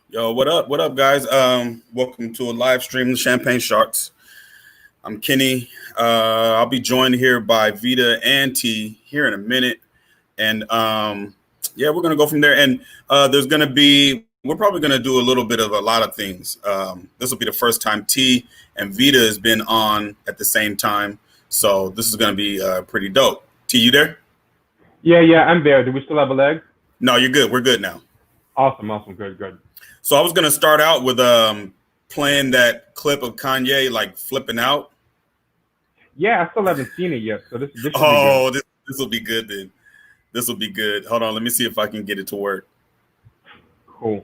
Yo, what up? What up, guys? Welcome to a live stream of Champagne Sharks. I'm Kenny. I'll be joined here by Vida and T here in a minute, and yeah, we're gonna go from there. And we're probably gonna do a little bit of a lot of things. This will be the first time T and Vida has been on at the same time, so this is gonna be pretty dope. T, you there? Yeah, I'm there. Do we still have a leg? No, you're good. We're good now. Awesome. Good. So I was gonna start out with playing that clip of Kanye like flipping out. Yeah, I still haven't seen it yet, so this should be good. Oh, this will be good then. This will be good. Hold on, let me see if I can get it to work. Cool.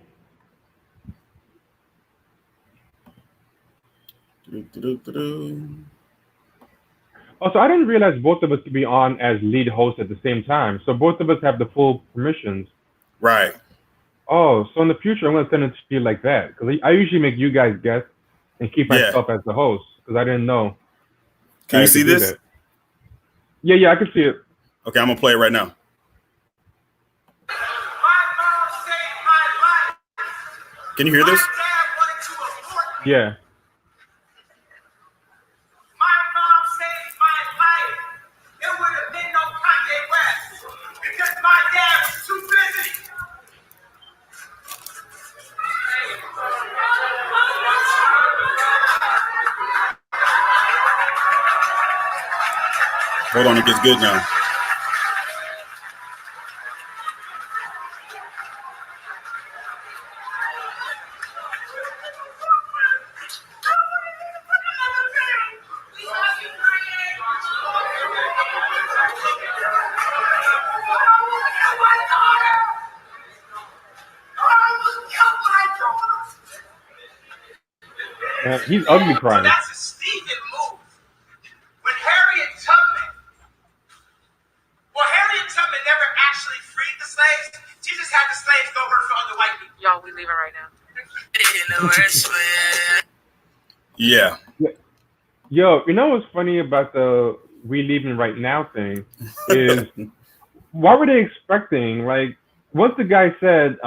Also, I didn't realize both of us could be on as lead hosts at the same time. So both of us have the full permissions. Right. Oh, so in the future, I'm going to send it to you like that. Because I usually make you guys guess and keep myself as the host. Because I didn't know. Can you see this? That. Yeah, I can see it. Okay, I'm going to play it right now. Can you hear this? Yeah. Hold on, it gets good now. He's ugly crying. That's a Stephen move. When Harriet Tubman never actually freed the slaves. She just had the slaves go work for other white people. Y'all, we leaving right now. Yeah. Yo, you know what's funny about the we leaving right now thing is what were they expecting? Like, once the guy said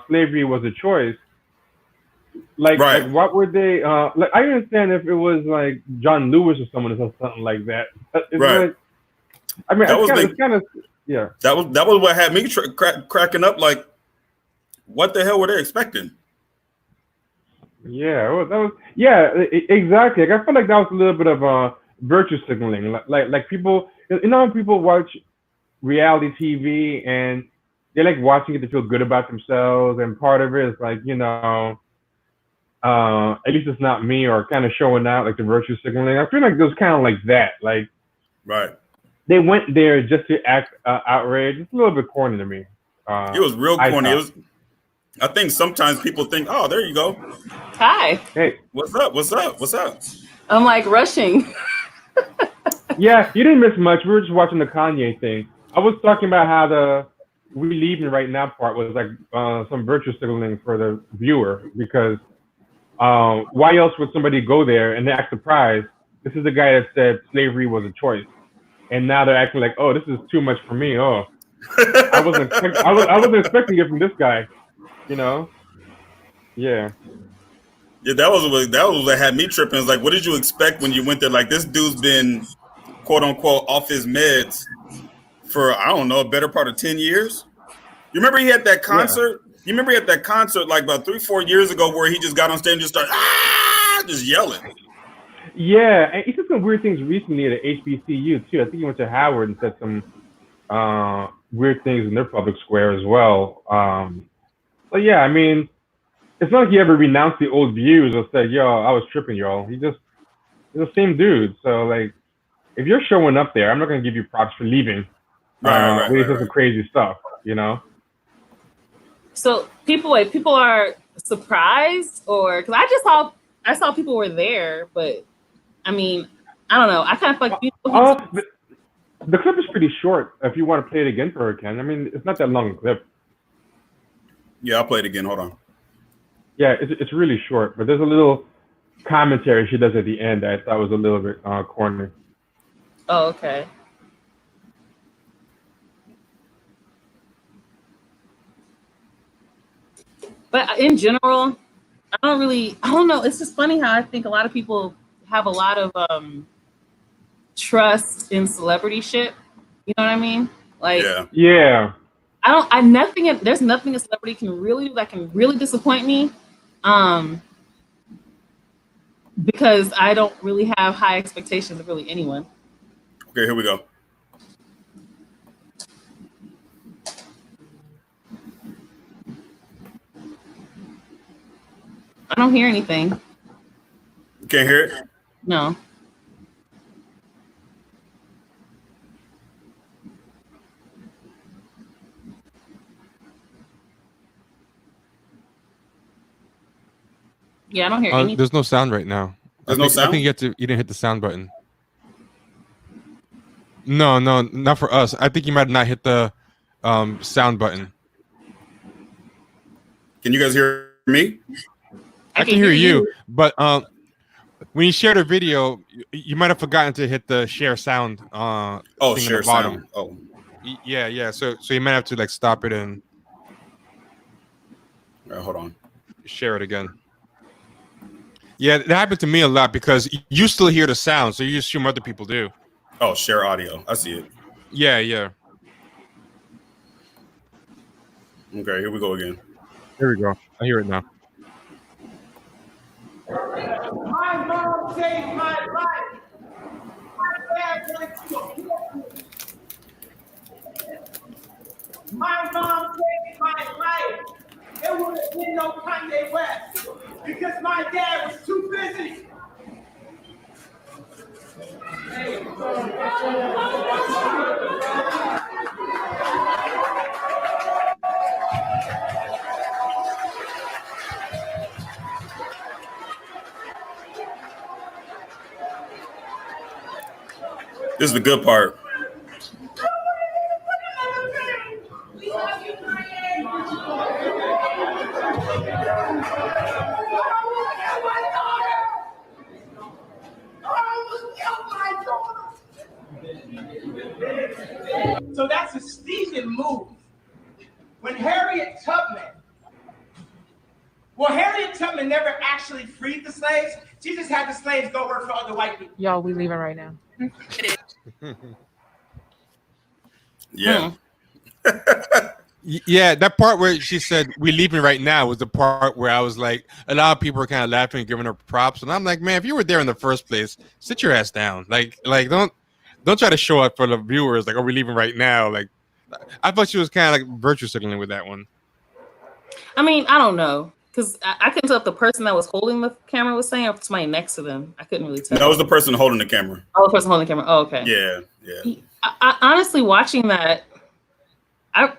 slavery was a choice, like what were they? Like, I understand if it was like John Lewis or someone or something like that. It's like, I mean, it's kind of yeah. That was what had me cracking up. Like, what the hell were they expecting? Yeah, exactly. Like, I feel like that was a little bit of virtue signaling. Like people, you know, when people watch reality TV and they like watching it to feel good about themselves, and part of it is like, you know, at least it's not me, or kind of showing out, like the virtue signaling. I feel like it was kind of like that. Like, right. They went there just to act outraged. It's a little bit corny to me. It was real corny. I think sometimes people think, oh, there you go. Hi. Hey. What's up? I'm like rushing. Yeah, you didn't miss much. We were just watching the Kanye thing. I was talking about how the we leaving right now part was like some virtue signaling for the viewer, because why else would somebody go there and they act surprised? This is the guy that said slavery was a choice, and now they're acting like, oh, this is too much for me. Oh, I wasn't expecting it from this guy. You know? Yeah. Yeah, that was what had me tripping. It's like, what did you expect when you went there? Like, this dude's been, quote unquote, off his meds for, I don't know, a better part of 10 years. You remember he had that concert? Yeah. You remember he had that concert like about 3-4 years ago where he just got on stage and just started just yelling. Yeah, and he said some weird things recently at HBCU too. I think he went to Howard and said some weird things in their public square as well. So yeah, I mean, it's not like he ever renounced the old views or said, yo, I was tripping, y'all. He's the same dude. So like, if you're showing up there, I'm not gonna give you props for leaving. Right. Some crazy stuff, you know. So people are surprised, or because I saw people were there, but I mean, I don't know. I kind of feel like people. The clip is pretty short. If you want to play it again for her, Ken. I mean, it's not that long a clip. Yeah, I'll play it again. Hold on. Yeah, it's really short, but there's a little commentary she does at the end that I thought was a little bit corny. Oh, okay. But in general, I don't know. It's just funny how I think a lot of people have a lot of trust in celebrity shit. You know what I mean? Like, yeah. There's nothing a celebrity can really do that can really disappoint me. Because I don't really have high expectations of really anyone. Okay, here we go. I don't hear anything. You can't hear it? No. Yeah, I don't hear anything. There's no sound right now. There's no sound? I think you didn't hit the sound button. No, not for us. I think you might have not hit the sound button. Can you guys hear me? I can hear you, but when you share the video, you might have forgotten to hit the share sound. Share sound. Oh, yeah. So you might have to like stop it and hold on. Share it again. Yeah, that happened to me a lot because you still hear the sound, so you assume other people do. Oh, share audio. I see it. Yeah. Okay, here we go again. Here we go. I hear it now. My mom saved my life. My dad went to abort me. My mom saved my life. There would have been no Kanye West because my dad was too busy. This is the good part. So that's a Stephen move. When Harriet Tubman never actually freed the slaves. She just had the slaves go work for other white people. Y'all, we leaving right now. Yeah. Yeah, that part where she said "we leaving right now" was the part where I was like, a lot of people were kind of laughing and giving her props, and I'm like, man, if you were there in the first place, sit your ass down. Like don't try to show up for the viewers. Like, are we leaving right now? Like, I thought she was kind of like virtue signaling with that one. I mean, I don't know. Because I couldn't tell if the person that was holding the camera was saying or if somebody next to them. I couldn't really tell. No, it was the person holding the camera. Oh, the person holding the camera. Oh, okay. Yeah. I honestly, watching that, even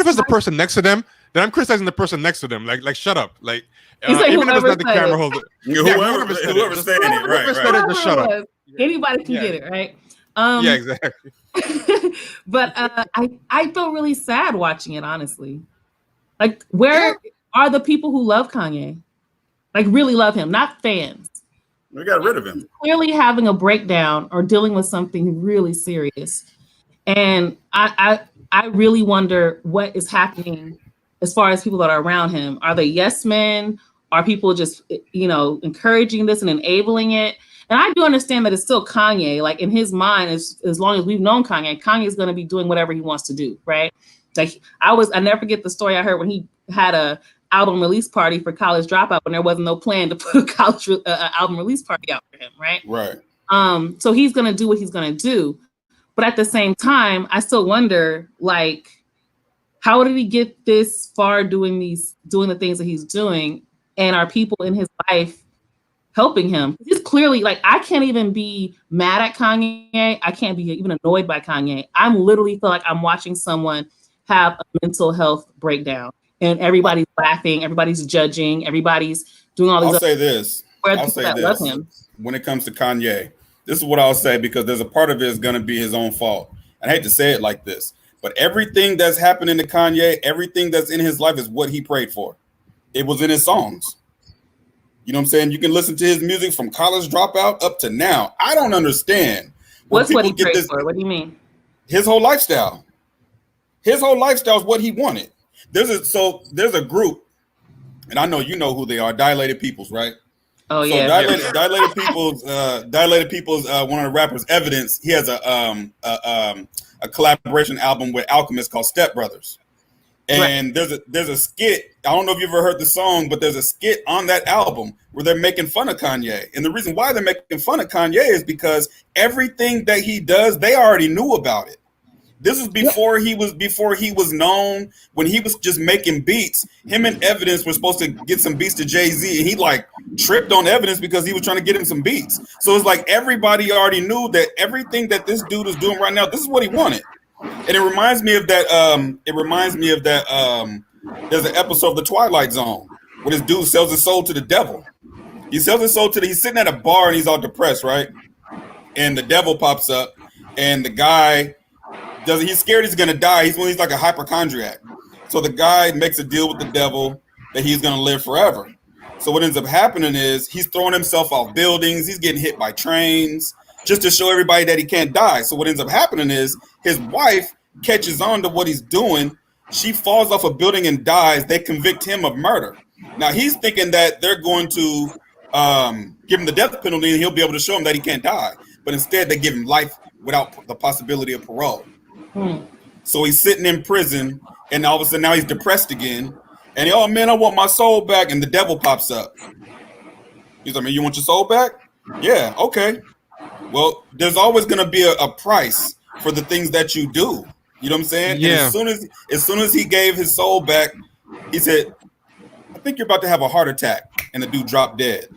if it's the person next to them, then I'm criticizing the person next to them. Like shut up. Like, like even if it's not the camera holder. Whoever's saying it, right. Just shut up. Anybody can get it, right? Yeah, exactly. But I feel really sad watching it, honestly. Like, where are the people who love Kanye? Like, really love him, not fans. We got rid of him. He's clearly having a breakdown or dealing with something really serious. And I really wonder what is happening as far as people that are around him. Are they yes men? Are people just, encouraging this and enabling it? And I do understand that it's still Kanye. Like, in his mind, as long as we've known Kanye, Kanye's going to be doing whatever he wants to do, right? Like, I never forget the story I heard when he had a album release party for College Dropout when there wasn't no plan to put a college album release party out for him, right? Right. So he's gonna do what he's gonna do, but at the same time, I still wonder, like, how did he get this far doing the things that he's doing, and are people in his life helping him? He's clearly, like, I can't even be mad at Kanye. I can't be even annoyed by Kanye. I'm literally feel like I'm watching someone have a mental health breakdown, and everybody's laughing, everybody's judging, everybody's doing all these. I'll say this. Love him. When it comes to Kanye, this is what I'll say, because there's a part of it is going to be his own fault. I hate to say it like this, but everything that's happening to Kanye, everything that's in his life is what he prayed for. It was in his songs. You know what I'm saying? You can listen to his music from College Dropout up to now. I don't understand. What's what he prayed for? What do you mean? His whole lifestyle. His whole lifestyle is what he wanted. There's a group, and I know you know who they are. Dilated Peoples, right? Oh So yeah. Dilated Peoples, one of the rappers, Evidence. He has a collaboration album with Alchemist called Step Brothers. And there's a skit. I don't know if you've ever heard the song, but there's a skit on that album where they're making fun of Kanye. And the reason why they're making fun of Kanye is because everything that he does, they already knew about it. This is before he was known, when he was just making beats. Him and Evidence were supposed to get some beats to Jay-Z, and he like tripped on Evidence because he was trying to get him some beats. So it's like everybody already knew that everything that this dude is doing right now, this is what he wanted. And it reminds me of that. There's an episode of The Twilight Zone where this dude sells his soul to the devil. He sells his soul to he's sitting at a bar and he's all depressed, right? And the devil pops up, and the guy he's scared he's gonna die. He's like a hypochondriac. So the guy makes a deal with the devil that he's gonna live forever. So what ends up happening is he's throwing himself off buildings. He's getting hit by trains just to show everybody that he can't die. So what ends up happening is his wife catches on to what he's doing. She falls off a building and dies. They convict him of murder. Now he's thinking that they're going to give him the death penalty and he'll be able to show him that he can't die. But instead they give him life without the possibility of parole. So he's sitting in prison, and all of a sudden now he's depressed again. And oh man, I want my soul back. And the devil pops up. He's like, man, you want your soul back? Yeah, okay. Well, there's always gonna be a price for the things that you do. You know what I'm saying? Yeah. And as soon as he gave his soul back, he said, I think you're about to have a heart attack. And the dude dropped dead.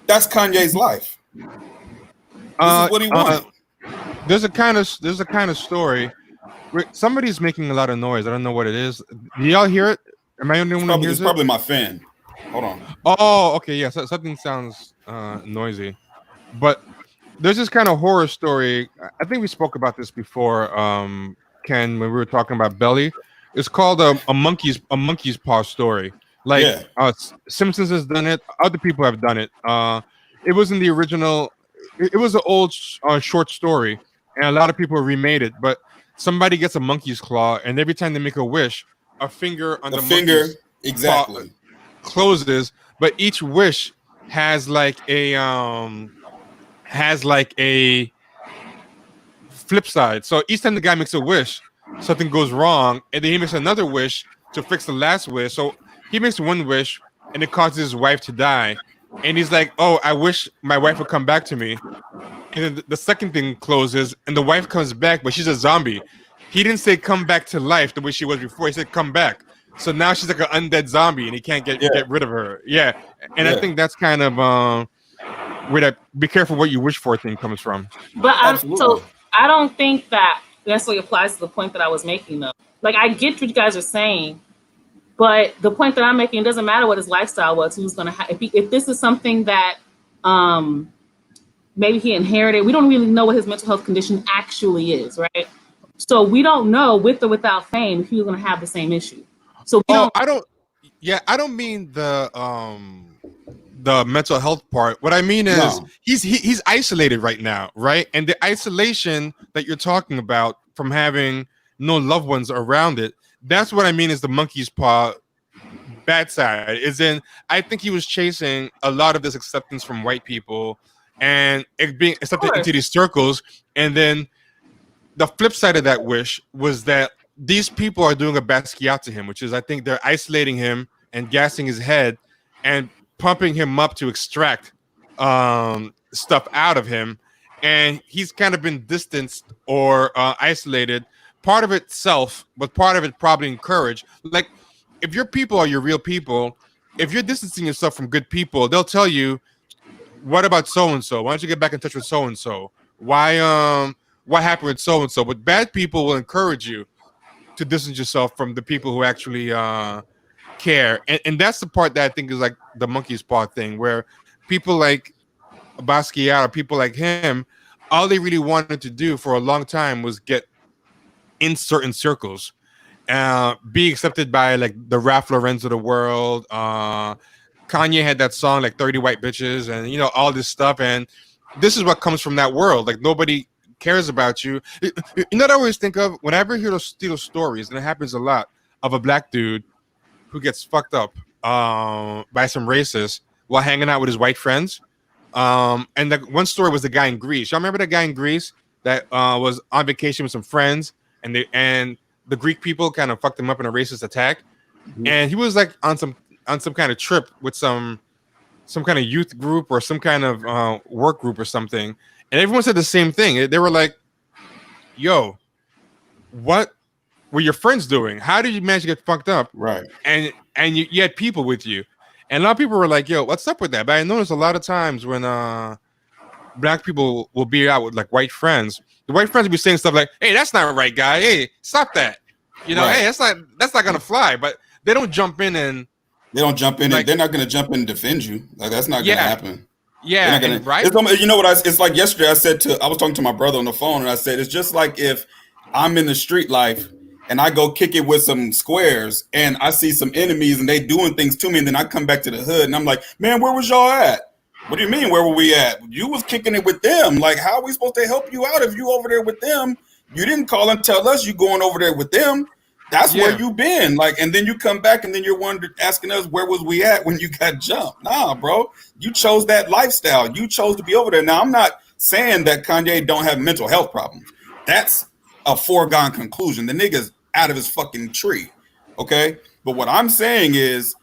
That's Kanye's life. This is what he wanted. There's a kind of story where somebody's making a lot of noise. I don't know what it is. Do y'all hear it? Am I the only one who hears it? It's probably my fan. Hold on. Oh, okay, yeah. So something sounds noisy, but there's this kind of horror story. I think we spoke about this before, Ken, when we were talking about Belly. It's called a monkey's paw story. Like Simpsons has done it. Other people have done it. It was in the original. It was an old short story, and a lot of people remade it. But somebody gets a monkey's claw, and every time they make a wish, a finger on the monkey's claw closes. But each wish has like a flip side. So each time the guy makes a wish, something goes wrong, and then he makes another wish to fix the last wish. So he makes one wish, and it causes his wife to die. And he's like, oh, I wish my wife would come back to me. And then the second thing closes, and the wife comes back, but she's a zombie. He didn't say come back to life the way she was before. He said come back. So now she's like an undead zombie, and he can't get rid of her. Yeah. And I think that's kind of where that be careful what you wish for thing comes from. But so I don't think that necessarily applies to the point that I was making, though. Like, I get what you guys are saying. But the point that I'm making, it doesn't matter what his lifestyle was. Who's going to if this is something that maybe he inherited, we don't really know what his mental health condition actually is, right? So we don't know, with or without fame, if he was going to have the same issue. So I don't mean the mental health part. What I mean is he's isolated right now, right? And the isolation that you're talking about from having no loved ones around it. That's what I mean is the monkey's paw bad side. Is in I think he was chasing a lot of this acceptance from white people and it being accepted into these circles. And then the flip side of that wish was that these people are doing a Basquiat to him, which is I think they're isolating him and gassing his head and pumping him up to extract stuff out of him. And he's kind of been distanced or isolated. Part of it self, but part of it probably encouraged. Like, if your people are your real people, if you're distancing yourself from good people, they'll tell you, what about so-and-so? Why don't you get back in touch with so-and-so? Why, what happened with so-and-so? But bad people will encourage you to distance yourself from the people who actually care. And that's the part that I think is like the monkey's paw thing, where people like Basquiat or people like him, all they really wanted to do for a long time was get in certain circles, be accepted by like the Ralph Lauren's of the world. Kanye had that song like 30 White Bitches and you know all this stuff, and this is what comes from that world. Like nobody cares about you. You know what I always think of whenever I hear those stories, and it happens a lot. of a black dude who gets fucked up by some racists while hanging out with his white friends. And the one story was the guy in Greece. Y'all remember that guy in Greece that was on vacation with some friends, and the Greek people kind of fucked him up in a racist attack. Mm-hmm. And he was like on some kind of trip with some kind of youth group or some kind of work group or something. And everyone said the same thing. They were like, yo, what were your friends doing? How did you manage to get fucked up? Right. And you had people with you. And a lot of people were like, yo, what's up with that? But I noticed a lot of times when black people will be out with like white friends, the white friends will be saying stuff like, hey, that's not right, guy. Hey, stop that. You know, right. Hey, that's not gonna fly. But they don't jump in and they're not gonna jump in and defend you. Like that's not gonna happen. Yeah, right. You know what? It's like yesterday. I was talking to my brother on the phone, and I said it's just like if I'm in the street life and I go kick it with some squares, and I see some enemies and they doing things to me, and then I come back to the hood and I'm like, man, where was y'all at? What do you mean? Where were we at? You was kicking it with them. Like, how are we supposed to help you out if you over there with them? You didn't call and tell us you going over there with them. That's where you been. Like, and then you come back and then you're asking us where was we at when you got jumped. Nah, bro. You chose that lifestyle. You chose to be over there. Now, I'm not saying that Kanye don't have mental health problems. That's a foregone conclusion. The nigga's out of his fucking tree. Okay? But what I'm saying is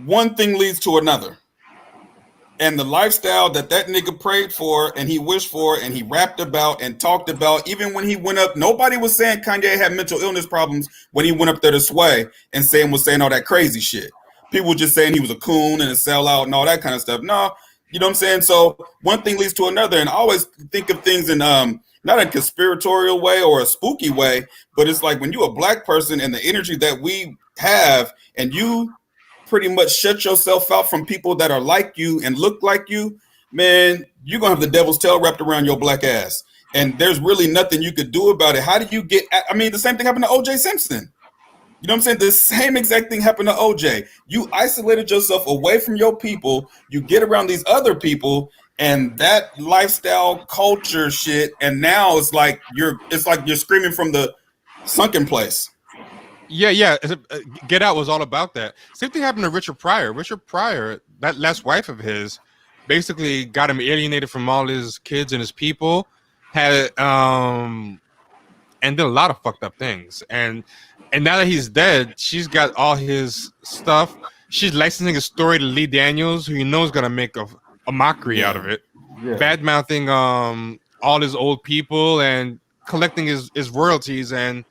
one thing leads to another. And the lifestyle that nigga prayed for and he wished for and he rapped about and talked about, even when he went up, nobody was saying Kanye had mental illness problems when he went up there to Sway and was saying all that crazy shit. People were just saying he was a coon and a sellout and all that kind of stuff. No, you know what I'm saying? So one thing leads to another. And I always think of things in not a conspiratorial way or a spooky way, but it's like when you're a black person and the energy that we have and you pretty much shut yourself out from people that are like you and look like you, man, you're gonna have the devil's tail wrapped around your black ass. And there's really nothing you could do about it. How do you the same thing happened to OJ Simpson. You know what I'm saying? The same exact thing happened to OJ. You isolated yourself away from your people, you get around these other people, and that lifestyle culture shit, and now it's like you're screaming from the sunken place. Yeah. Get Out was all about that. Same thing happened to Richard Pryor. Richard Pryor, that last wife of his, basically got him alienated from all his kids and his people, and did a lot of fucked up things. And now that he's dead, she's got all his stuff. She's licensing a story to Lee Daniels, who you know is gonna make a mockery out of it, bad mouthing all his old people and collecting his royalties and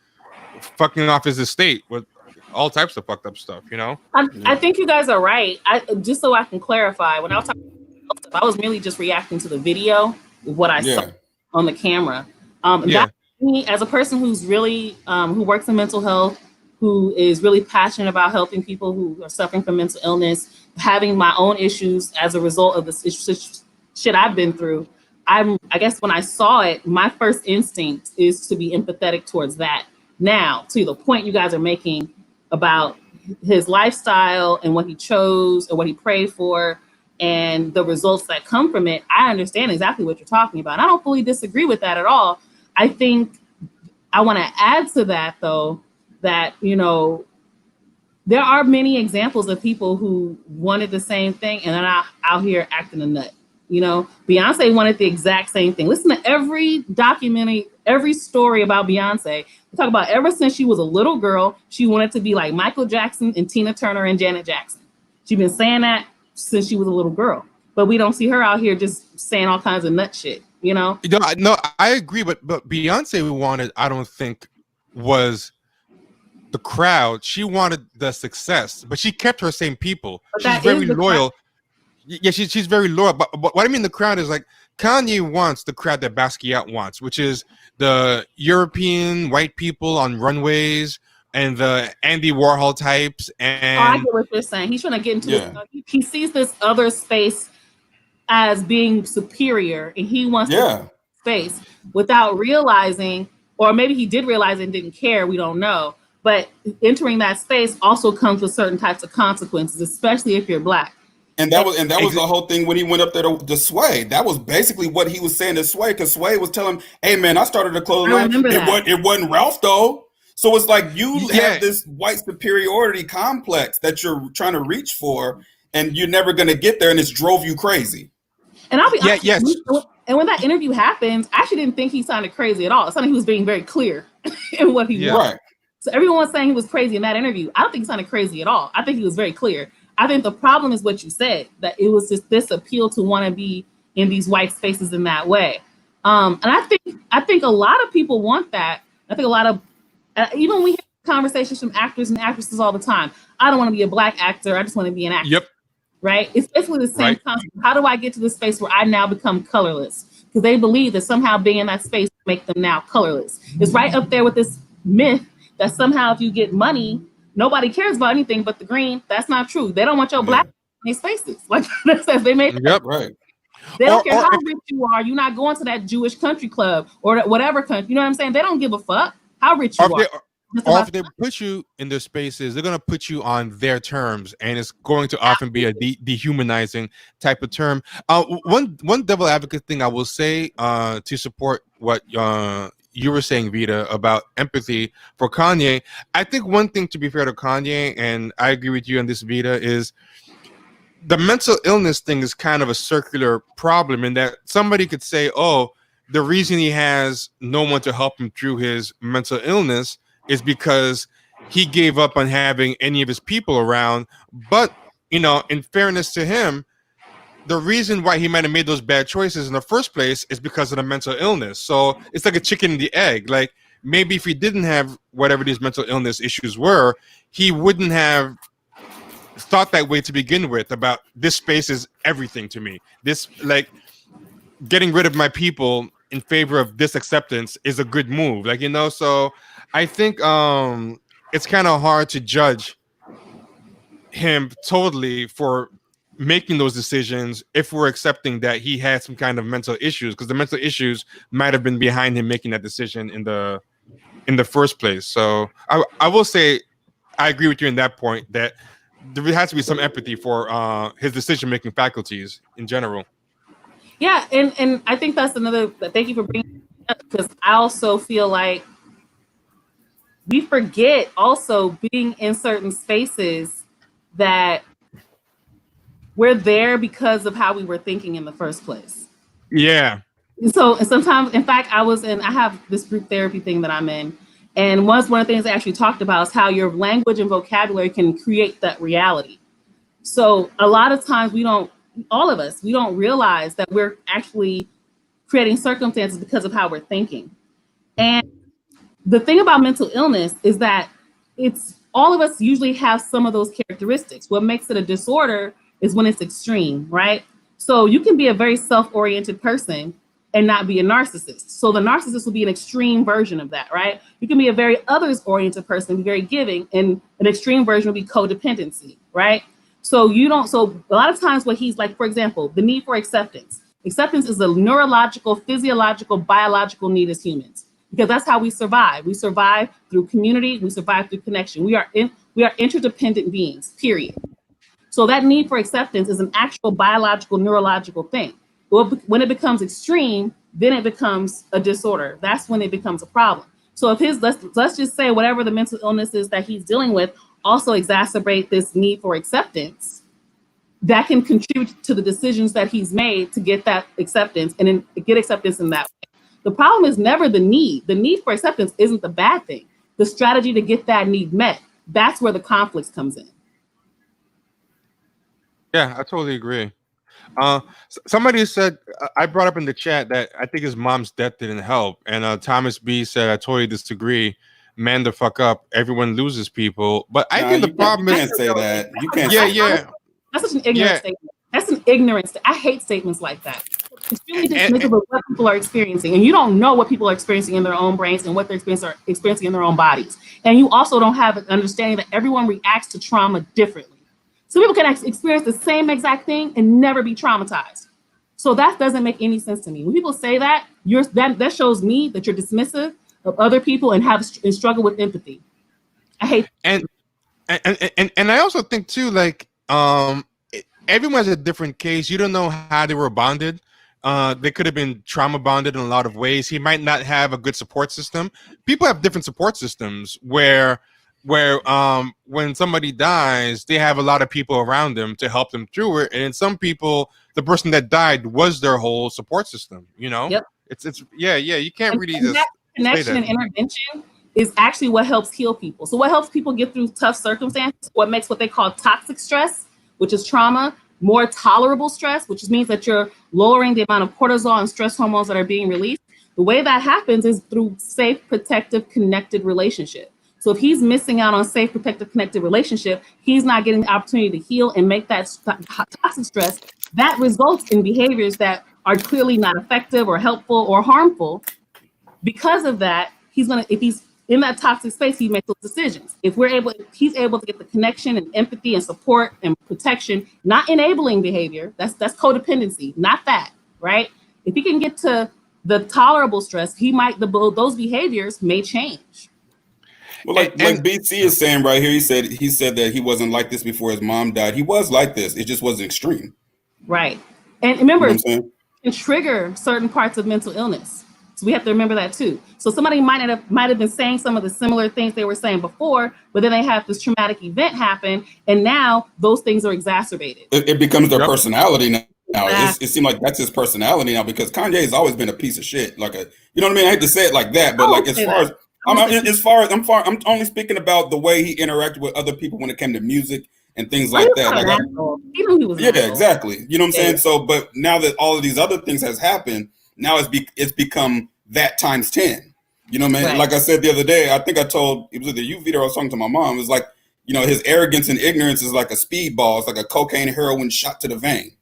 fucking off his estate with all types of fucked up stuff, you know? I think you guys are right. Just so I can clarify, when I was talking about stuff, I was merely just reacting to the video, what I saw on the camera. That, me, as a person who's really, who works in mental health, who is really passionate about helping people who are suffering from mental illness, having my own issues as a result of this shit I've been through, I guess when I saw it, my first instinct is to be empathetic towards that. Now, to the point you guys are making about his lifestyle and what he chose and what he prayed for and the results that come from it, I understand exactly what you're talking about. I don't fully disagree with that at all. I think I want to add to that, though, that, you know, there are many examples of people who wanted the same thing and then out here acting a nut. You know, Beyonce wanted the exact same thing. Listen to every documentary, every story about Beyonce. We talk about ever since she was a little girl, she wanted to be like Michael Jackson and Tina Turner and Janet Jackson. She's been saying that since she was a little girl. But we don't see her out here just saying all kinds of nut shit, you know? No, I agree. But Beyonce wanted, I don't think, was the crowd. She wanted the success, but she kept her same people. She's very loyal. Yeah, she's very loyal. But what I mean, the crowd is like Kanye wants the crowd that Basquiat wants, which is the European white people on runways and the Andy Warhol types. And I get what you're saying. He's trying to get into this. He sees this other space as being superior, and he wants space without realizing, or maybe he did realize and didn't care. We don't know. But entering that space also comes with certain types of consequences, especially if you're Black. And that was the whole thing when he went up there to Sway. That was basically what he was saying to Sway, because Sway was telling him, "Hey man, I started a clothing line. It wasn't Ralph though." So it's like you have this white superiority complex that you're trying to reach for, and you're never going to get there, and it's drove you crazy. And I'll be honest, and when that interview happened, I actually didn't think he sounded crazy at all. It sounded like he was being very clear in what he wanted. Right. So everyone was saying he was crazy in that interview. I don't think he sounded crazy at all. I think he was very clear. I think the problem is what you said, that it was just this appeal to want to be in these white spaces in that way. And I think a lot of people want that. I think a lot of, even we hear conversations from actors and actresses all the time. I don't want to be a black actor. I just want to be an actor. Yep. Right? It's basically the same concept. How do I get to the space where I now become colorless? Because they believe that somehow being in that space will make them now colorless. It's right up there with this myth that somehow if you get money, nobody cares about anything but the green. That's not true. They don't want your black in their spaces. Like they make right. They don't care how rich you are. You're not going to that Jewish country club or whatever country. You know what I'm saying? They don't give a fuck how rich you are. Or if they put you in their spaces, they're going to put you on their terms, and it's going to often be a dehumanizing type of term. One devil advocate thing I will say to support what you were saying, Vida, about empathy for Kanye. I think one thing, to be fair to Kanye, and I agree with you on this, Vida, is the mental illness thing is kind of a circular problem in that somebody could say, oh, the reason he has no one to help him through his mental illness is because he gave up on having any of his people around. But, in fairness to him, the reason why he might have made those bad choices in the first place is because of the mental illness. So it's like a chicken and the egg. Like, maybe if he didn't have whatever these mental illness issues were, he wouldn't have thought that way to begin with, about this space is everything to me. This, like, getting rid of my people in favor of this acceptance is a good move. Like, so I think it's kind of hard to judge him totally for making those decisions if we're accepting that he had some kind of mental issues, because the mental issues might have been behind him making that decision in the first place. So I will say I agree with you in that point, that there has to be some empathy for his decision-making faculties in general. Yeah, and I think that's another. Thank you for bringing it up, because I also feel like we forget also being in certain spaces that we're there because of how we were thinking in the first place. Yeah. So sometimes, in fact, I have this group therapy thing that I'm in. And one of the things I actually talked about is how your language and vocabulary can create that reality. So a lot of times we don't realize that we're actually creating circumstances because of how we're thinking. And the thing about mental illness is that all of us usually have some of those characteristics. What makes it a disorder is when it's extreme, right? So you can be a very self-oriented person and not be a narcissist. So the narcissist will be an extreme version of that, right? You can be a very others-oriented person, be very giving, and an extreme version will be codependency, right? So a lot of times what he's like, for example, the need for acceptance. Acceptance is a neurological, physiological, biological need as humans, because that's how we survive. We survive through community. We survive through connection. We are interdependent beings, period. So that need for acceptance is an actual biological, neurological thing. When it becomes extreme, then it becomes a disorder. That's when it becomes a problem. So if let's just say whatever the mental illness is that he's dealing with also exacerbate this need for acceptance, that can contribute to the decisions that he's made to get that acceptance and then get acceptance in that way. The problem is never the need. The need for acceptance isn't the bad thing. The strategy to get that need met, that's where the conflict comes in. Yeah, I totally agree. Somebody said, I brought up in the chat that I think his mom's death didn't help. And Thomas B said, I totally disagree. Man the fuck up. Everyone loses people. But I think the problem is... You can't say that. You can't say that. That's such an ignorant statement. That's an ignorance. I hate statements like that. It's really dismissive of what people are experiencing. And you don't know what people are experiencing in their own brains and what they're experiencing in their own bodies. And you also don't have an understanding that everyone reacts to trauma differently. Some people can experience the same exact thing and never be traumatized. So that doesn't make any sense to me. When people say that, that shows me that you're dismissive of other people and struggle with empathy. I hate and I also think too, like everyone has a different case. You don't know how they were bonded. They could have been trauma bonded in a lot of ways. He might not have a good support system. People have different support systems where when somebody dies, they have a lot of people around them to help them through it. And in some people, the person that died was their whole support system. You know, Yep. It's yeah. You can't really and just that connection and intervention is actually what helps heal people. So what helps people get through tough circumstances, what makes what they call toxic stress, which is trauma, more tolerable stress, which means that you're lowering the amount of cortisol and stress hormones that are being released. The way that happens is through safe, protective, connected relationship. So if he's missing out on safe, protective, connected relationship, he's not getting the opportunity to heal and make that toxic stress. That results in behaviors that are clearly not effective or helpful or harmful. Because of that, if he's in that toxic space, he makes those decisions. If he's able to get the connection and empathy and support and protection, not enabling behavior, that's codependency, not that, right? If he can get to the tolerable stress, those behaviors may change. Well, like BC is saying right here, he said that he wasn't like this before his mom died. He was like this. It just wasn't extreme. Right. And remember, you know it can trigger certain parts of mental illness. So we have to remember that too. So somebody might have been saying some of the similar things they were saying before, but then they have this traumatic event happen, and now those things are exacerbated. It becomes their personality now. It seems like that's his personality now, because Kanye has always been a piece of shit. Like you know what I mean? I hate to say it like that, but like I'm only speaking about the way he interacted with other people when it came to music and things like that. Like exactly. You know what I'm saying? So, but now that all of these other things has happened, now it's become that times 10. You know what I mean? Right. Like I said the other day, I think I told, it was either you, Vito, or I was talking to my mom. It was like, you know, his arrogance and ignorance is like a speedball. It's like a cocaine heroin shot to the vein.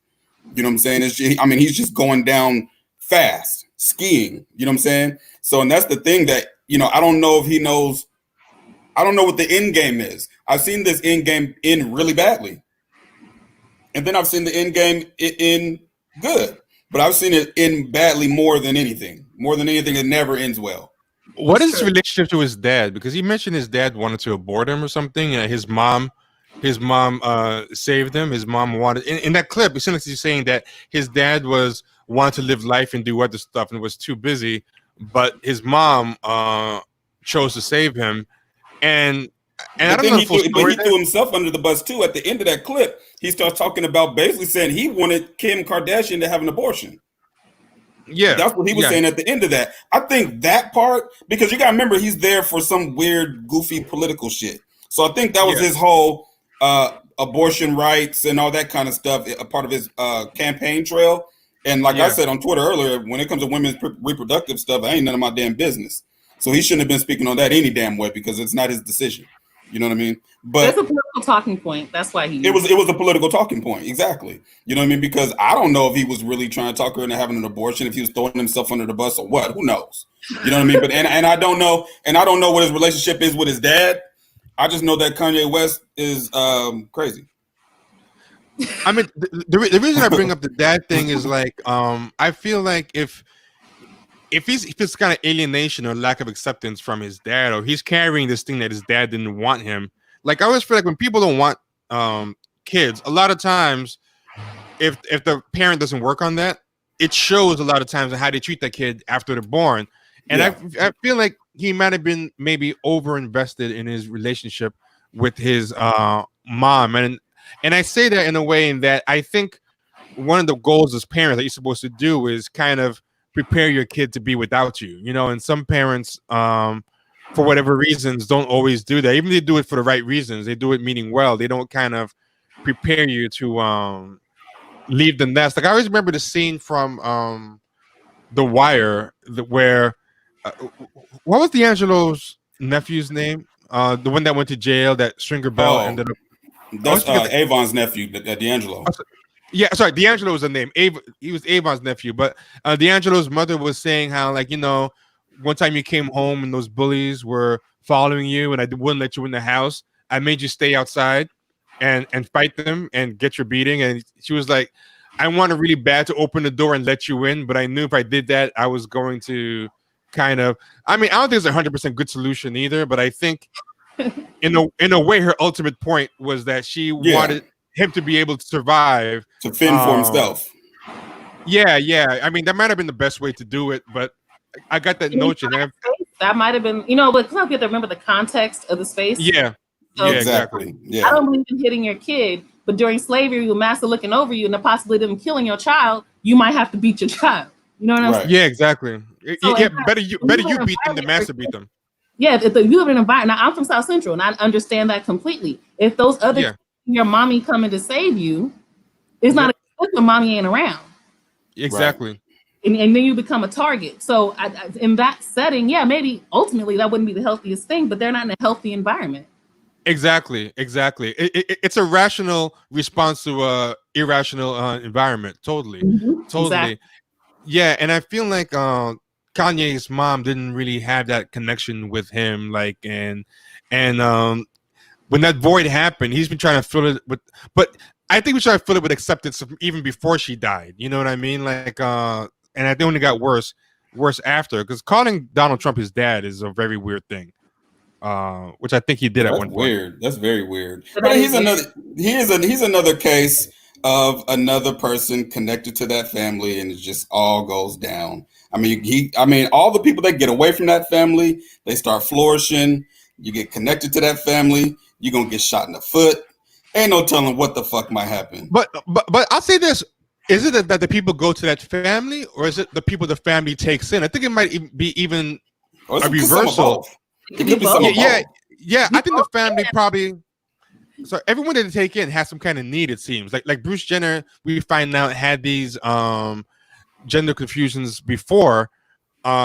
You know what I'm saying? He's just going down fast, skiing. You know what I'm saying? So, and that's the thing that, you know, I don't know if he knows. I don't know what the end game is. I've seen this end game end really badly. And then I've seen the end game end good. But I've seen it end badly more than anything. More than anything, it never ends well. What is his relationship to his dad? Because he mentioned his dad wanted to abort him or something. His mom saved him. His mom wanted in that clip. It seems like he's saying that his dad wanted to live life and do other stuff and was too busy, but his mom chose to save him. And I don't know if he threw himself under the bus too. At the end of that clip, he starts talking about basically saying he wanted Kim Kardashian to have an abortion. Yeah, that's what he was saying at the end of that. I think that part, because you got to remember, he's there for some weird, goofy political shit. So I think that was his whole abortion rights and all that kind of stuff, a part of his campaign trail. And like I said on Twitter earlier, when it comes to women's reproductive stuff, it ain't none of my damn business. So he shouldn't have been speaking on that any damn way, because it's not his decision. You know what I mean? But that's a political talking point. That's why it was a political talking point. Exactly. You know what I mean? Because I don't know if he was really trying to talk her into having an abortion, if he was throwing himself under the bus or what. Who knows? You know what I mean? But and I don't know, what his relationship is with his dad. I just know that Kanye West is crazy. I mean, the reason I bring up the dad thing is like, I feel like if it's kind of alienation or lack of acceptance from his dad, or he's carrying this thing that his dad didn't want him. Like I always feel like when people don't want kids, a lot of times, if the parent doesn't work on that, it shows a lot of times in how they treat that kid after they're born. And I feel like he might have been maybe over invested in his relationship with his mom, and I say that in a way in that I think one of the goals as parents that you're supposed to do is kind of prepare your kid to be without you, you know. And some parents, for whatever reasons, don't always do that. Even if they do it for the right reasons, they do it meaning well. They don't kind of prepare you to leave the nest. Like I always remember the scene from The Wire, where what was D'Angelo's nephew's name? The one that went to jail, that Stringer Bell ended up. That's Avon's nephew, D'Angelo. Yeah, sorry, D'Angelo was the name. He was Avon's nephew, but D'Angelo's mother was saying how, like, you know, one time you came home and those bullies were following you, and I wouldn't let you in the house. I made you stay outside and fight them and get your beating. And she was like, I wanted really bad to open the door and let you in, but I knew if I did that, I was going to kind of. I mean, I don't think it's a 100% good solution either, but I think in a way, her ultimate point was that she wanted him to be able to survive, to fend for himself. Yeah. I mean, that might have been the best way to do it, but I got that notion. That might have been, but you have to remember the context of the space. Yeah. So, Yeah, exactly. Yeah. I don't believe in hitting your kid, but during slavery, with master looking over you and the possibility of them killing your child, you might have to beat your child. You know what I'm saying? Yeah, exactly. So better you beat them than master beat them. Yeah, if you live in an environment, now I'm from South Central and I understand that completely. If those other your mommy coming to save you, it's not a good when mommy ain't around. Exactly. Right. And then you become a target. So in that setting, maybe ultimately that wouldn't be the healthiest thing, but they're not in a healthy environment. Exactly. It's a rational response to a irrational environment. Totally. Exactly. Yeah, and I feel like Kanye's mom didn't really have that connection with him, and when that void happened, he's been trying to fill it with, but I think we tried to fill it with acceptance even before she died. You know what I mean? And I think when it got worse after, because calling Donald Trump his dad is a very weird thing. Which I think he did at one point. Weird. That's very weird. But he's another case of another person connected to that family, and it just all goes down. I mean, all the people that get away from that family, they start flourishing. You get connected to that family, you're gonna get shot in the foot. Ain't no telling what the fuck might happen. But I'll say this: is it that the people go to that family, or is it the people the family takes in? I think it might be even a reversal. It could be some of both. Yeah. I think the family probably. So everyone that they take in has some kind of need. It seems like Bruce Jenner. We find out had these gender confusions before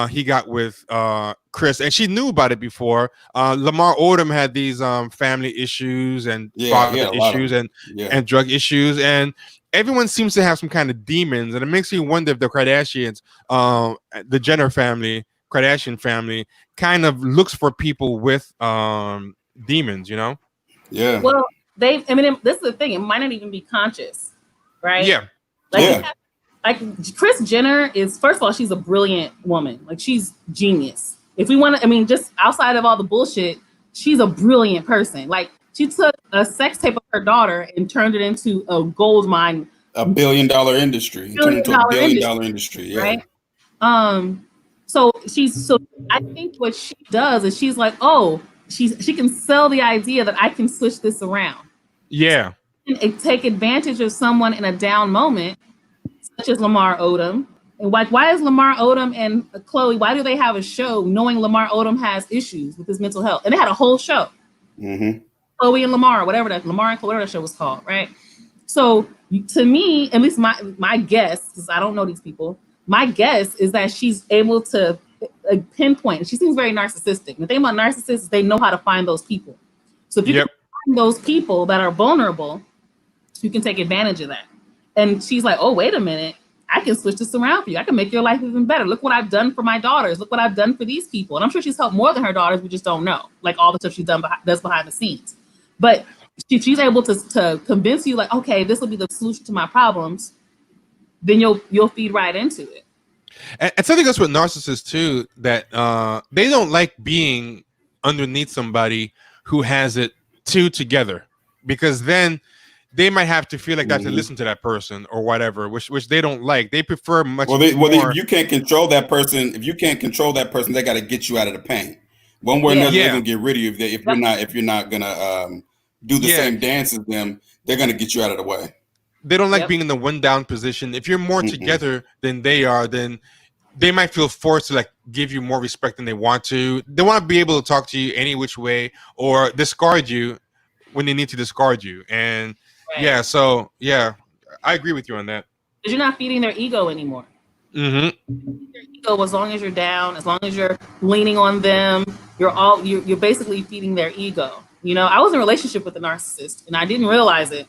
he got with Chris, and she knew about it before. Lamar Odom had these family issues and father issues and drug issues, and everyone seems to have some kind of demons, and it makes you wonder if the Kardashians, the Jenner family, Kardashian family, kind of looks for people with demons, Yeah. Well, this is the thing. It might not even be conscious, right? Yeah. Like Kris Jenner is, first of all, she's a brilliant woman. Like, she's genius. If we want to, just outside of all the bullshit, she's a brilliant person. Like, she took a sex tape of her daughter and turned it into a gold mine. $1 billion industry. Turned into a $1 billion industry. Yeah. Right. So I think what she does is she's like, she can sell the idea that I can switch this around. Yeah. And take advantage of someone in a down moment, such as Lamar Odom. And why is Lamar Odom and Chloe, why do they have a show knowing Lamar Odom has issues with his mental health? And they had a whole show. Mm-hmm. Chloe and Lamar, whatever that show was called, right? So to me, at least my guess, because I don't know these people, my guess is that she's able to pinpoint. She seems very narcissistic. The thing about narcissists, they know how to find those people. So if you can find those people that are vulnerable, you can take advantage of that. And she's like, oh, wait a minute. I can switch this around for you. I can make your life even better. Look what I've done for my daughters. Look what I've done for these people. And I'm sure she's helped more than her daughters. We just don't know, like all the stuff she's does behind the scenes. But she's able to convince you, like, okay, this will be the solution to my problems. Then you'll feed right into it. And something else with narcissists too, that they don't like being underneath somebody who has it together, because then they might have to feel like they have to listen to that person or whatever, which they don't like. They prefer much more. If you can't control that person, they got to get you out of the pain. One way or another, they're gonna get rid of you if you're not gonna do the same dance as them. They're gonna get you out of the way. They don't like being in the one down position. If you're more together than they are, then they might feel forced to like give you more respect than they want to. They want to be able to talk to you any which way or discard you when they need to discard you. And I agree with you on that. Because you're not feeding their ego anymore. Mm-hmm. Their ego, as long as you're down, as long as you're leaning on them, you're basically feeding their ego. I was in a relationship with a narcissist and I didn't realize it.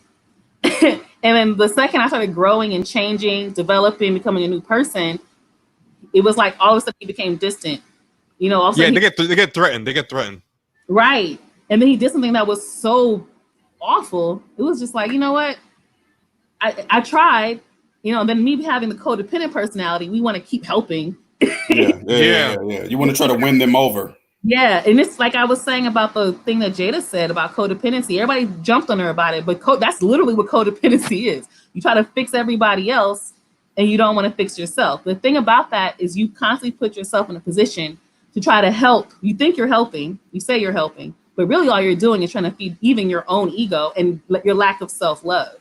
And then the second I started growing and changing, developing, becoming a new person, it was like all of a sudden he became distant. They get threatened. They get threatened. Right. And then he did something that was so awful. It was just like, you know what? I tried, then me having the codependent personality, we want to keep helping. Yeah. You want to try to win them over. Yeah, and it's like I was saying about the thing that Jada said about codependency. Everybody jumped on her about it, but that's literally what codependency is. You try to fix everybody else and you don't want to fix yourself. The thing about that is you constantly put yourself in a position to try to help. You think you're helping, you say you're helping, but really all you're doing is trying to feed even your own ego and your lack of self-love.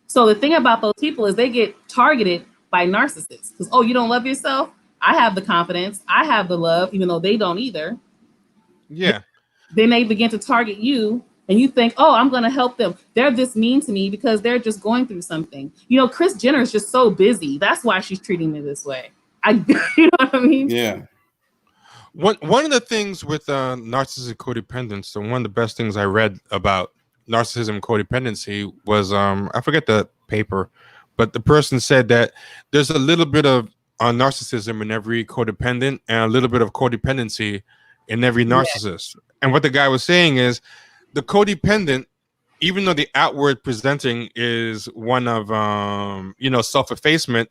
So the thing about those people is they get targeted by narcissists because, oh, you don't love yourself? I have the confidence. I have the love, even though they don't either. Yeah. Then they begin to target you and you think, oh, I'm going to help them. They're this mean to me because they're just going through something. You know, Kris Jenner is just so busy. That's why she's treating me this way. You know what I mean? Yeah. One of the things with narcissistic codependence, and one of the best things I read about narcissism codependency was I forget the paper, but the person said that there's a little bit of narcissism in every codependent and a little bit of codependency in every narcissist. And what the guy was saying is the codependent, even though the outward presenting is one of self-effacement,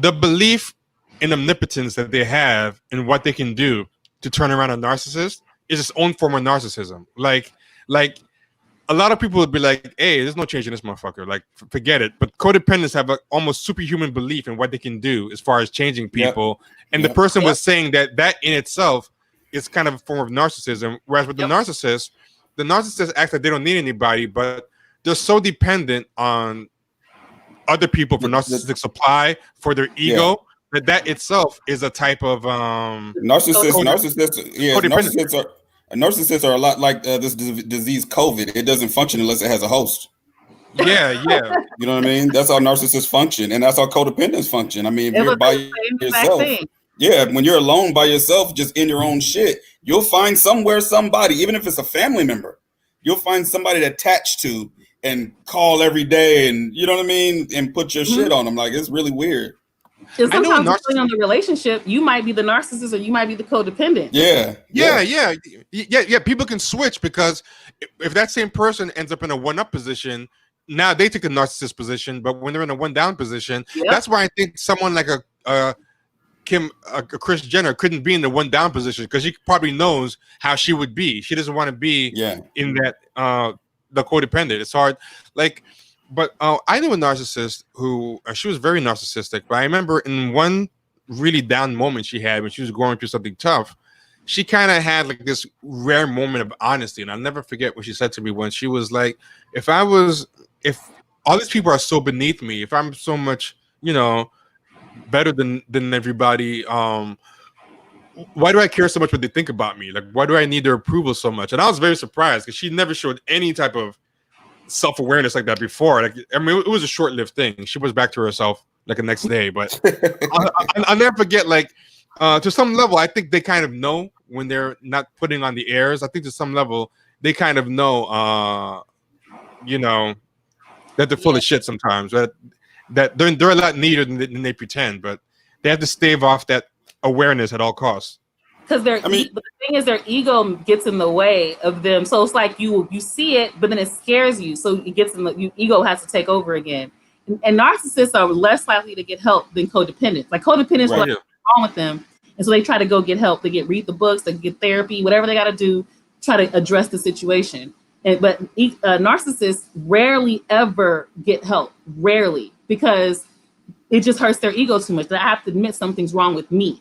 the belief in omnipotence that they have and what they can do to turn around a narcissist is its own form of narcissism. Like a lot of people would be like, hey, there's no change in this motherfucker. Like, forget it. But codependents have an almost superhuman belief in what they can do as far as changing people. Yep. And the person was saying that in itself is kind of a form of narcissism. Whereas with the narcissist acts like they don't need anybody, but they're so dependent on other people for narcissistic supply, for their ego, that itself is a type of narcissists are a lot like this disease COVID. It doesn't function unless it has a host. Yeah. You know what I mean? That's how narcissists function, and that's how codependents function. I mean, if you're by yourself, when you're alone by yourself, just in your own shit, you'll find somewhere somebody, even if it's a family member, you'll find somebody to attach to and call every day, and you know what I mean, and put your shit on them. Like, it's really weird. And sometimes depending on the relationship, you might be the narcissist or you might be the codependent. Yeah. People can switch because if that same person ends up in a one-up position, now they take the narcissist position. But when they're in a one-down position, that's why I think someone like a Kris Jenner couldn't be in the one-down position because she probably knows how she would be. She doesn't want to be in that the codependent. It's hard, like. But I knew a narcissist who she was very narcissistic. But I remember in one really down moment she had when she was going through something tough, she kind of had like this rare moment of honesty. And I'll never forget what she said to me when she was like, if all these people are so beneath me, if I'm so much, better than everybody, why do I care so much what they think about me? Like, why do I need their approval so much? And I was very surprised because she never showed any type of self-awareness like that before. Like, I mean, it was a short-lived thing. She was back to herself like the next day. But I'll never forget, like, to some level, I think they kind of know when they're not putting on the airs. I think to some level, they kind of know, that they're full of shit sometimes. That they're a lot neater than they pretend, but they have to stave off that awareness at all costs. Because but the thing is, their ego gets in the way of them. So it's like you see it, but then it scares you. So it gets in your ego has to take over again. And narcissists are less likely to get help than codependents. Like codependents, what's wrong with them? And so they try to go get help. They read the books, they get therapy, whatever they got to do, try to address the situation. But narcissists rarely ever get help. Rarely, because it just hurts their ego too much. I have to admit something's wrong with me.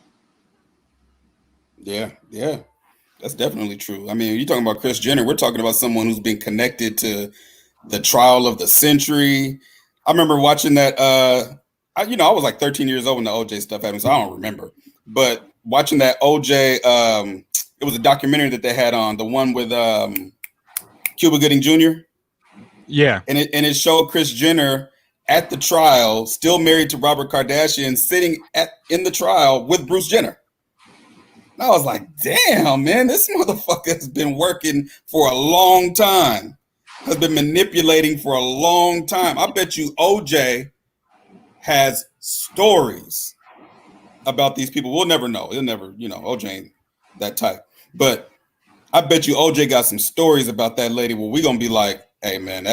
Yeah, that's definitely true. I mean, you're talking about Kris Jenner. We're talking about someone who's been connected to the trial of the century. I remember watching that. I was like 13 years old when the OJ stuff happened, so I don't remember. But watching that OJ, it was a documentary that they had on, the one with Cuba Gooding Jr. Yeah, and it showed Kris Jenner at the trial, still married to Robert Kardashian, sitting in the trial with Bruce Jenner. I was like, damn, man, this motherfucker has been working for a long time, has been manipulating for a long time. I bet you OJ has stories about these people. We'll never know. He'll never, OJ ain't that type. But I bet you OJ got some stories about that lady where we're going to be like, hey, man,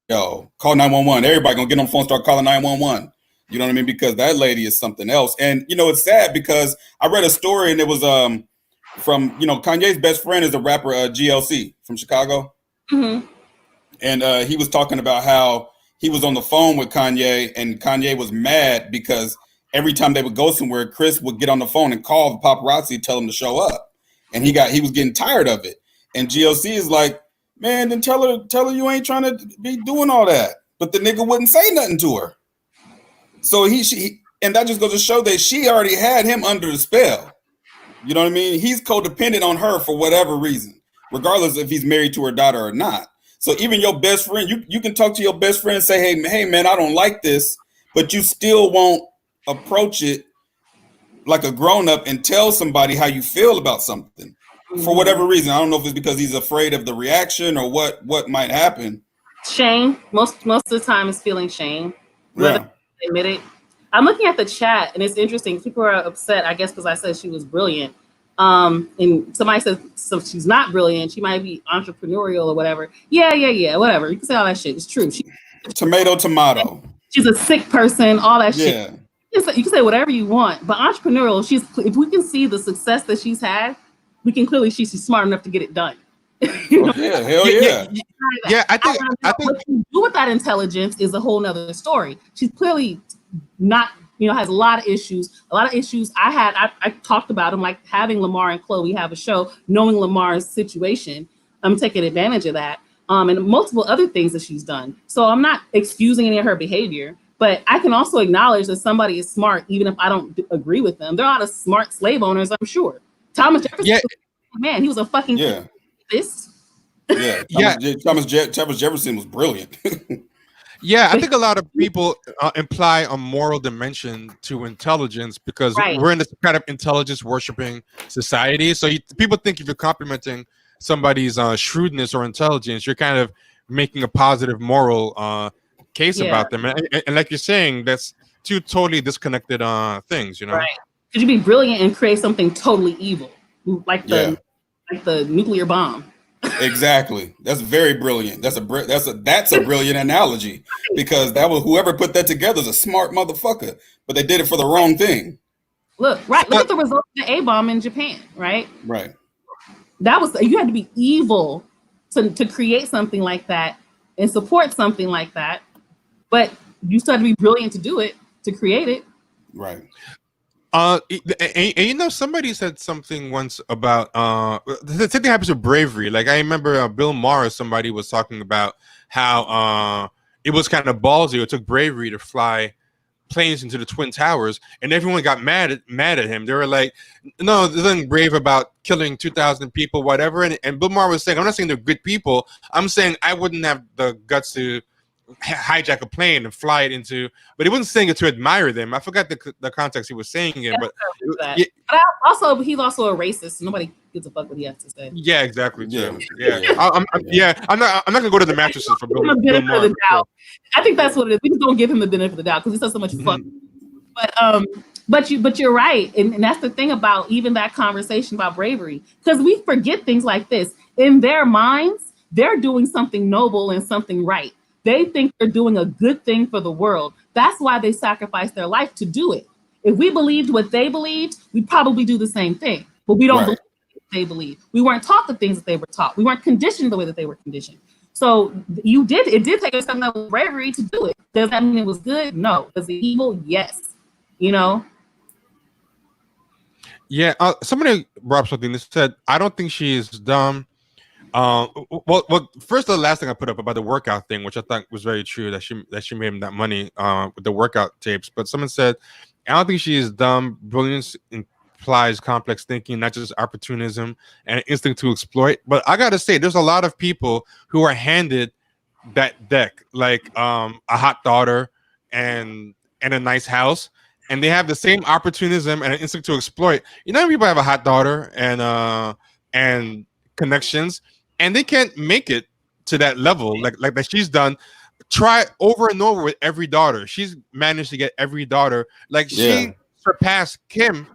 call 911. Everybody going to get on the phone, start calling 911. You know what I mean? Because that lady is something else. And, it's sad because I read a story and it was from, Kanye's best friend is the rapper GLC from Chicago. Mm-hmm. And he was talking about how he was on the phone with Kanye, and Kanye was mad because every time they would go somewhere, Chris would get on the phone and call the paparazzi, tell them to show up, and he was getting tired of it. And GLC is like, man, then tell her you ain't trying to be doing all that. But the nigga wouldn't say nothing to her. So and that just goes to show that she already had him under the spell. You know what I mean? He's codependent on her for whatever reason, regardless if he's married to her daughter or not. So even your best friend, you can talk to your best friend and say, hey man, I don't like this, but you still won't approach it like a grown-up and tell somebody how you feel about something for whatever reason. I don't know if it's because he's afraid of the reaction or what might happen. Shame. Most of the time is feeling shame. Whether they admit it. I'm looking at the chat and it's interesting. People are upset, I guess, because I said she was brilliant. And somebody says, so she's not brilliant. She might be entrepreneurial or whatever. Yeah, whatever. You can say all that shit. It's true. Tomato. She's a sick person, all that shit. Yeah. You can say whatever you want, but entrepreneurial, if we can see the success that she's had, we can clearly she's smart enough to get it done. You know? Yeah, hell yeah. Yeah, I think what you do with that intelligence is a whole nother story. She's clearly not, has a lot of issues. I talked about them, like having Lamar and Chloe have a show, knowing Lamar's situation. I'm taking advantage of that. And multiple other things that she's done. So I'm not excusing any of her behavior, but I can also acknowledge that somebody is smart, even if I don't agree with them. There are a lot of smart slave owners, I'm sure. Thomas Jefferson, man, he was a fucking this. Thomas Jefferson was brilliant. Yeah, I think a lot of people imply a moral dimension to intelligence because we're in this kind of intelligence worshiping society. So people think if you're complimenting somebody's shrewdness or intelligence, you're kind of making a positive moral case about them. And like you're saying, that's two totally disconnected things, Right. Could you be brilliant and create something totally evil, like the nuclear bomb? Exactly. That's very brilliant. That's a brilliant analogy because that was whoever put that together is a smart motherfucker, but they did it for the wrong thing. Look at the result of the A-bomb in Japan, right? Right. You had to be evil to create something like that and support something like that, but you still had to be brilliant to do it, to create it. Right. And somebody said something once about the same thing happens with bravery. Like I remember Bill Maher, somebody was talking about how it was kind of ballsy. It took bravery to fly planes into the Twin Towers, and everyone got mad at him. They were like, "No, there's nothing brave about killing 2,000 people, whatever." And Bill Maher was saying, "I'm not saying they're good people. I'm saying I wouldn't have the guts to hijack a plane and fly it into," but he wasn't saying it to admire them. I forgot the context he was saying it, but he's also a racist. So nobody gives a fuck what he has to say. Yeah, exactly. I'm not gonna go to the mattresses for Bill Maher. I think that's what it is. We just don't give him the benefit of the doubt because he says so much fuck. But you're right, and that's the thing about even that conversation about bravery, because we forget things like this. In their minds, they're doing something noble and something right. They think they're doing a good thing for the world. That's why they sacrifice their life to do it. If we believed what they believed, we'd probably do the same thing. But we don't believe what they believe. We weren't taught the things that they were taught. We weren't conditioned the way that they were conditioned. So it did take us something that was bravery to do it. Does that mean it was good? No. Was it evil? Yes. Yeah, somebody brought up something that said, I don't think she is dumb. Well, first, the last thing I put up about the workout thing, which I thought was very true, that she made him that money with the workout tapes. But someone said, I don't think she is dumb. Brilliance implies complex thinking, not just opportunism and an instinct to exploit. But I gotta say, there's a lot of people who are handed that deck, like a hot daughter and a nice house, and they have the same opportunism and an instinct to exploit. People have a hot daughter and connections, and they can't make it to that level like that she's done. Try over and over with every daughter. She's managed to get every daughter. She surpassed Kim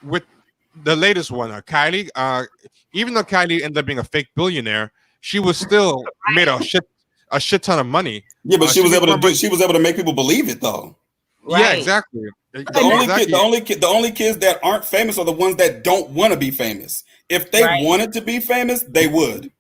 with the latest one, Kylie. Even though Kylie ended up being a fake billionaire, she was still made a shit ton of money. Yeah, but she was able to make people believe it though. Right. Yeah, exactly. The only kids that aren't famous are the ones that don't want to be famous. If they wanted to be famous, they would.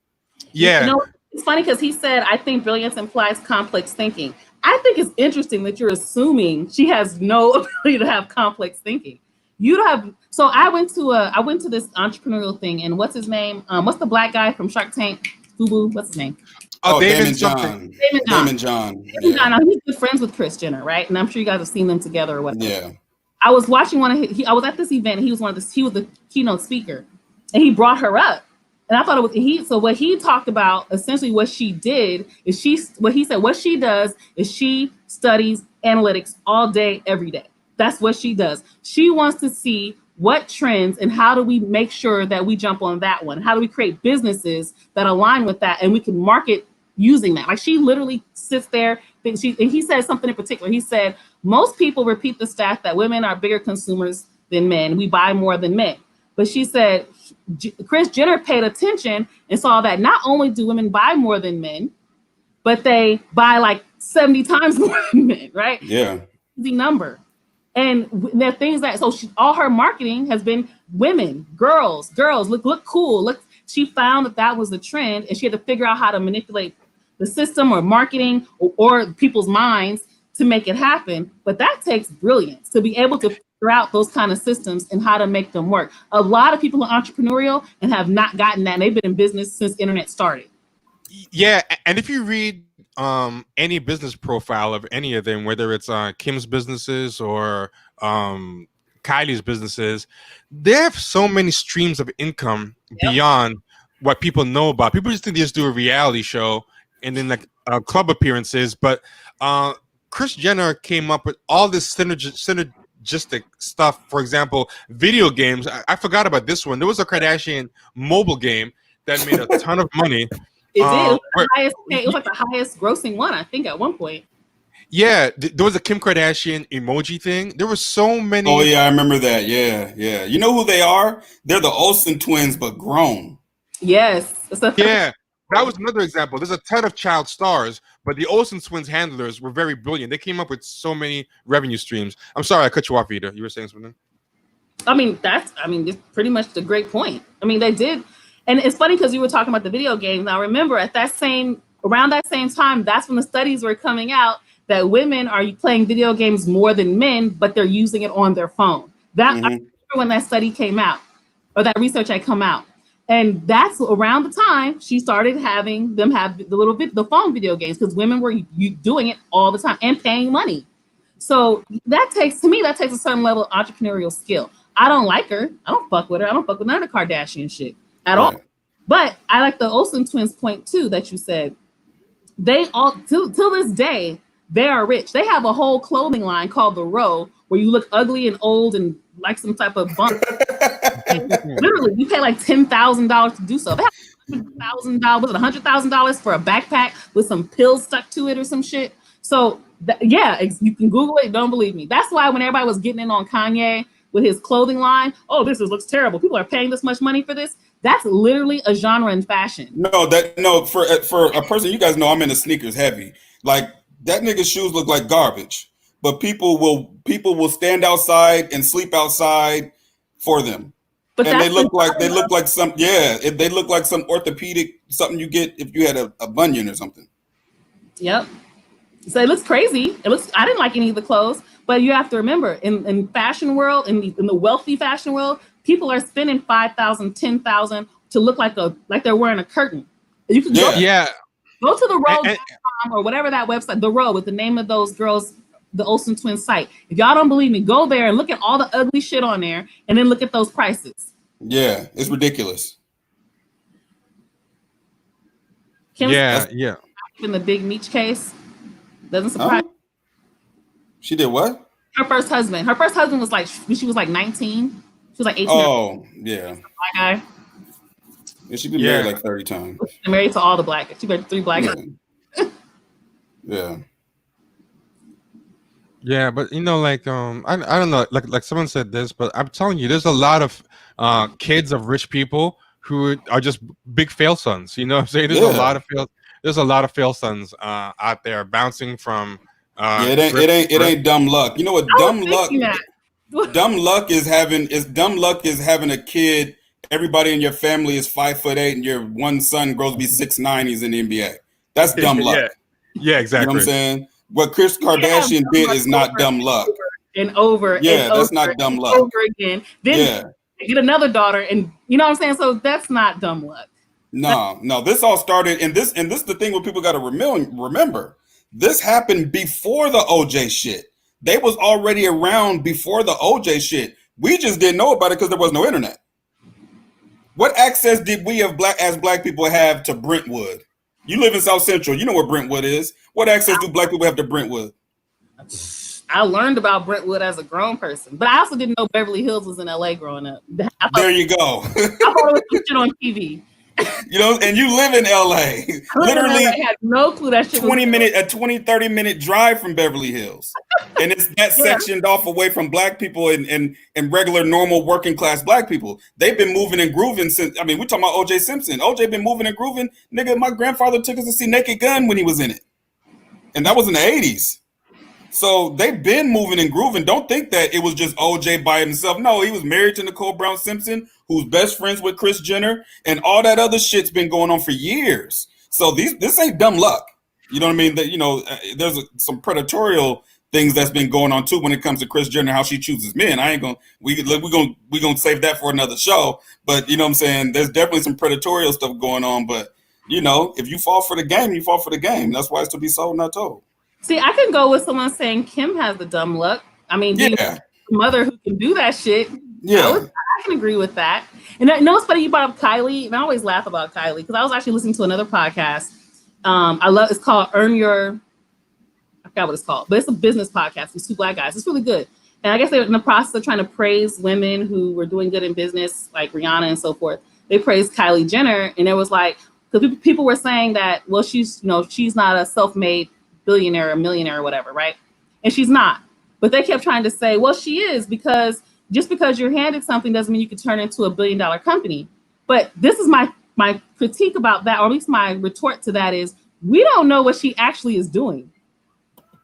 Yeah. It's funny because he said, I think brilliance implies complex thinking. I think it's interesting that you're assuming she has no ability to have complex thinking. You don't have. So I went to this entrepreneurial thing, and what's his name? What's the black guy from Shark Tank? Fubu. What's his name? Oh, Damon something. John. Damon John. Damon John. Damon John. Now, he's good friends with Kris Jenner, right? And I'm sure you guys have seen them together or whatever. Yeah. I was watching one of his, I was at this event. And he was the keynote speaker, and he brought her up. And I thought it was so what he talked about, essentially what she did is what she does is she studies analytics all day, every day. That's what she does. She wants to see what trends and how do we make sure that we jump on that one? How do we create businesses that align with that and we can market using that? Like, she literally sits there, and he said something in particular. He said, most people repeat the stat that women are bigger consumers than men. We buy more than men. But she said, Kris Jenner paid attention and saw that not only do women buy more than men, but they buy like 70 times more than men, right? Yeah. The number. And there are things that, so all her marketing has been women, girls, look cool. Look, she found that was the trend, and she had to figure out how to manipulate the system or marketing or people's minds to make it happen. But that takes brilliance to be able to figure out those kind of systems and how to make them work. A lot of people are entrepreneurial and have not gotten that. And they've been in business since the internet started. Yeah, and if you read any business profile of any of them, whether it's Kim's businesses or Kylie's businesses, they have so many streams of income beyond what people know about. People just think they just do a reality show and then like club appearances, but Kris Jenner came up with all this synergistic stuff. For example, video games. I forgot about this one. There was a Kardashian mobile game that made a ton of money. It did. It was like the highest grossing one, I think, at one point. Yeah, there was a Kim Kardashian emoji thing. There were so many. Oh yeah, I remember that. Yeah. You know who they are? They're the Olsen twins, but grown. Yes. Yeah, that was another example. There's a ton of child stars, but the Olsen twins handlers were very brilliant. They came up with so many revenue streams. I'm sorry, I cut you off, Vida. You were saying something? It's pretty much the great point. I mean, they did. And it's funny because you were talking about the video games. Now, remember, around that same time, that's when the studies were coming out that women are playing video games more than men, but they're using it on their phone. I remember when that study came out, or that research had come out. And that's around the time she started having them have the phone video games, because women were doing it all the time and paying money. So that takes a certain level of entrepreneurial skill. I don't like her. I don't fuck with her. I don't fuck with none of the Kardashian shit at all. But I like the Olsen twins point too that you said. They all till this day, they are rich. They have a whole clothing line called The Row, where you look ugly and old and like some type of bump. Literally, you pay like $10,000 to do so. They have $100,000 for a backpack with some pills stuck to it or some shit. So you can Google it. Don't believe me. That's why when everybody was getting in on Kanye with his clothing line, looks terrible. People are paying this much money for this. That's literally a genre in fashion. For a person, you guys know I'm into sneakers heavy. Like, that nigga's shoes look like garbage, but people will stand outside and sleep outside for them. But and they look like some orthopedic, something you get if you had a bunion or something. Yep. So it looks crazy. I didn't like any of the clothes, but you have to remember, in fashion world, in the wealthy fashion world, people are spending $5,000, $10,000 to look like they're wearing a curtain. You can go to the Row.com or whatever that website, The Row, with the name of those girls, the Olsen twins site. If y'all don't believe me, go there and look at all the ugly shit on there, and then look at those prices. Yeah, it's ridiculous. In the Big Meech case, doesn't surprise. She did what? Her first husband was like, she was like 19. She was like 18. Oh, yeah. Black guy. Yeah, she's been married like 30 times. She's married to all the black guys. She married 3 black guys. Yeah. Yeah, but I don't know, like someone said this, but I'm telling you, there's a lot of kids of rich people who are just big fail sons. You know what I'm saying? There's a lot of fail sons out there bouncing from. It ain't dumb luck. You know what dumb luck? Dumb luck is having a kid. Everybody in your family is 5'8", and your one son grows to be 6'9". He's in the NBA. That's dumb luck. Yeah, exactly. You know what I'm saying? what Chris Kardashian did is not dumb luck. And over. Yeah, and that's over not dumb and luck. Over again. Then get another daughter, and you know what I'm saying. So that's not dumb luck. No. This all started, and this is the thing what people got to remember. This happened before the OJ shit. They was already around before the OJ shit. We just didn't know about it because there was no internet. What access did we as black people have to Brentwood? You live in South Central. You know where Brentwood is. What access do black people have to Brentwood? I learned about Brentwood as a grown person, but I also didn't know Beverly Hills was in LA growing up. There you go. I thought it was shit on TV. You know, and you live in LA. Literally, I had no clue that shit 30 minute drive from Beverly Hills. And it's that sectioned off away from black people and regular, normal, working class black people. They've been moving and grooving since, I mean, we're talking about OJ Simpson. OJ been moving and grooving. Nigga, my grandfather took us to see Naked Gun when he was in it. And that was in the 80s. So they've been moving and grooving. Don't think that it was just OJ by himself. No, he was married to Nicole Brown Simpson, who's best friends with Kris Jenner, and all that other shit's been going on for years. So this ain't dumb luck. You know what I mean? That, you know, there's some predatorial things that's been going on too when it comes to Kris Jenner, how she chooses men. We're gonna save that for another show. But you know what I'm saying? There's definitely some predatorial stuff going on. But you know, if you fall for the game, you fall for the game. That's why it's to be sold, not told. See, I can go with someone saying Kim has the dumb luck. I mean, being a mother who can do that shit. Yeah, I can agree with that. And I know it's funny you brought up Kylie, and I always laugh about Kylie because I was actually listening to another podcast. It's called I forgot what it's called, but it's a business podcast with two black guys. It's really good. And I guess they're in the process of trying to praise women who were doing good in business, like Rihanna and so forth. They praised Kylie Jenner, and it was like, because people were saying that, well, she's not a self-made billionaire or millionaire or whatever, right? And she's not. But they kept trying to say, well, she is, because just because you're handed something doesn't mean you can turn into $1 billion company. But this is my critique about that, or at least my retort to that is, we don't know what she actually is doing.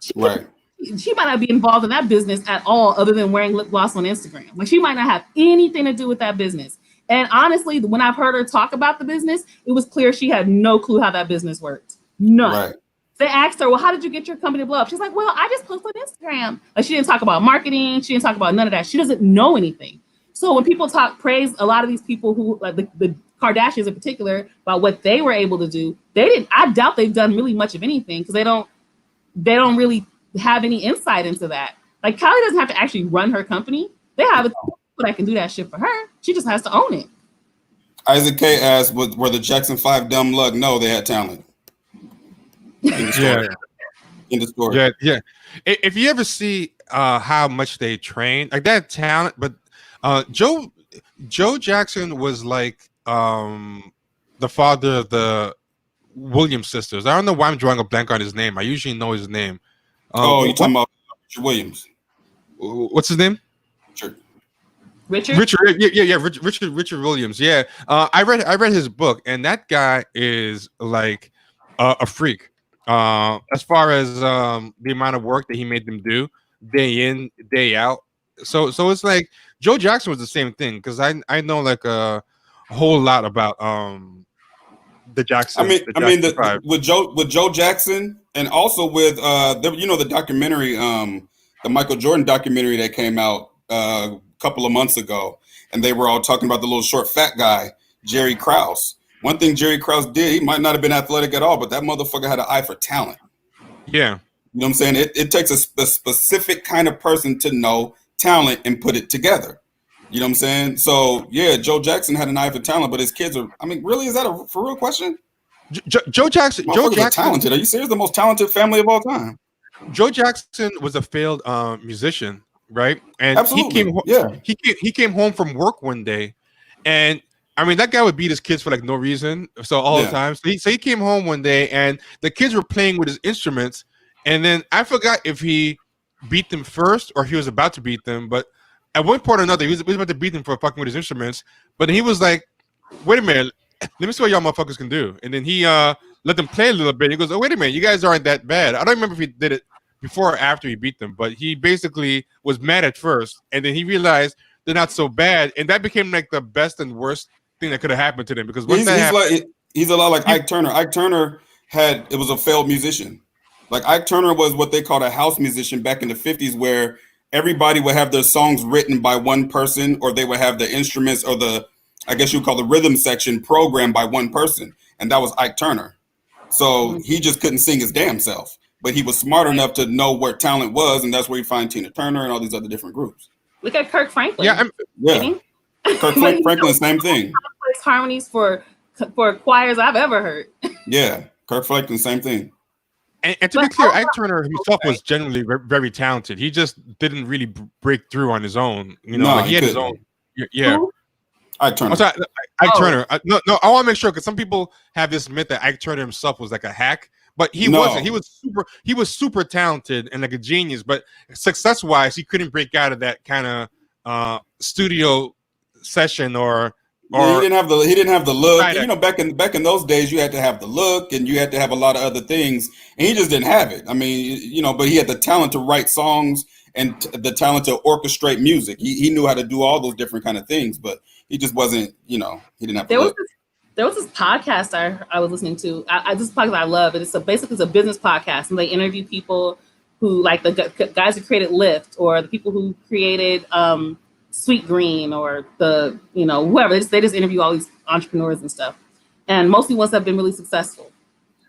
She might not be involved in that business at all, other than wearing lip gloss on Instagram. Like, she might not have anything to do with that business. And honestly, when I've heard her talk about the business, it was clear she had no clue how that business worked. None. Right. They asked her, well, how did you get your company to blow up? She's like, well, I just post on Instagram. Like, she didn't talk about marketing. She didn't talk about none of that. She doesn't know anything. So when people praise a lot of these people who, like the Kardashians in particular, about what they were able to do, I doubt they've done really much of anything, because they don't really have any insight into that. Like, Kylie doesn't have to actually run her company. They have people that can do that shit for her. She just has to own it. Isaac K asked, were the Jackson 5 dumb luck? No, they had talent. In the story. Yeah. If you ever see how much they train, like, that talent, but Joe Jackson was like the father of the Williams sisters. I don't know why I'm drawing a blank on his name. I usually know his name. You're talking about Richard Williams. What's his name? Richard. Richard Williams. Yeah. I read his book, and that guy is like a freak. As far as the amount of work that he made them do day in, day out. So it's like Joe Jackson was the same thing, because I know like a whole lot about the Jackson. With Joe Jackson, and also with the documentary, the Michael Jordan documentary that came out a couple of months ago, and they were all talking about the little short fat guy, Jerry Krause. One thing Jerry Krause did, he might not have been athletic at all, but that motherfucker had an eye for talent. Yeah. You know what I'm saying? It takes a specific kind of person to know talent and put it together. You know what I'm saying? So, yeah, Joe Jackson had an eye for talent, but his kids are, I mean, really, is that a for real question? Joe Jackson talented. Are you serious? The most talented family of all time. Joe Jackson was a failed musician, right? And absolutely. He came home from work one day, and I mean, that guy would beat his kids for like no reason. So all the time. So he came home one day, and the kids were playing with his instruments. And then I forgot if he beat them first or he was about to beat them. But at one point or another, he was about to beat them for fucking with his instruments. But he was like, wait a minute, let me see what y'all motherfuckers can do. And then he let them play a little bit. He goes, oh, wait a minute, you guys aren't that bad. I don't remember if he did it before or after he beat them. But he basically was mad at first. And then he realized they're not so bad. And that became like the best and worst thing that could have happened to them, because he's a lot like Ike Turner. Ike Turner was a failed musician. Like Ike Turner was what they called a house musician back in the 50s, where everybody would have their songs written by one person, or they would have the instruments or I guess you would call the rhythm section programmed by one person. And that was Ike Turner. So he just couldn't sing his damn self, but he was smart enough to know where talent was. And that's where you find Tina Turner and all these other different groups. Look at Kirk Franklin. Yeah. Kirk Franklin, same thing. Plays harmonies for choirs I've ever heard. Yeah. Kirk Franklin, same thing. And to be clear, Ike Turner himself was genuinely very talented. He just didn't really break through on his own. You know, he had his own. Yeah. Ike Turner. Ike Turner. No, I want to make sure, because some people have this myth that Ike Turner himself was like a hack, but he wasn't. He was super talented and like a genius, but success-wise, he couldn't break out of that kind of studio session or he didn't have the look. Right. You know, back in those days, you had to have the look and you had to have a lot of other things, and he just didn't have it. I mean, you know, but he had the talent to write songs and the talent to orchestrate music. He knew how to do all those different kind of things, but he just wasn't, you know, he didn't have the look. There was this podcast I was listening to. This podcast I love. It's basically a business podcast, and they interview people who, like the guys who created Lyft, or the people who created Sweet Green, or the, you know, whoever. They just interview all these entrepreneurs and stuff, and mostly ones that have been really successful.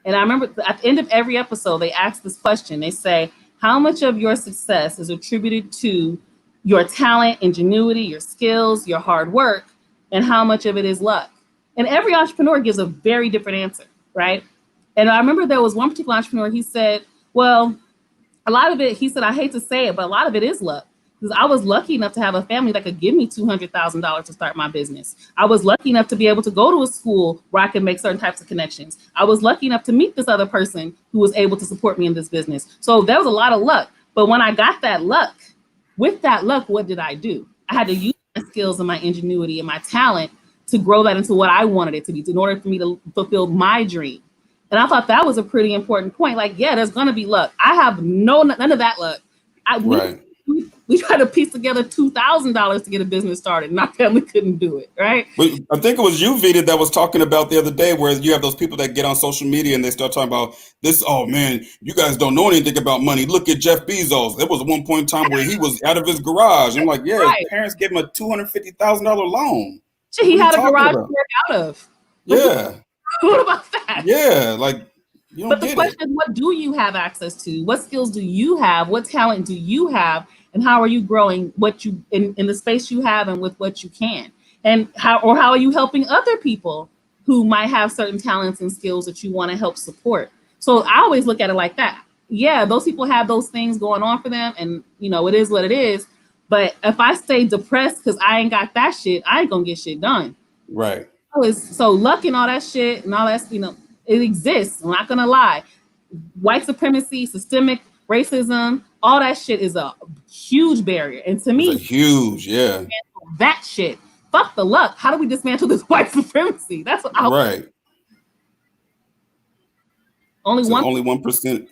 And I remember at the end of every episode, they ask this question. They say, how much of your success is attributed to your talent, ingenuity, your skills, your hard work, and how much of it is luck? And every entrepreneur gives a very different answer, right? And I remember there was one particular entrepreneur, he said, well, a lot of it, he said, I hate to say it, but a lot of it is luck. Because I was lucky enough to have a family that could give me $200,000 to start my business. I was lucky enough to be able to go to a school where I could make certain types of connections. I was lucky enough to meet this other person who was able to support me in this business. So there was a lot of luck. But when I got that luck, with that luck, what did I do? I had to use my skills and my ingenuity and my talent to grow that into what I wanted it to be, in order for me to fulfill my dream. And I thought that was a pretty important point. Like, yeah, there's going to be luck. I have none of that luck. We tried to piece together $2,000 to get a business started. My family couldn't do it, right? But I think it was you, Vida, that was talking about the other day, where you have those people that get on social media and they start talking about this. Oh man, you guys don't know anything about money. Look at Jeff Bezos. There was one point in time where he was out of his garage. I'm like, yeah, right. His parents gave him a $250,000 loan. He had a garage to work out of. Yeah. What about that? Yeah, like. But the question is, what do you have access to? What skills do you have? What talent do you have? And how are you growing what you in the space you have and with what you can? And how are you helping other people who might have certain talents and skills that you want to help support? So I always look at it like that. Yeah, those people have those things going on for them, and you know, it is what it is. But if I stay depressed because I ain't got that shit, I ain't gonna get shit done. Right. So luck and all that shit and all that, you know, it exists. I'm not gonna lie. White supremacy, systemic racism, all that shit is a huge barrier. And to me, huge, yeah. That shit. Fuck the luck. How do we dismantle this white supremacy? That's what I right. Only 1%.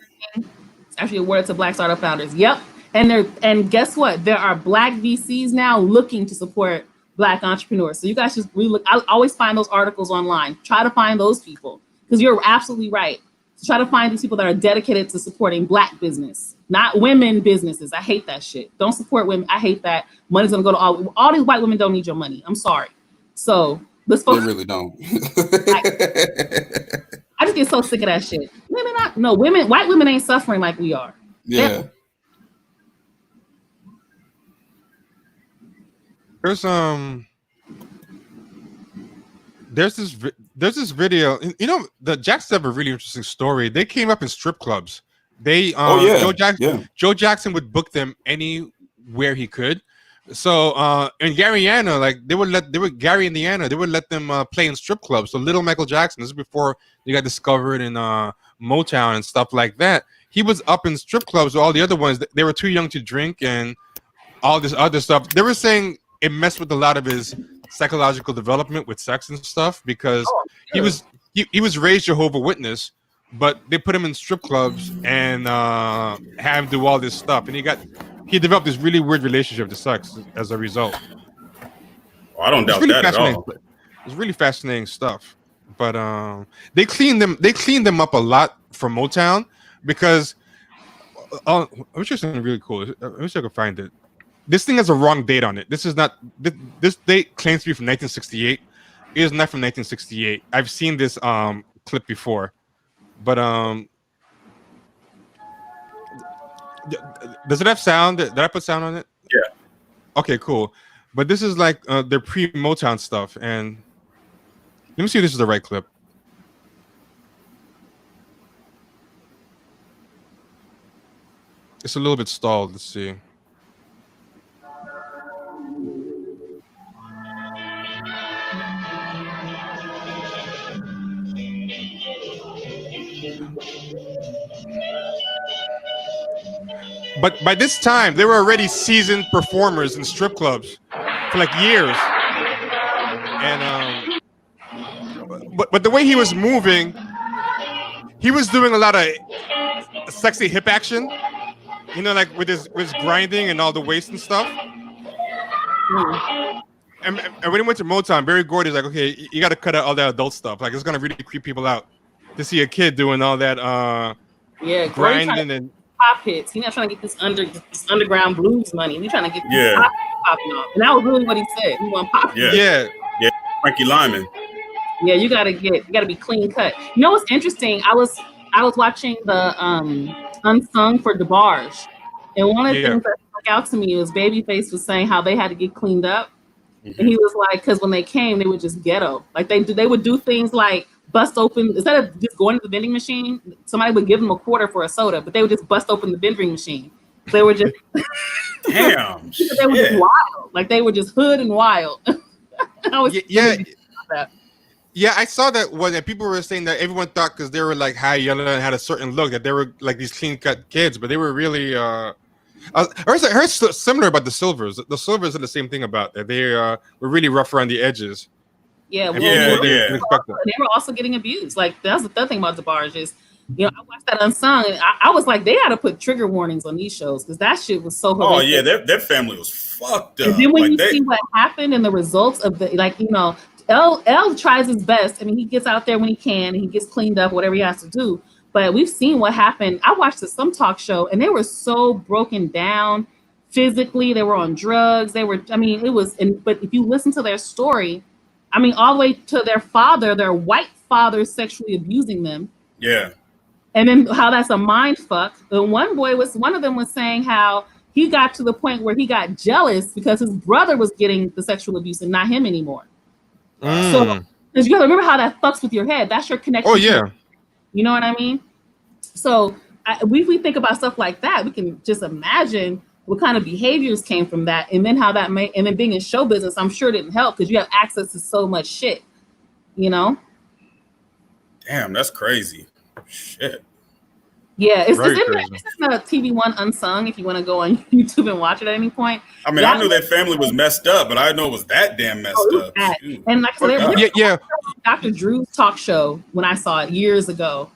Actually awarded to Black startup founders. Yep. And guess what? There are Black VCs now looking to support Black entrepreneurs. So you guys just really look. I always find those articles online. Try to find those people, because you're absolutely right. Try to find these people that are dedicated to supporting Black business, not women businesses. I hate that shit. Don't support women. I hate that. Money's gonna go to all these white women. Don't need your money. I'm sorry. So let's focus. They really don't. I just get so sick of that shit. White women ain't suffering like we are. Yeah. There's this video. You know, the Jacksons have a really interesting story. They came up in strip clubs. Joe Jackson would book them anywhere he could. So in Gariana, like Gary, Indiana, they would let them play in strip clubs. So Little Michael Jackson, this is before he got discovered in Motown and stuff like that. He was up in strip clubs with all the other ones. They were too young to drink and all this other stuff. They were saying it messed with a lot of his psychological development with sex and stuff, because he was raised Jehovah's Witness, but they put him in strip clubs and have him do all this stuff, and he developed this really weird relationship to sex as a result. I don't doubt that at all. It's really fascinating stuff. But they cleaned them up a lot for Motown, because let me show you something really cool. Let me see if I can find it. This thing has a wrong date on it. This is not. This date claims to be from 1968. It is not from 1968. I've seen this clip before, but does it have sound? Did I put sound on it? Yeah. Okay, cool. But this is like their pre-Motown stuff, and let me see if this is the right clip. It's a little bit stalled. Let's see. But by this time, they were already seasoned performers in strip clubs for like years. And but the way he was moving, he was doing a lot of sexy hip action. You know, like with his grinding and all the waist and stuff. And when he went to Motown, Berry Gordy's like, okay, you got to cut out all that adult stuff. Like, it's gonna really creep people out to see a kid doing all that grinding and pop hits. He's not trying to get this underground blues money. He's trying to get this pop popping off. And that was really what he said. He want pop. Yeah. Frankie Lyman. Yeah, you gotta be clean cut. You know what's interesting? I was watching the Unsung for DeBarge, and one of the things that stuck out to me was Babyface was saying how they had to get cleaned up, and he was like, because when they came, they were just ghetto. Like they would do things like bust open, instead of just going to the vending machine, somebody would give them a quarter for a soda, but they would just bust open the vending machine. They were just damn. They were just wild. Like they were just hood and wild. Yeah, I saw that one, and people were saying that everyone thought because they were like high yellow and had a certain look that they were like these clean cut kids, but they were really. I heard similar about the Silvers. The Silvers are the same thing about that. They were really rough around the edges. Yeah, they were also getting abused. Like that's the third thing about DeBarge is, I watched that Unsung, and I was like, they had to put trigger warnings on these shows because that shit was so horrific. Oh yeah, their family was fucked up. And then when you see what happened and the results of the L tries his best. I mean, he gets out there when he can and he gets cleaned up, whatever he has to do. But we've seen what happened. I watched some talk show and they were so broken down physically. They were on drugs. But if you listen to their story, I mean, all the way to their white father sexually abusing them. Yeah. And then how that's a mind fuck. And one of them was saying how he got to the point where he got jealous because his brother was getting the sexual abuse and not him anymore. So, because you gotta remember how that fucks with your head. That's your connection. Oh yeah. You know what I mean? So we think about stuff like that. We can just imagine what kind of behaviors came from that, and then how that and then being in show business, I'm sure didn't help because you have access to so much shit. Damn, that's crazy. Shit. Yeah, it's not a TV One Unsung if you want to go on YouTube and watch it at any point. I mean, I knew their family was messed up, but I didn't know it was that damn messed up. And like I said, Dr. Drew's talk show when I saw it years ago.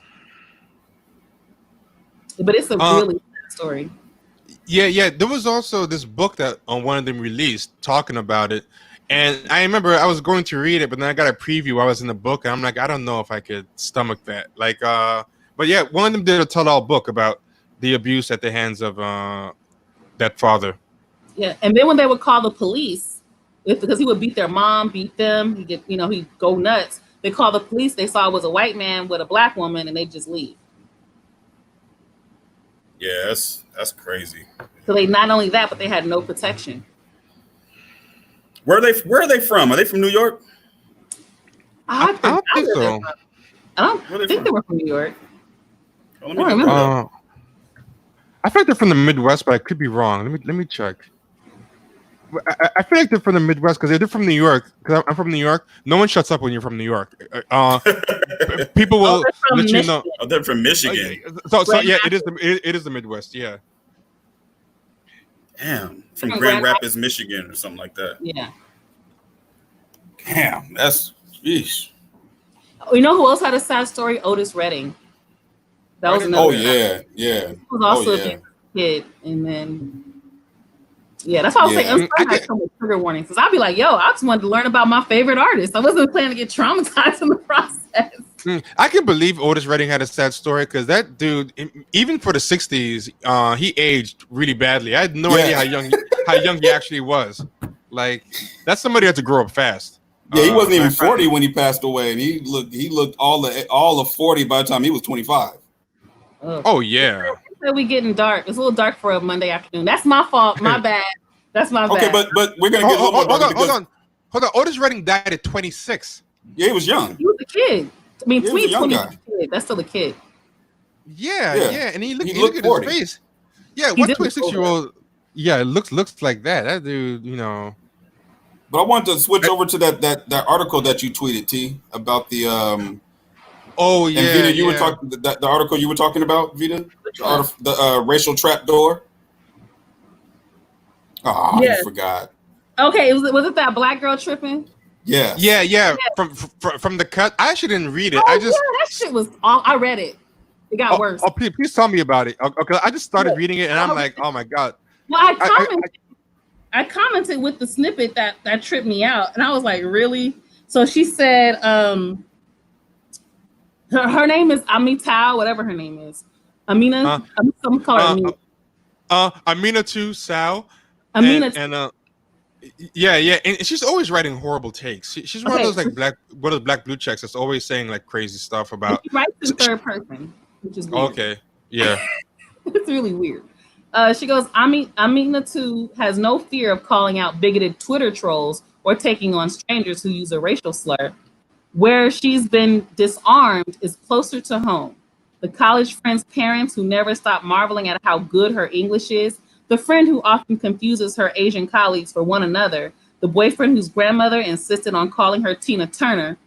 But it's a really sad story. Yeah. There was also this book that one of them released talking about it. And I remember I was going to read it, but then I got a preview. I was in the book, and I'm like, I don't know if I could stomach that. Like, but yeah, one of them did a tell-all book about the abuse at the hands of that father. Yeah, and then when they would call the police, because he would beat their mom, beat them, he'd go nuts. They call the police. They saw it was a white man with a black woman, and they just leave. Yeah, that's crazy. So they not only that, but they had no protection. Where are they from? Are they from New York? I don't think so. I don't think they were from New York. I remember. I feel like they're from the Midwest, but I could be wrong. Let me check. I feel like they're from the Midwest because they're from New York. Because I'm from New York. No one shuts up when you're from New York. People will let you know. Oh, they're from Michigan. So yeah, it is the Midwest. Yeah. Damn, from Grand Rapids, Michigan, or something like that. Yeah. Damn, that's sheesh. You know who else had a sad story? Otis Redding. That was another. Oh yeah. He was also a kid, and then that's why I was saying I had so much trigger warnings because I'd be like, "Yo, I just wanted to learn about my favorite artist. I wasn't planning to get traumatized in the process." I can believe Otis Redding had a sad story because that dude, even for the '60s, he aged really badly. I had no idea how young he actually was. Like that's somebody that had to grow up fast. Yeah, he wasn't even 40 when he passed away, and he looked all of 40 by the time he was 25. Oh yeah. We getting dark. It's a little dark for a Monday afternoon. That's my fault. My bad. That's my bad. Okay, but we're gonna get a little more. Hold on. Otis Redding died at 26. Yeah, he was young. He was a kid. I mean, he was a young guy. Kid. That's still a kid. Yeah, and he looked at 40. his face. Yeah, what 26-year-old? Yeah, it looks like that. That dude, you know. But I wanted to switch over to that article that you tweeted, T, about the Oh yeah, and Vida, you were talking the article you were talking about, Vida, the racial trapdoor. Oh, I forgot. Okay, was it that black girl tripping? Yeah. Yeah. From the cut, I actually didn't read it. That shit was all. I read it. It got worse. Oh, please tell me about it. Okay, I just started reading it, and I'm like, oh my god. Well, I commented with the snippet that tripped me out, and I was like, really? So she said, her name is Amita, whatever her name is, Amina. Some call her Amina. Amina too, Sal. Amina and yeah, and she's always writing horrible takes. She's one of those like black blue checks that's always saying like crazy stuff about. She writes in third person, which is weird. Okay, yeah. It's really weird. She goes, Amina too has no fear of calling out bigoted Twitter trolls or taking on strangers who use a racial slur. Where she's been disarmed is closer to home. The college friend's parents who never stop marveling at how good her English is. The friend who often confuses her Asian colleagues for one another. The boyfriend whose grandmother insisted on calling her Tina Turner.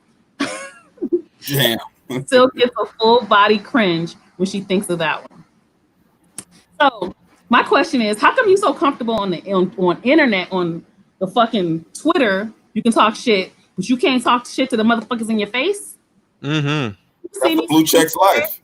Damn. Still gets a full body cringe when she thinks of that one. So my question is, how come you so comfortable on internet, on the fucking Twitter, you can talk shit, but you can't talk shit to the motherfuckers in your face? Mm-hmm. That's blue check's life.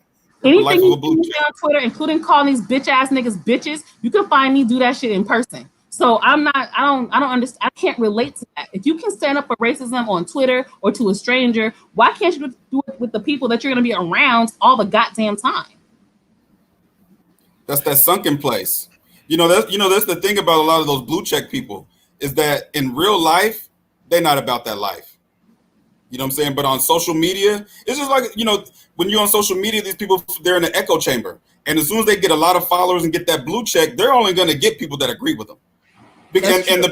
Anything you do on Twitter, including calling these bitch ass niggas bitches, you can find me do that shit in person. So I don't understand. I can't relate to that. If you can stand up for racism on Twitter or to a stranger, why can't you do it with the people that you're going to be around all the goddamn time? That's that sunken place. That's the thing about a lot of those blue check people is that in real life, they're not about that life. You know what I'm saying? But on social media, it's just like, when you're on social media, these people, they're in an echo chamber. And as soon as they get a lot of followers and get that blue check, they're only going to get people that agree with them. And the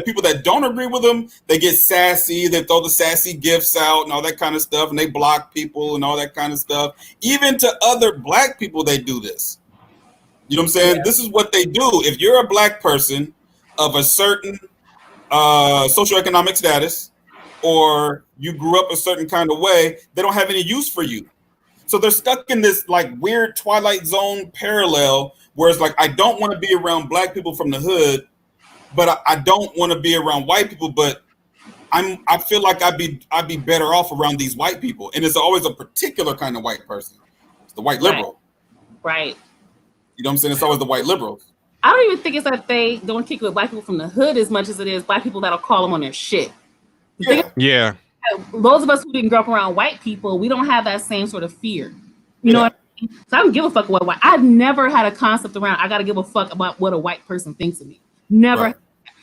people that don't agree with them, they get sassy. They throw the sassy gifts out and all that kind of stuff. And they block people and all that kind of stuff. Even to other black people, they do this. You know what I'm saying? Yeah. This is what they do. If you're a black person of a certain socioeconomic status, or you grew up a certain kind of way, they don't have any use for you. So they're stuck in this like weird Twilight Zone parallel where it's like, I don't want to be around black people from the hood, but I don't want to be around white people, but I feel like I'd be better off around these white people. And it's always a particular kind of white person. It's the white liberal. Right. You know what I'm saying? It's always the white liberals. I don't even think it's that they don't kick with black people from the hood as much as it is black people that'll call them on their shit. Yeah. Those of us who didn't grow up around white people, we don't have that same sort of fear. You know what I mean? So I don't give a fuck what white. I've never had a concept around I gotta give a fuck about what a white person thinks of me. Never.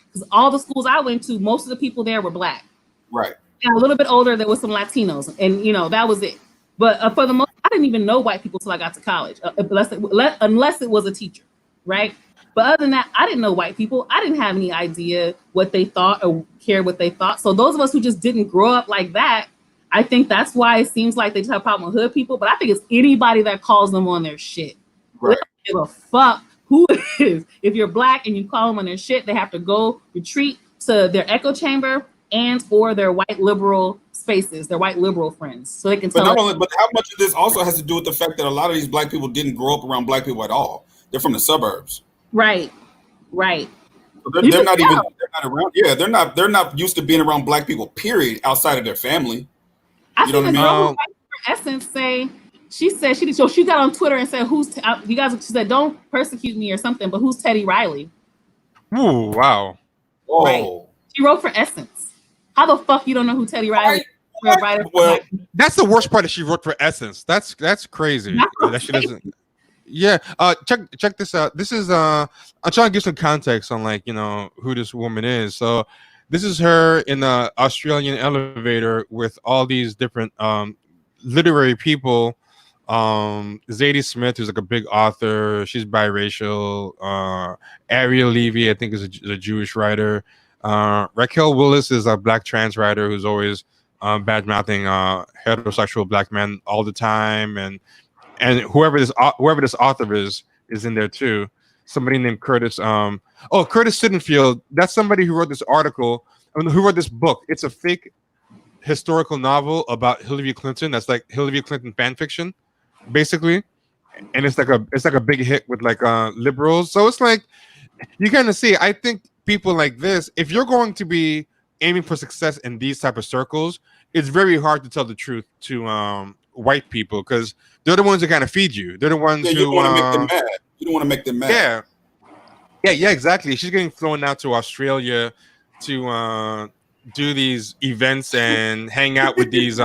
Because all the schools I went to, most of the people there were black. Right. And a little bit older, there was some Latinos. And that was it. But for the most, I didn't even know white people till I got to college. Unless it was a teacher, right? But other than that, I didn't know white people. I didn't have any idea what they thought or care what they thought. So those of us who just didn't grow up like that, I think that's why it seems like they just have a problem with hood people. But I think it's anybody that calls them on their shit. Right. They don't give a fuck who it is. If you're black and you call them on their shit, they have to go retreat to their echo chamber and or their white liberal spaces, their white liberal friends. So they can tell. But how much of this also has to do with the fact that a lot of these black people didn't grow up around black people at all. They're from the suburbs. Right. So they're not around. Yeah, they're not used to being around black people. Period. Outside of their family. You know what I mean? Essence say she said she got on Twitter and said, "Who's you guys?" She said, "Don't persecute me or something." But who's Teddy Riley? Ooh, wow. Oh. Right. She wrote for Essence. How the fuck you don't know who Teddy Riley is? writer for Well, That's the worst part that she wrote for Essence. That's crazy. That's what That she doesn't. Yeah. Check this out. This is I'm trying to give some context on like who this woman is. So this is her in the Australian elevator with all these different literary people. Zadie Smith, who's like a big author. She's biracial. Ariel Levy, I think, is a Jewish writer. Raquel Willis is a black trans writer who's always bad mouthing heterosexual black men all the time, and whoever this author is in there too. Somebody named Curtis. Curtis Sittenfield. That's somebody who wrote this article. Who wrote this book? It's a fake historical novel about Hillary Clinton. That's like Hillary Clinton fan fiction, basically. And it's like a big hit with like liberals. So it's like you kind of see. I think people like this, if you're going to be aiming for success in these type of circles, it's very hard to tell the truth to white people because they're the ones that kind of feed you. They're the ones who you want to make them mad. You don't want to make them mad. Yeah, exactly. She's getting flown out to Australia to do these events and hang out with these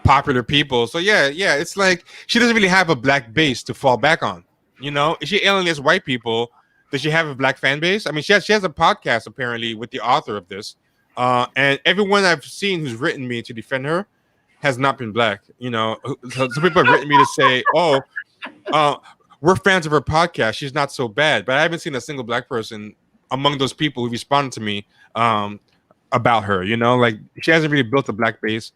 popular people. So yeah, it's like she doesn't really have a black base to fall back on. If she alienates white people, does she have a black fan base? I mean, she has a podcast apparently with the author of this, and everyone I've seen who's written me to defend her has not been black. Some people have written me to say, we're fans of her podcast. She's not so bad. But I haven't seen a single black person among those people who responded to me about her. Like she hasn't really built a black base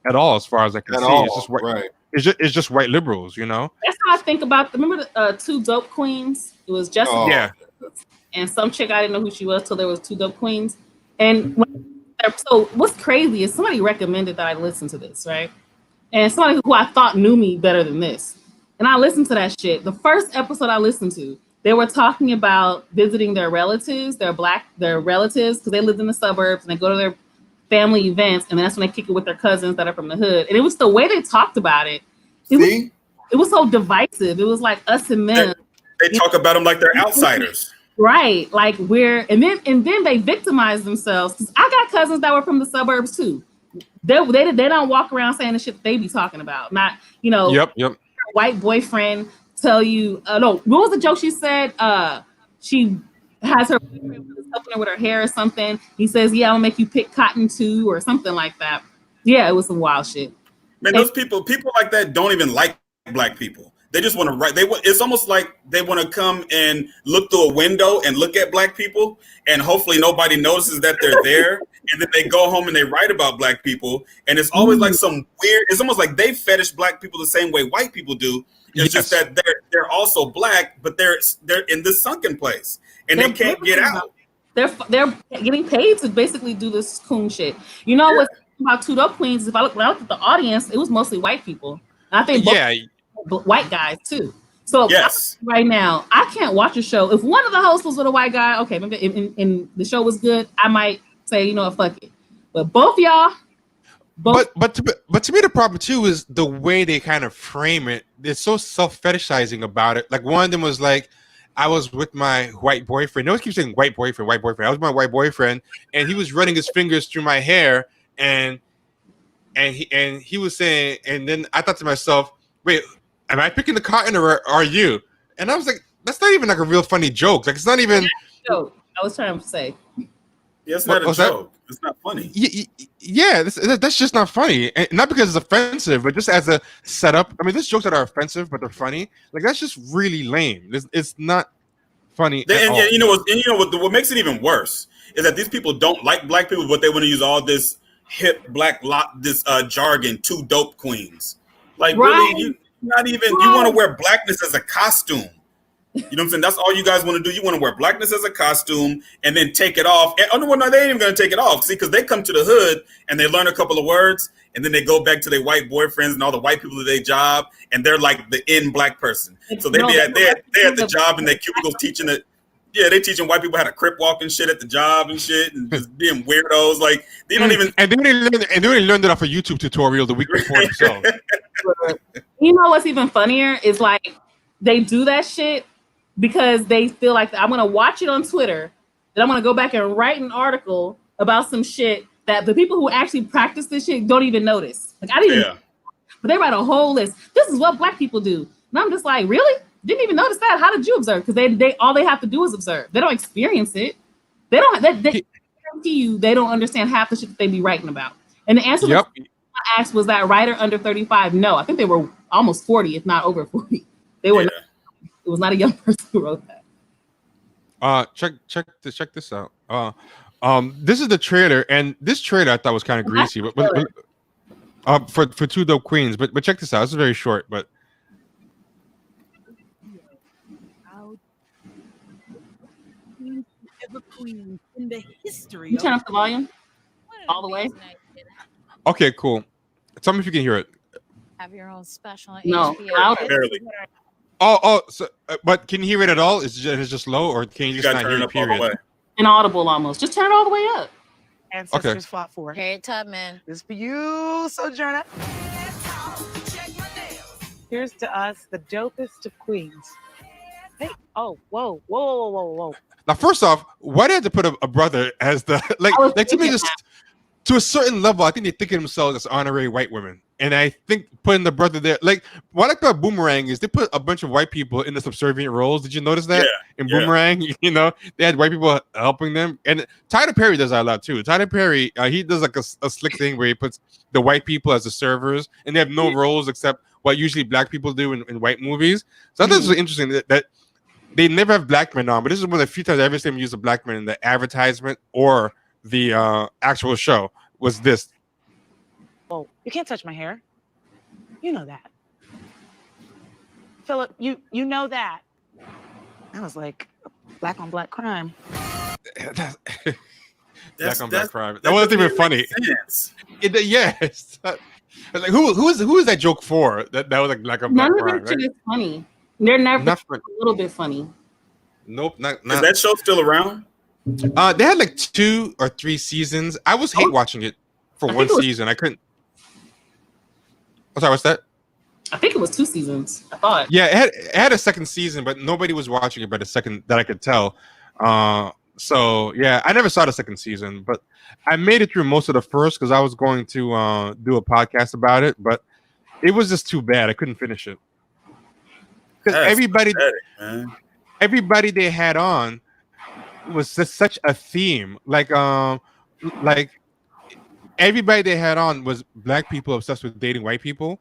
at all, as far as I can see. It's just white. Right. It's just white liberals. That's how I think about. Remember the two dope queens? It was Jessica and some chick I didn't know who she was till there was two dope queens. And so what's crazy is somebody recommended that I listen to this, right? And somebody who I thought knew me better than this. And I listened to that shit. The first episode I listened to, they were talking about visiting their relatives, their relatives, because they lived in the suburbs and they go to their family events, and that's when they kick it with their cousins that are from the hood. And it was the way they talked about it. It was so divisive. It was like us and them. They talk about them like they're outsiders. Right. Like and then they victimize themselves. 'Cause I got cousins that were from the suburbs too. They don't walk around saying the shit that they be talking about. Not, Yep. White boyfriend tell you, no, what was the joke she said? She has her boyfriend helping her with her hair or something. He says, yeah, I'm gonna make you pick cotton too, or something like that. Yeah, it was some wild shit. Man, those people like that don't even like black people. They just want to write. It's almost like they want to come and look through a window and look at black people, and hopefully nobody notices that they're there. And then they go home and they write about black people, and it's always like some weird. It's almost like they fetish black people the same way white people do. It's just that they're also black, but they're in this sunken place, and they can't get out. They're getting paid to basically do this coon shit. What's about Two Dope Queens? When I looked at the audience, it was mostly white people. And I think white guys too. So right now, I can't watch a show. If one of the hosts was with a white guy, okay, maybe and the show was good, I might say, fuck it. But both y'all. But to me, the problem too is the way they kind of frame it. They're so self-fetishizing about it. Like one of them was like, I was with my white boyfriend. No one keeps saying white boyfriend. I was with my white boyfriend, and he was running his fingers through my hair, and he was saying, and then I thought to myself, wait, am I picking the cotton or are you? And I was like, that's not even like a real funny joke. Like it's not even. Joke. I was trying to say. Yeah, it's not a joke. It's not funny. Yeah, that's just not funny. And not because it's offensive, but just as a setup. I mean, there's jokes that are offensive, but they're funny. Like that's just really lame. It's not funny. And you know what makes it even worse is that these people don't like black people, but they want to use all this hip black jargon. Two dope queens. Like really, you want to wear blackness as a costume. You know what I'm saying? That's all you guys want to do. You want to wear blackness as a costume and then take it off. And no, they ain't even going to take it off. See, because they come to the hood and they learn a couple of words and then they go back to their white boyfriends and all the white people at their job and they're like the black person. So they're at the job and their cubicles teaching it. Yeah, they teaching white people how to crip walk and shit at the job and shit and just being weirdos. Like they don't even. And they learned it off a YouTube tutorial the week before themselves. You know what's even funnier is like they do that shit because they feel like I'm gonna watch it on Twitter, then I'm gonna go back and write an article about some shit that the people who actually practice this shit don't even notice. Like I didn't even, but they write a whole list. This is what Black people do. And I'm just like, really? Didn't even notice that? How did you observe? Because they all they have to do is observe. They don't experience it. They don't. They guarantee you they don't understand half the shit that they be writing about. And the answer I asked was that writer under 35. No, I think they were almost 40, if not over 40. They were. Not, it was not a young person who wrote that. Check this out. This is the trailer, and this trailer I thought was kind of greasy, but for Two Dope Queens. But check this out. This is very short, but. Queen in the history. You turn off the volume all the way. Okay, cool. Tell me if you can hear it. Have your own special. No, barely. So, but can you hear it at all? Is it just low, or can you just not hear it? Period. Inaudible almost. Just turn it all the way up. Ancestors fought for. Harriet Tubman. This for you, Sojourner. Here's to us, the dopest of queens. Hey, oh, whoa. Now, first off, why did they have to put a brother as the like to me just to a certain level? I think they think of themselves as honorary white women, and I think putting the brother there, like what I like about Boomerang is they put a bunch of white people in the subservient roles. Did you notice that in Boomerang? You know, they had white people helping them, and Tyler Perry does that a lot too. Tyler Perry, he does like a slick thing where he puts the white people as the servers, and they have no roles except what usually Black people do in white movies. So I thought this was interesting that they never have Black men on, but this is one of the few times I ever seen them use a Black man in the advertisement or the actual show. Was this? Whoa! You can't touch my hair. You know that, Philip. You know that. I was like, Black on Black crime. Black on Black crime. That wasn't even funny. Yes. Like who is that joke for? That was like Black on Black crime. None of it is funny. They're never a little bit funny. Nope, not. Is that show still around? They had like 2 or 3 seasons. I was hate watching it for one season. I couldn't. I'm sorry, what's that? I think it was 2 seasons. I thought. Yeah, it had a second season, but nobody was watching it by the second that I could tell. So yeah, I never saw the second season, but I made it through most of the first because I was going to do a podcast about it, but it was just too bad. I couldn't finish it. Because everybody they had on was just such a theme. Like everybody they had on was Black people obsessed with dating white people,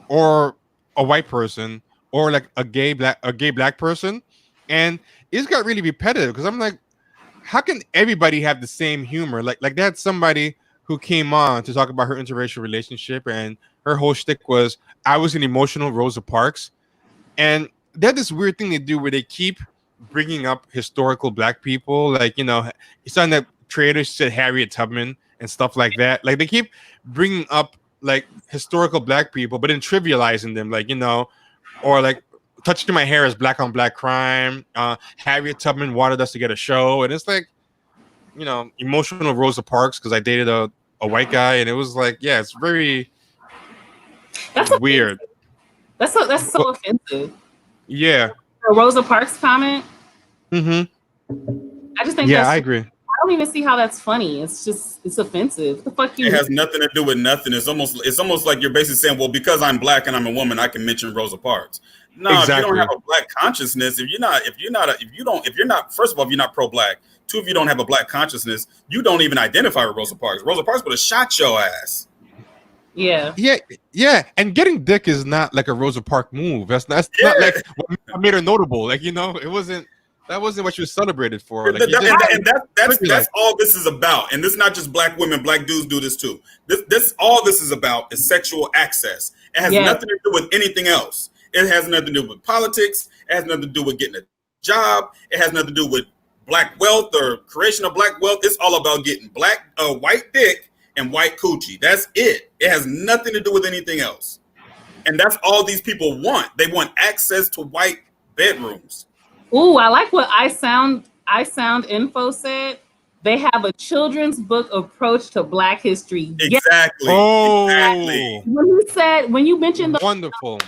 or a white person, or like a gay black person, and it's got really repetitive. Because I'm like, how can everybody have the same humor? Like they had somebody who came on to talk about her interracial relationship, and her whole shtick was, I was an emotional Rosa Parks. And they had this weird thing they do where they keep bringing up historical Black people, like, you know, it's on that Trader said Harriet Tubman and stuff like that. Like they keep bringing up like historical Black people, but then trivializing them, like, you know, or like touching my hair is Black on Black crime. Harriet Tubman wanted us to get a show, and it's like, you know, emotional Rosa Parks because I dated a white guy, and it was like, yeah, it's very weird. That's so offensive. Yeah. The Rosa Parks comment. Mm-hmm. I just think. Yeah, I agree. I don't even see how that's funny. It's offensive. What the fuck you? It has nothing to do with nothing. It's almost like you're basically saying, well, because I'm Black and I'm a woman, I can mention Rosa Parks. No, exactly. If you don't have a Black consciousness, if you're not, first of all, if you're not pro-Black, 2, if you don't have a Black consciousness, you don't even identify with Rosa Parks. Rosa Parks would have shot your ass. Yeah. And getting dick is not like a Rosa Parks move. That's not like what made her notable. Like, you know, that wasn't what she was celebrated for. Like, that's all this is about. And this is not just Black women, Black dudes do this too. This all this is about is sexual access. It has nothing to do with anything else. It has nothing to do with politics. It has nothing to do with getting a job. It has nothing to do with Black wealth or creation of Black wealth. It's all about getting white dick and white coochie. That's it. It has nothing to do with anything else. And that's all these people want. They want access to white bedrooms. Ooh, I like what I Sound Info said. They have a children's book approach to Black history. Exactly. Oh, exactly. When you mentioned wonderful.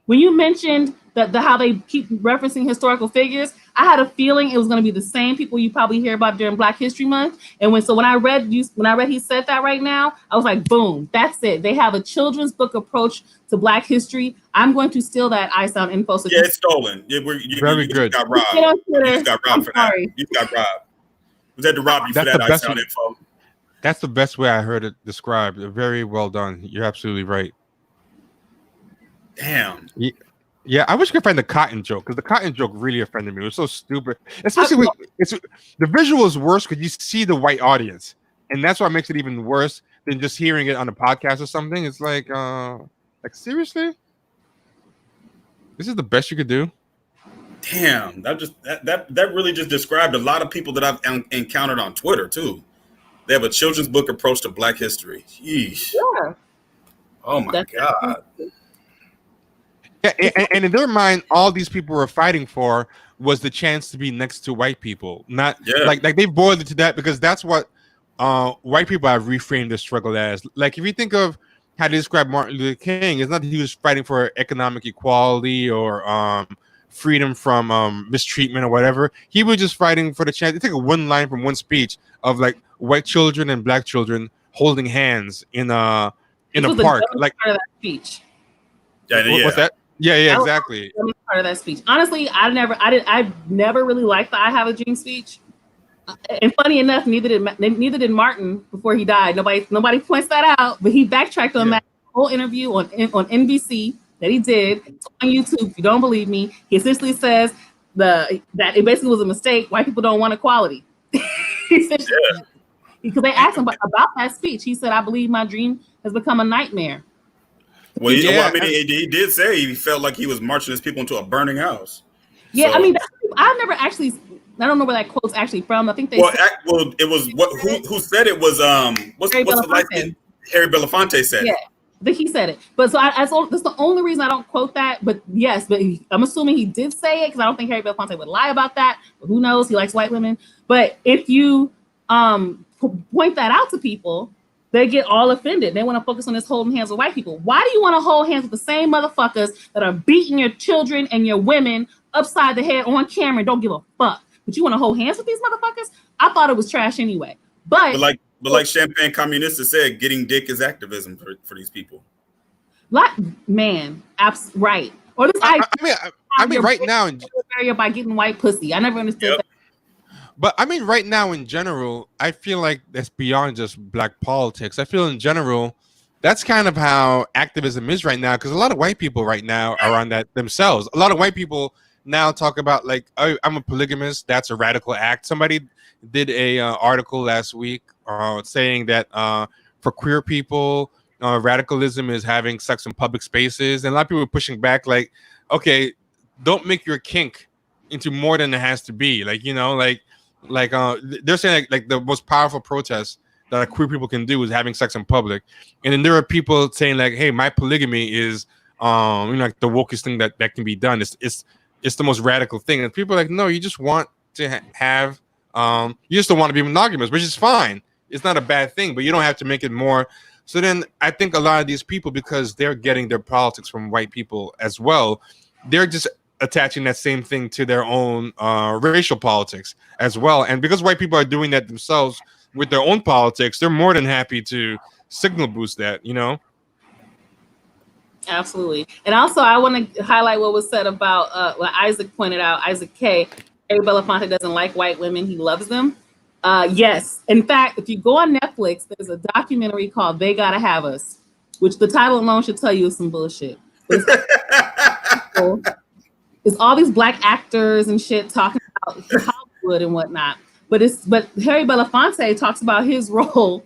When you mentioned how they keep referencing historical figures, I had a feeling it was going to be the same people you probably hear about during Black History Month. And when I read he said that right now, I was like, boom, that's it. They have a children's book approach to Black history. I'm going to steal that iSound info. So Yeah, it's stolen. Very you good. Got robbed. Get on Twitter. You just got robbed for sorry. that. You got robbed. Was that to rob you That's for the that best iSound one. info? That's the best way I heard it described. Very well done. You're absolutely right. Damn. Yeah, I wish I could find the cotton joke, because the cotton joke really offended me. It was so stupid. Especially when the visual is worse because you see the white audience, and that's what makes it even worse than just hearing it on a podcast or something. It's like seriously, this is the best you could do. Damn, that really just described a lot of people that I've encountered on Twitter too. They have a children's book approach to Black history. Yeesh. Yeah. Oh my God. Yeah, and in their mind, all these people were fighting for was the chance to be next to white people. Not like they boiled it to that, because that's what white people have reframed the struggle as. Like, if you think of how they describe Martin Luther King, it's not that he was fighting for economic equality or freedom from mistreatment or whatever. He was just fighting for the chance. They take one line from one speech of like white children and Black children holding hands in a park. Like, part of that speech. What's that? Yeah, exactly. Part of that speech. Honestly, I never really liked the "I Have a Dream" speech. And funny enough, neither did Martin before he died. Nobody points that out, but he backtracked on that whole interview on NBC that he did. It's on YouTube. If you don't believe me, he essentially says that it basically was a mistake. White people don't want equality. Because they asked him about that speech. He said, "I believe my dream has become a nightmare." Well, he did say he felt like he was marching his people into a burning house. Yeah, so, I mean, I've never actually. I don't know where that quote's actually from. I think they. It was who said it was what's the light skin? Harry Belafonte said. Yeah, I think he said it. But that's the only reason I don't quote that. But yes, I'm assuming he did say it, because I don't think Harry Belafonte would lie about that. But who knows? He likes white women. But if you point that out to people, they get all offended. They want to focus on this holding hands with white people. Why do you want to hold hands with the same motherfuckers that are beating your children and your women upside the head on camera and don't give a fuck? But you want to hold hands with these motherfuckers? I thought it was trash anyway. But like Champagne Communista said, getting dick is activism for these people. Right. Or this I mean, right now by getting white pussy. I never understood that. But I mean, right now in general, I feel like that's beyond just Black politics. I feel in general, that's kind of how activism is right now, because a lot of white people right now are on that themselves. A lot of white people now talk about like, oh, I'm a polygamist. That's a radical act. Somebody did a article last week saying that for queer people, radicalism is having sex in public spaces. And a lot of people are pushing back like, okay, don't make your kink into more than it has to be. Like, you know, they're saying like the most powerful protest that queer people can do is having sex in public. And then there are people saying like, hey, my polygamy is like the wokest thing that can be done. It's the most radical thing. And people are like, no, you just want to have you just don't want to be monogamous, which is fine. It's not a bad thing, but you don't have to make it more. So then I think a lot of these people, because they're getting their politics from white people as well, they're just attaching that same thing to their own racial politics as well. And because white people are doing that themselves with their own politics, they're more than happy to signal boost that, you know? Absolutely. And also, I want to highlight what was said about what Isaac pointed out, Isaac K. Harry Belafonte doesn't like white women. He loves them. Yes. In fact, if you go on Netflix, there's a documentary called They Gotta Have Us, which the title alone should tell you is some bullshit. It's all these Black actors and shit talking about Hollywood and whatnot. But Harry Belafonte talks about his role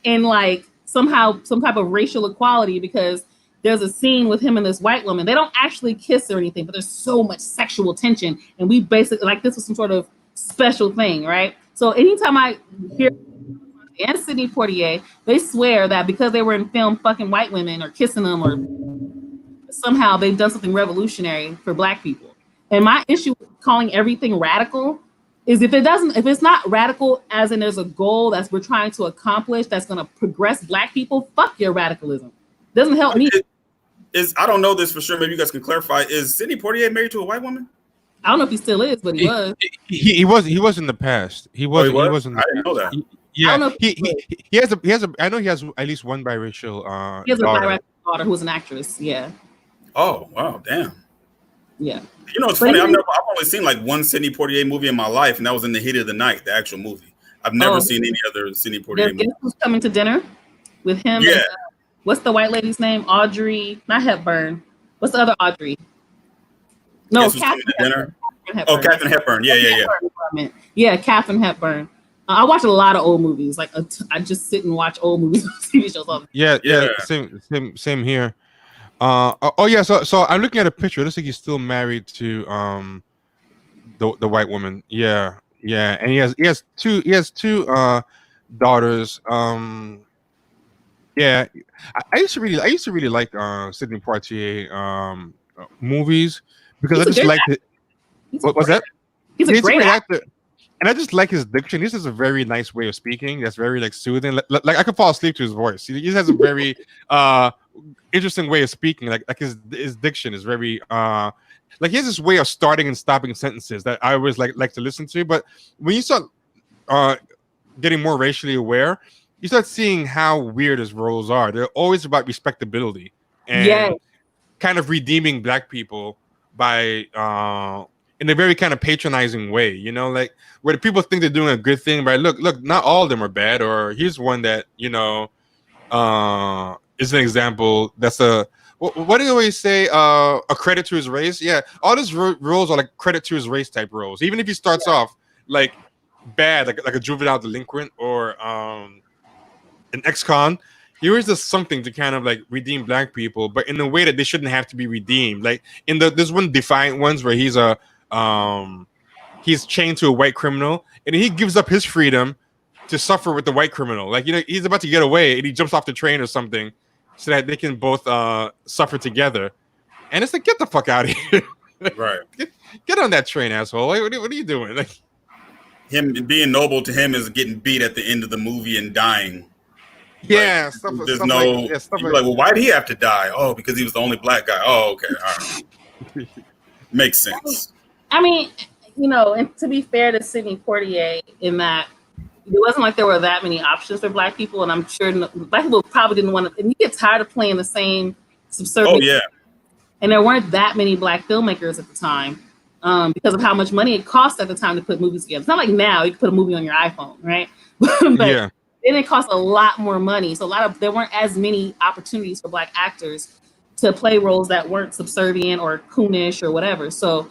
in like some type of racial equality, because there's a scene with him and this white woman. They don't actually kiss or anything, but there's so much sexual tension. And we basically, like, this was some sort of special thing, right? So anytime I hear and Sidney Poitier, they swear that because they were in film fucking white women or kissing them, or somehow they've done something revolutionary for Black people. And my issue with calling everything radical is if it's not radical as in there's a goal that we're trying to accomplish that's going to progress Black people, fuck your radicalism. Doesn't help me. I don't know this for sure. Maybe you guys can clarify. Is Sidney Poitier married to a white woman? I don't know if he still is, but he was. He was in the past. He was. He was in the I didn't know that. I Yeah, don't know if he has a. I know he has at least one biracial he has a daughter. direct daughter who's an actress. Yeah, Oh wow, damn. yeah. You know, it's But funny. he- I've only seen like one Sidney Poitier movie in my life, and that was In the Heat of the Night, the actual movie. I've never Oh. seen any other Sidney Poitier Guess movie. who's coming to dinner with him? Yeah. And, what's the white lady's name? Audrey, not Hepburn. What's the other Audrey? No, Guess who's coming to dinner? Hepburn. Oh, Katharine Hepburn. Yeah. Hepburn. Yeah, Katharine Hepburn. I watch a lot of old movies. Like I just sit and watch old movies, TV shows. All Yeah. Yeah. Same here. Oh yeah. So I'm looking at a picture. It looks like he's still married to the white woman. Yeah. And he has two daughters. Yeah. I used to really like Sidney Poitier movies because He's I a just good liked it. What was that? He's a great actor. And I just like his diction. This is a very nice way of speaking. That's very like soothing. Like I could fall asleep to his voice. He just has a very interesting way of speaking. Like his diction is very like he has this way of starting and stopping sentences that I always like to listen to. But when you start getting more racially aware, you start seeing how weird his roles are. They're always about respectability and kind of redeeming black people by in a very kind of patronizing way, you know, like where the people think they're doing a good thing, but look, not all of them are bad. Or here's one that, you know, is an example. That's what do you always say? A credit to his race. Yeah, all his roles are like credit to his race type roles. Even if he starts off like bad, like a juvenile delinquent or an ex-con, here is just something to kind of like redeem black people, but in a way that they shouldn't have to be redeemed. Like in there's one Defiant ones where he's chained to a white criminal and he gives up his freedom to suffer with the white criminal. Like, you know, he's about to get away and he jumps off the train or something so that they can both suffer together. And it's like, get the fuck out of here. Right. Get on that train, asshole. Like, what are you doing? Like, him being noble to him is getting beat at the end of the movie and dying. yeah, Like, well, why did he have to die? Oh, because he was the only black guy. Oh, okay, all right. Makes sense. I mean, you know, and to be fair to Sidney Poitier, in that it wasn't like there were that many options for black people, and I'm sure black people probably didn't want to. And you get tired of playing the same subservient. Oh yeah. And there weren't that many black filmmakers at the time because of how much money it cost at the time to put movies together. It's not like now you can put a movie on your iPhone, right? But yeah. then it cost a lot more money. So there weren't as many opportunities for black actors to play roles that weren't subservient or coonish or whatever. So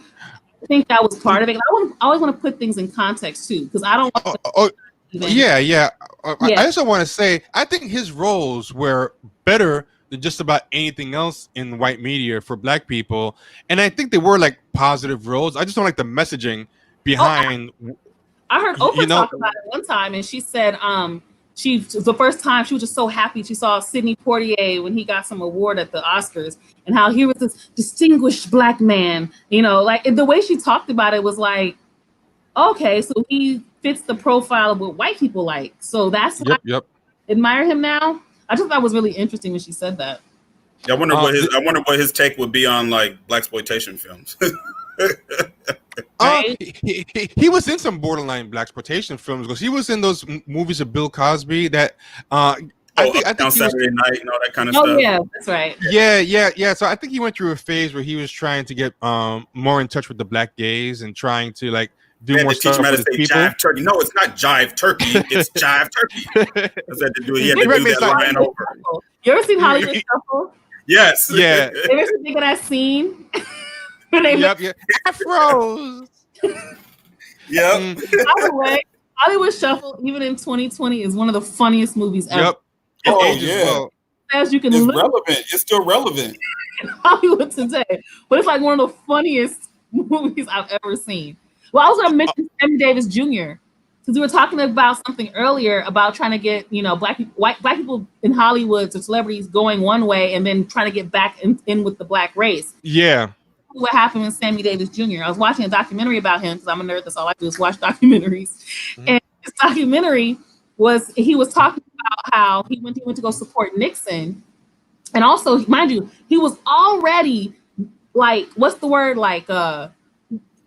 I think that was part of it. I always want to put things in context too, because I don't want Yeah. I also want to say, I think his roles were better than just about anything else in white media for black people. And I think they were like positive roles. I just don't like the messaging behind. I heard Oprah talk about it one time, and she said the first time she was just so happy she saw Sidney Poitier when he got some award at the Oscars, and how he was this distinguished black man. You know, like the way she talked about it was like, okay, so he fits the profile of what white people like. So that's why I admire him now. I just thought it was really interesting when she said that. Yeah, I wonder what his take would be on like blaxploitation films. He was in some borderline blaxploitation films because he was in those movies of Bill Cosby that I think Saturday Night and all that kind of stuff. Oh yeah, that's right. Yeah. So I think he went through a phase where he was trying to get more in touch with the black gays and trying to like do more stuff with his people. Jive turkey. No, it's not jive turkey. It's jive turkey. That's had to do. He had to do that. Like, ran over. You ever seen Hollywood Shuffle? Yes. Yeah. You ever seen that scene? Yep. Afros. Yep. By the way, Hollywood Shuffle, even in 2020, is one of the funniest movies ever. Yep. Oh yeah. Well. As you can it's relevant. It's still relevant in Hollywood today, but it's like one of the funniest movies I've ever seen. Well, I was going to mention Sammy Davis Jr. because we were talking about something earlier about trying to get, you know, black people in Hollywood, so celebrities going one way and then trying to get back in with the black race. Yeah. What happened with Sammy Davis Jr. I was watching a documentary about him because I'm a nerd. That's all I do is watch documentaries. Mm-hmm. And this documentary he was talking about how he went to go support Nixon. And also, mind you, he was already like, what's the word? Like,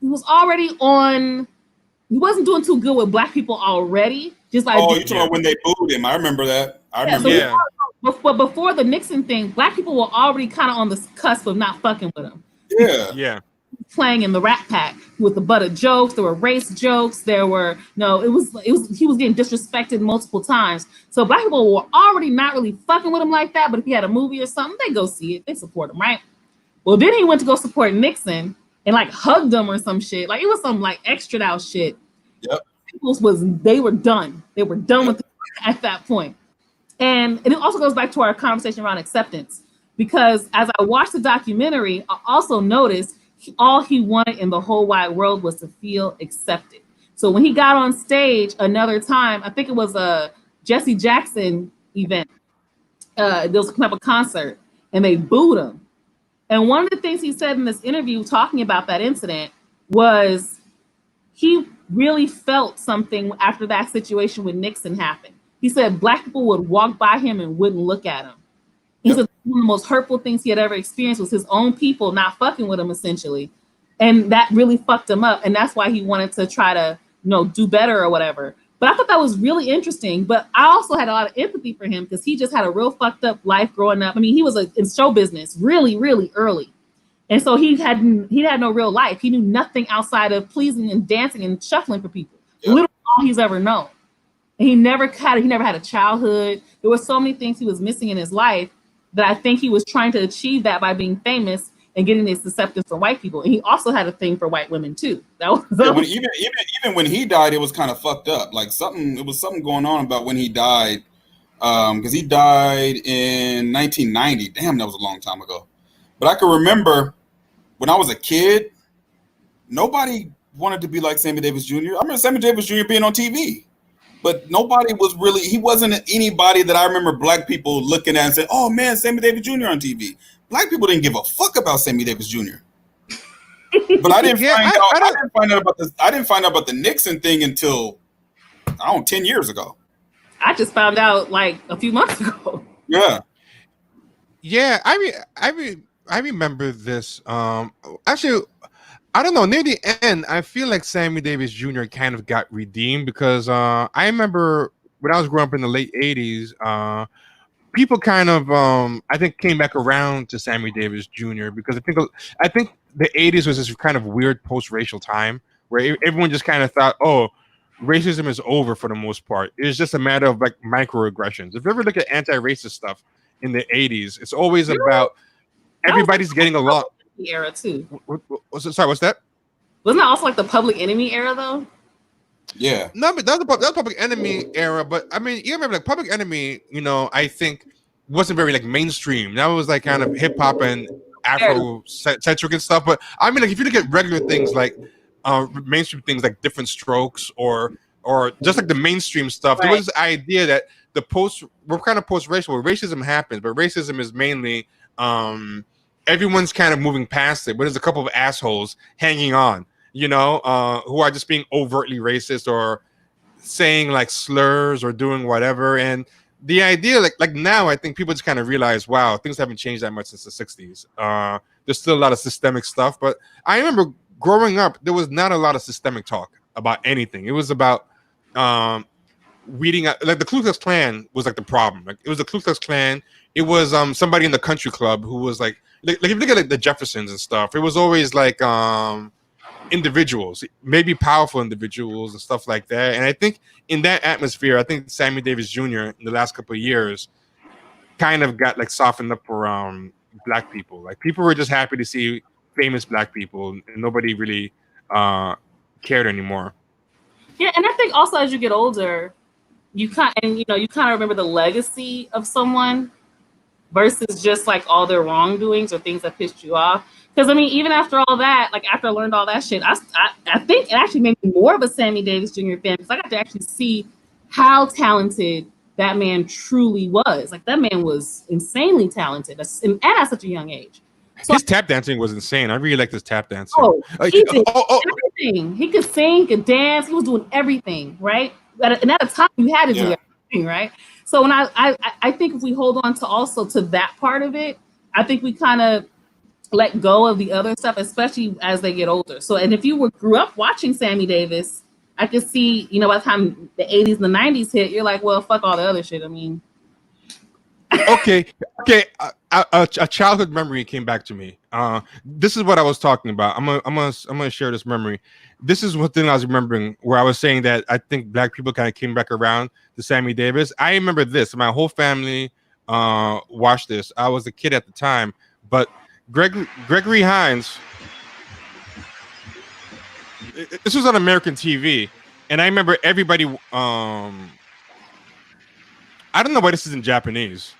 was already on. He wasn't doing too good with black people already. Just like you talking about when they booed him? I remember that. But before the Nixon thing, black people were already kind of on the cusp of not fucking with him. Yeah. Playing in the Rat Pack with the butter jokes. There were race jokes. There were he was getting disrespected multiple times. So black people were already not really fucking with him like that. But if he had a movie or something, they go see it. They support him, right? Well, then he went to go support Nixon and like hugged him or some shit. Like it was some like extra out shit. Yep. They were done. They were done with it at that point. And it also goes back to our conversation around acceptance, because as I watched the documentary, I also noticed all he wanted in the whole wide world was to feel accepted. So when he got on stage another time, I think it was a Jesse Jackson event. There was a concert and they booed him. And one of the things he said in this interview talking about that incident was he really felt something after that situation with Nixon happened. He said black people would walk by him and wouldn't look at him. He said one of the most hurtful things he had ever experienced was his own people not fucking with him, essentially. And that really fucked him up. And that's why he wanted to try to, do better or whatever. But I thought that was really interesting. But I also had a lot of empathy for him because he just had a real fucked up life growing up. I mean, he was in show business really, really early. And so he had no real life. He knew nothing outside of pleasing and dancing and shuffling for people. Literally all he's ever known. And he never had a childhood. There were so many things he was missing in his life that I think he was trying to achieve that by being famous and getting this acceptance from white people. And he also had a thing for white women too. Even when he died, it was kind of fucked up. Like it was something going on about when he died. Because he died in 1990. Damn, that was a long time ago. But I can remember when I was a kid, nobody wanted to be like Sammy Davis Jr. I remember Sammy Davis Jr. being on TV. But he wasn't anybody that I remember black people looking at and saying, oh man, Sammy Davis Jr. on TV. Black people didn't give a fuck about Sammy Davis Jr. But I didn't find out about the Nixon thing until 10 years ago. I just found out like a few months ago. Yeah. Yeah, I remember this. Actually, I don't know. Near the end, I feel like Sammy Davis Jr. kind of got redeemed because I remember when I was growing up in the late 80s, people kind of, I think, came back around to Sammy Davis Jr. because I think the 80s was this kind of weird post-racial time where everyone just kind of thought, oh, racism is over for the most part. It's just a matter of like microaggressions. If you ever look at anti-racist stuff in the 80s, it's always about everybody's getting along. Era too. Sorry, what's that? Wasn't that also like the Public Enemy era though? Yeah. No, but that was the Public Enemy era. But I mean, you remember like Public Enemy, I think wasn't very like mainstream. That was like kind of hip hop and Afro-centric and stuff. But I mean, like if you look at regular things like mainstream things like Different Strokes or just like the mainstream stuff, there was this idea that we're kind of post-racial where racism happens, but racism is mainly everyone's kind of moving past it, but there's a couple of assholes hanging on, who are just being overtly racist or saying like slurs or doing whatever. And the idea, like now, I think people just kind of realize, wow, things haven't changed that much since the 60s. There's still a lot of systemic stuff, but I remember growing up, there was not a lot of systemic talk about anything. It was about weeding out, like the Ku Klux Klan was like the problem. Like it was the Ku Klux Klan. It was somebody in the country club who was like if you look at like the Jeffersons and stuff, it was always like individuals, maybe powerful individuals and stuff like that. And I think in that atmosphere, I think Sammy Davis Jr. in the last couple of years kind of got like softened up for black people. Like people were just happy to see famous black people, and nobody really cared anymore. Yeah, and I think also as you get older, you kind of remember the legacy of someone versus just like all their wrongdoings or things that pissed you off. Because I mean, even after all that, like after I learned all that shit, I think it actually made me more of a Sammy Davis Jr. fan because I got to actually see how talented that man truly was. Like that man was insanely talented, and at such a young age. So, his tap dancing was insane. I really liked his tap dancing. Oh, he did everything. He could sing, could dance. He was doing everything, right? And at a time, you had to do everything, right? So when I think if we hold on to also to that part of it, I think we kind of let go of the other stuff, especially as they get older. So, and if you grew up watching Sammy Davis, I could see, you know, by the time the 80s and the 90s hit, you're like, well, fuck all the other shit. I mean, Okay. A childhood memory came back to me. This is what I was talking about. I'm gonna share this memory. This is what thing I was remembering, where I was saying that I think black people kind of came back around to Sammy Davis. I remember this. My whole family watched this. I was a kid at the time, but Gregory Hines. This was on American TV, and I remember everybody. I don't know why this is in Japanese.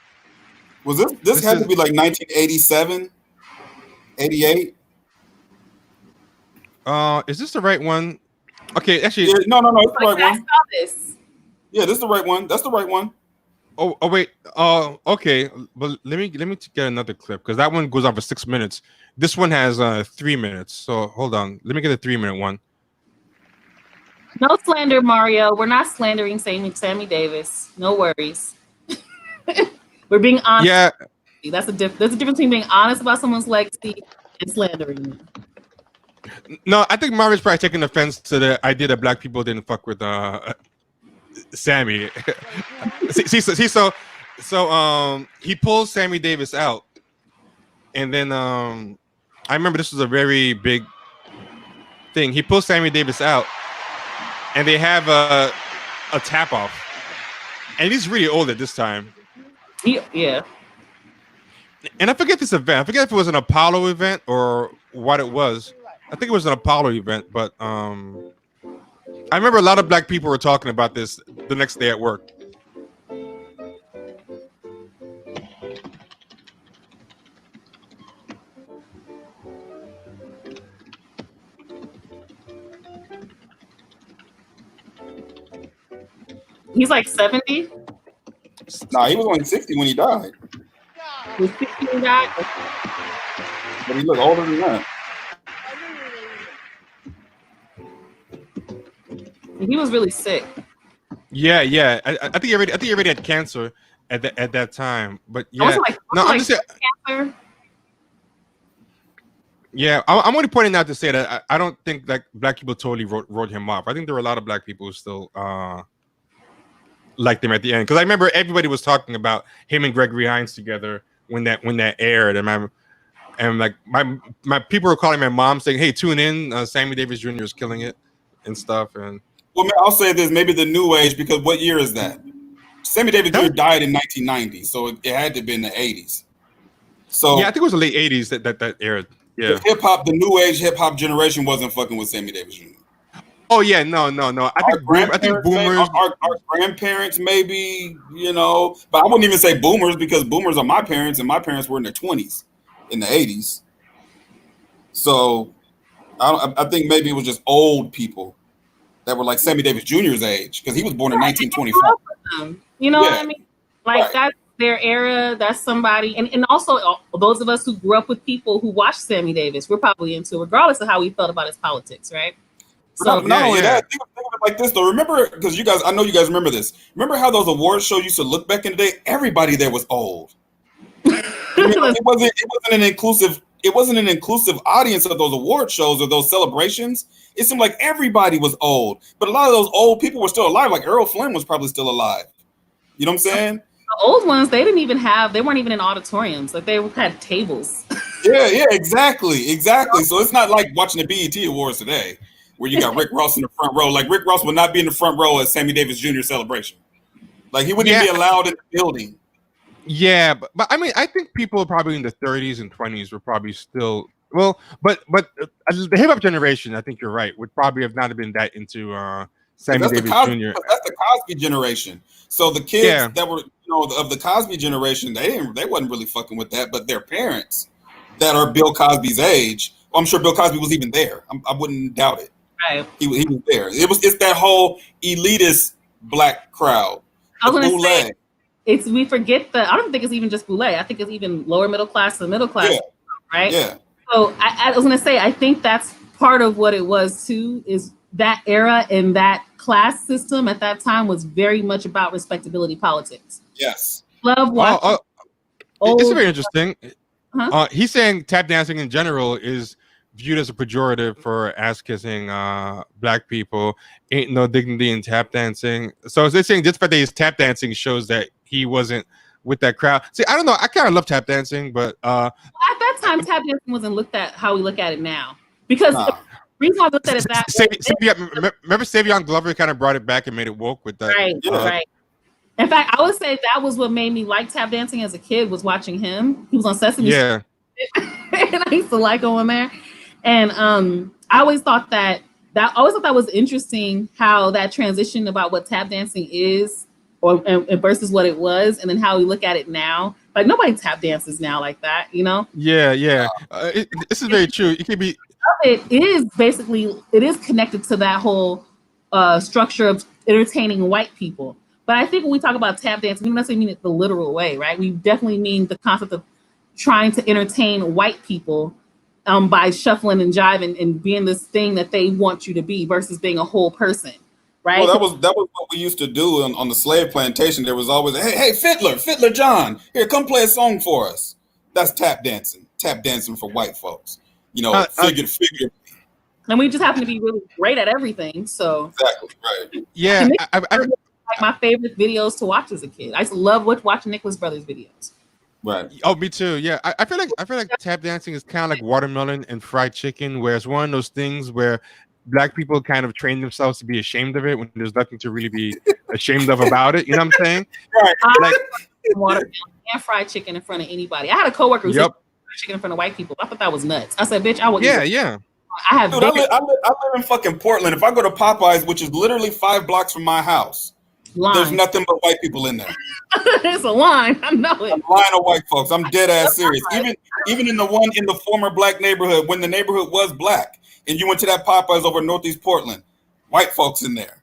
Was this had to be like 1987, 88? Is this the right one? Okay, actually, Yeah, no, it's the right I one. saw this. Yeah, this is the right one. That's the right one. Oh wait. Okay. But let me get another clip, because that one goes on for 6 minutes. This one has 3 minutes. So hold on. Let me get a 3-minute one. No slander, Mario. We're not slandering Sammy Davis. No worries. We're being honest. Yeah. There's a difference between being honest about someone's legacy and slandering them. No, I think Mario's probably taking offense to the idea that black people didn't fuck with Sammy. So he pulls Sammy Davis out, and then I remember this was a very big thing. He pulls Sammy Davis out, and they have a tap off, and he's really old at this time. Yeah. And I forget this event. I forget if it was an Apollo event or what it was. I think it was an Apollo event, but I remember a lot of black people were talking about this the next day at work. He's like 70. Nah, he was only 60 when he died. Was 60 when he died? But he looked older than that. He was really sick. Yeah. I think he already had cancer at that time. But yeah, I'm just saying. Cancer. Yeah, I'm only pointing out to say that I don't think that black people totally wrote him off. I think there were a lot of black people who still liked him at the end, because I remember everybody was talking about him and Gregory Hines together when that aired, and like my people were calling my mom saying, "Hey, tune in, Sammy Davis Jr. is killing it," and stuff. And well, I'll say this: maybe the new age, because what year is that? Sammy Davis Jr. died in 1990, so it had to be in the 80s. So yeah, I think it was the late 80s that aired. Yeah, the new age hip hop generation wasn't fucking with Sammy Davis Jr. Oh yeah, no. I think boomers, our grandparents, maybe, you know, but I wouldn't even say boomers, because boomers are my parents, and my parents were in their 20s, in the 80s. So I think maybe it was just old people that were like Sammy Davis Jr.'s age, because he was born in 1924. You know what I mean? Like that's their era. That's somebody, and also those of us who grew up with people who watched Sammy Davis, we're probably into, regardless of how we felt about his politics, right? So not only that, think of it like this though. Remember, because I know you guys remember this. Remember how those awards shows used to look back in the day? Everybody there was old. It wasn't an inclusive audience of those award shows or those celebrations. It seemed like everybody was old, but a lot of those old people were still alive. Like Earl Flynn was probably still alive. You know what I'm saying? The old ones, they weren't even in auditoriums. Like they had tables. Yeah, exactly. So it's not like watching the BET Awards today, where you got Rick Ross in the front row. Like Rick Ross would not be in the front row at Sammy Davis Jr. celebration. Like he wouldn't even be allowed in the building. Yeah, but I mean, I think people probably in the 30s and 20s were probably still but the hip hop generation, I think you're right, would probably have not been that into Sammy Davis Jr. That's the Cosby generation. So the kids that were, of the Cosby generation, they wasn't really fucking with that, but their parents that are Bill Cosby's age, well, I'm sure Bill Cosby was even there. I wouldn't doubt it. Right. He was there. It's that whole elitist black crowd. I was gonna say, we forget I don't think it's even just boule. I think it's even lower middle class and middle class, right? Yeah. So I was gonna say, I think that's part of what it was too, is that era and that class system at that time was very much about respectability politics. Yes. Love watching. It's very interesting. He's saying tap dancing in general is viewed as a pejorative for ass kissing black people. Ain't no dignity in tap dancing. So they're saying just the fact that he's tap dancing shows that he wasn't with that crowd. See, I don't know. I kind of love tap dancing, but at that time, tap dancing wasn't looked at how we look at it now. Because the reason why I looked at it that way, remember Savion Glover kind of brought it back and made it woke with that. Right. In fact, I would say that was what made me like tap dancing as a kid, was watching him. He was on Sesame Street. And I used to like going there. And I always thought that was interesting, how that transition about what tap dancing is and versus what it was, and then how we look at it now. Like, nobody tap dances now like that, you know? Yeah. This is very true. It can be. It is connected to that whole structure of entertaining white people. But I think when we talk about tap dancing, we don't necessarily mean it the literal way, right? We definitely mean the concept of trying to entertain white people by shuffling and jiving and being this thing that they want you to be versus being a whole person, right? Well, that was what we used to do on the slave plantation. There was always, hey, Fiddler John, here, come play a song for us. That's tap dancing for white folks. You know, figure. And we just happen to be really great at everything. So exactly right. Yeah, like my favorite videos to watch as a kid. I used to love watching Nicholas Brothers videos. Right. Oh, me too. Yeah, I feel like tap dancing is kind of like watermelon and fried chicken, where it's one of those things where black people kind of train themselves to be ashamed of it when there's nothing to really be ashamed of about it. You know what I'm saying? Right. Like watermelon and fried chicken in front of anybody. I had a coworker who said fried chicken in front of white people. I thought that was nuts. I said, "Bitch, I would." Yeah. I live in fucking Portland. If I go to Popeyes, which is literally 5 blocks from my house, there's nothing but white people in there. It's a line. I know it. A line of white folks. I'm dead ass serious. Even in the former black neighborhood, when the neighborhood was black, and you went to that Popeyes over in Northeast Portland, white folks in there.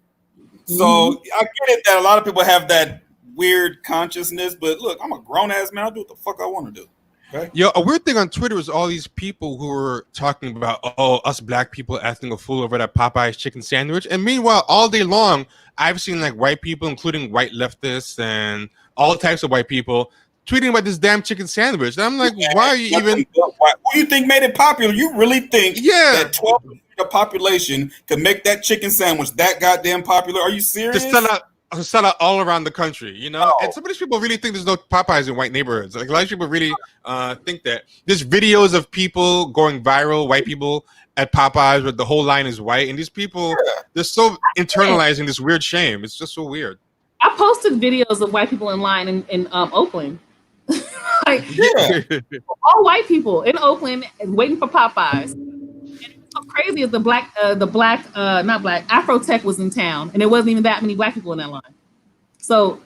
So I get it that a lot of people have that weird consciousness, but look, I'm a grown ass man. I'll do what the fuck I want to do. Okay? Yo, a weird thing on Twitter was all these people who were talking about, us black people acting a fool over that Popeye's chicken sandwich. And meanwhile, all day long, I've seen like white people, including white leftists and all types of white people, tweeting about this damn chicken sandwich. And I'm like, why are you even... Who do you think made it popular? You really think that 12% of the population could make that chicken sandwich that goddamn popular? Are you serious? To sell out all around the country, you know? And some of these people really think there's no Popeyes in white neighborhoods. Like, a lot of people really think that. There's videos of people going viral, white people at Popeyes, where the whole line is white. And these people, they're so internalizing this weird shame. It's just so weird. I posted videos of white people in line in Oakland. Like, all white people in Oakland waiting for Popeyes. So crazy is not black, Afrotech was in town, and there wasn't even that many black people in that line. So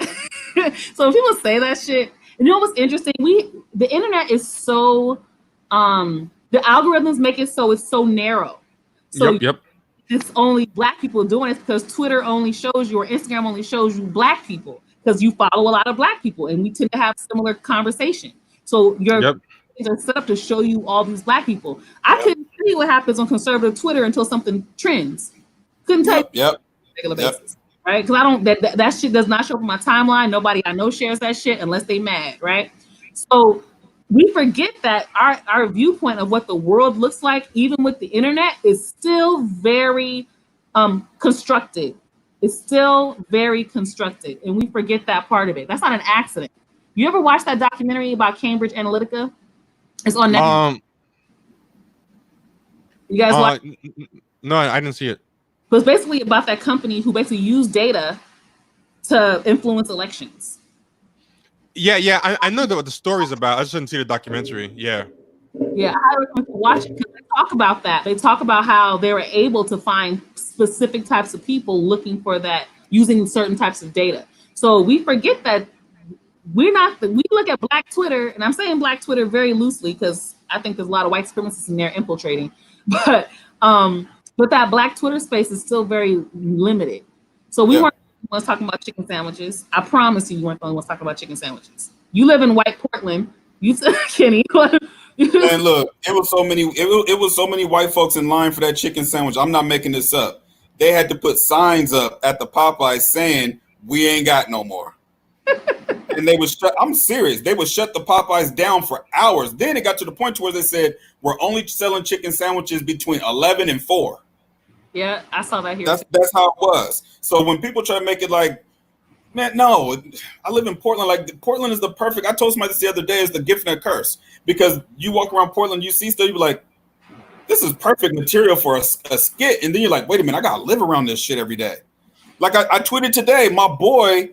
so people say that shit, and you know what's interesting? The internet is so the algorithms make it so it's so narrow. So it's only black people doing it because Twitter only shows you, or Instagram only shows you black people, because you follow a lot of black people and we tend to have similar conversation. So your are set up to show you all these black people. I couldn't see what happens on conservative Twitter until something trends. Couldn't tell you on a regular basis, right? Because I don't that shit does not show up on my timeline. Nobody I know shares that shit unless they mad, right? So we forget that our viewpoint of what the world looks like, even with the internet, is still very constructed. It's still very constructed, and we forget that part of it. That's not an accident. You ever watch that documentary about Cambridge Analytica? It's on Netflix. You guys watch? No, I didn't see it. But it's basically about that company who basically used data to influence elections. Yeah, I know what the story's about. I just didn't see the documentary. Yeah, I recommend to watch it because they talk about that. They talk about how they were able to find specific types of people looking for that, using certain types of data. So we forget that we look at black Twitter, and I'm saying black Twitter very loosely because I think there's a lot of white supremacists in there infiltrating, but that black Twitter space is still very limited. So we weren't the ones talking about chicken sandwiches. I promise you weren't the only ones talking about chicken sandwiches. You live in white Portland. You said, Kenny. And look, it was so many white folks in line for that chicken sandwich. I'm not making this up. They had to put signs up at the Popeyes saying, "We ain't got no more." And they would I'm serious. They would shut the Popeyes down for hours. Then it got to the point where they said we're only selling chicken sandwiches between 11 and 4. Yeah, I saw that here. That's how it was. So when people try to make it like, man, no, I live in Portland. Like Portland is the perfect. I told somebody this the other day, is the gift and a curse, because you walk around Portland, you see stuff, you be like, this is perfect material for a skit, and then you're like, wait a minute, I gotta live around this shit every day. Like I tweeted today, my boy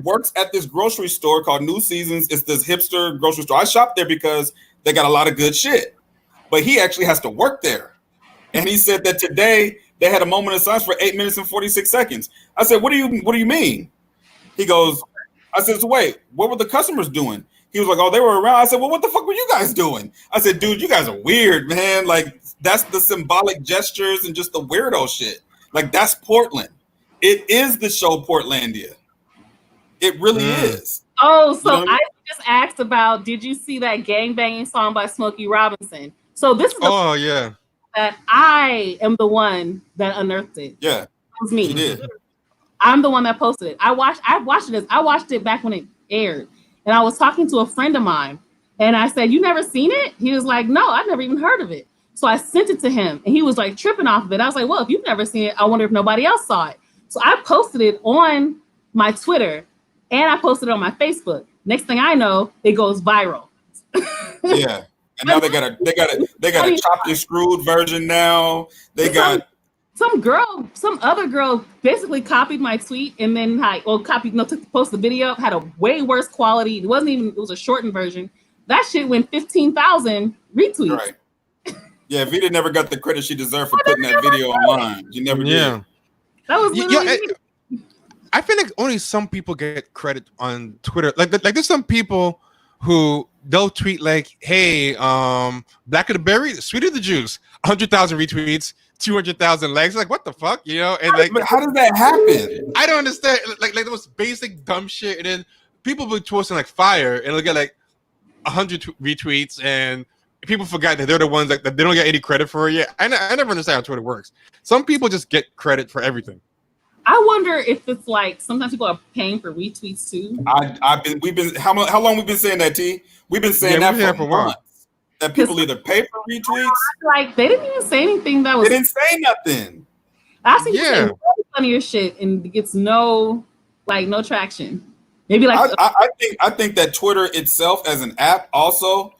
works at this grocery store called New Seasons. It's this hipster grocery store. I shop there because they got a lot of good shit, but he actually has to work there. And he said that today they had a moment of silence for 8 minutes and 46 seconds. I said, what do you mean? He goes, I said, so wait, what were the customers doing? He was like, oh, they were around. I said, well, what the fuck were you guys doing? I said, dude, you guys are weird, man. Like, that's the symbolic gestures and just the weirdo shit. Like, that's Portland. It is the show Portlandia. It really is. Oh, so You know? I just asked about, did you see that gangbanging song by Smokey Robinson? So this is yeah. that I am the one that unearthed it. Yeah. It was me. You did. I'm the one that posted it. I watched it back when it aired. And I was talking to a friend of mine, and I said, you never seen it? He was like, no, I've never even heard of it. So I sent it to him, and he was like tripping off of it. I was like, well, if you've never seen it, I wonder if nobody else saw it. So I posted it on my Twitter, and I posted it on my Facebook. Next thing I know, it goes viral. Yeah. And now they got a chopped and screwed version now. They got some other girl basically copied my tweet and then post the video up, had a way worse quality. It was a shortened version. That shit went 15,000 retweets. Right. Yeah, Vida never got the credit she deserved for putting that video online. She never did. That was literally I feel like only some people get credit on Twitter. Like there's some people who they'll tweet like, hey, black of the berry, sweet of the juice, 100,000 retweets, 200,000 likes. Like, what the fuck, you know? And like, but how does that happen? I don't understand. Like the most basic dumb shit, and then people will be posting like fire, and they'll get like 100 retweets, and people forgot that they're the ones that they don't get any credit for it yet. I never understand how Twitter works. Some people just get credit for everything. I wonder if it's like sometimes people are paying for retweets too. We've been how long we've been saying that, T? We've been saying that for months. That people either pay for retweets. Like they didn't even say anything that was. They didn't say nothing. I see you say funnier shit and gets no traction. Maybe like I think that Twitter itself as an app also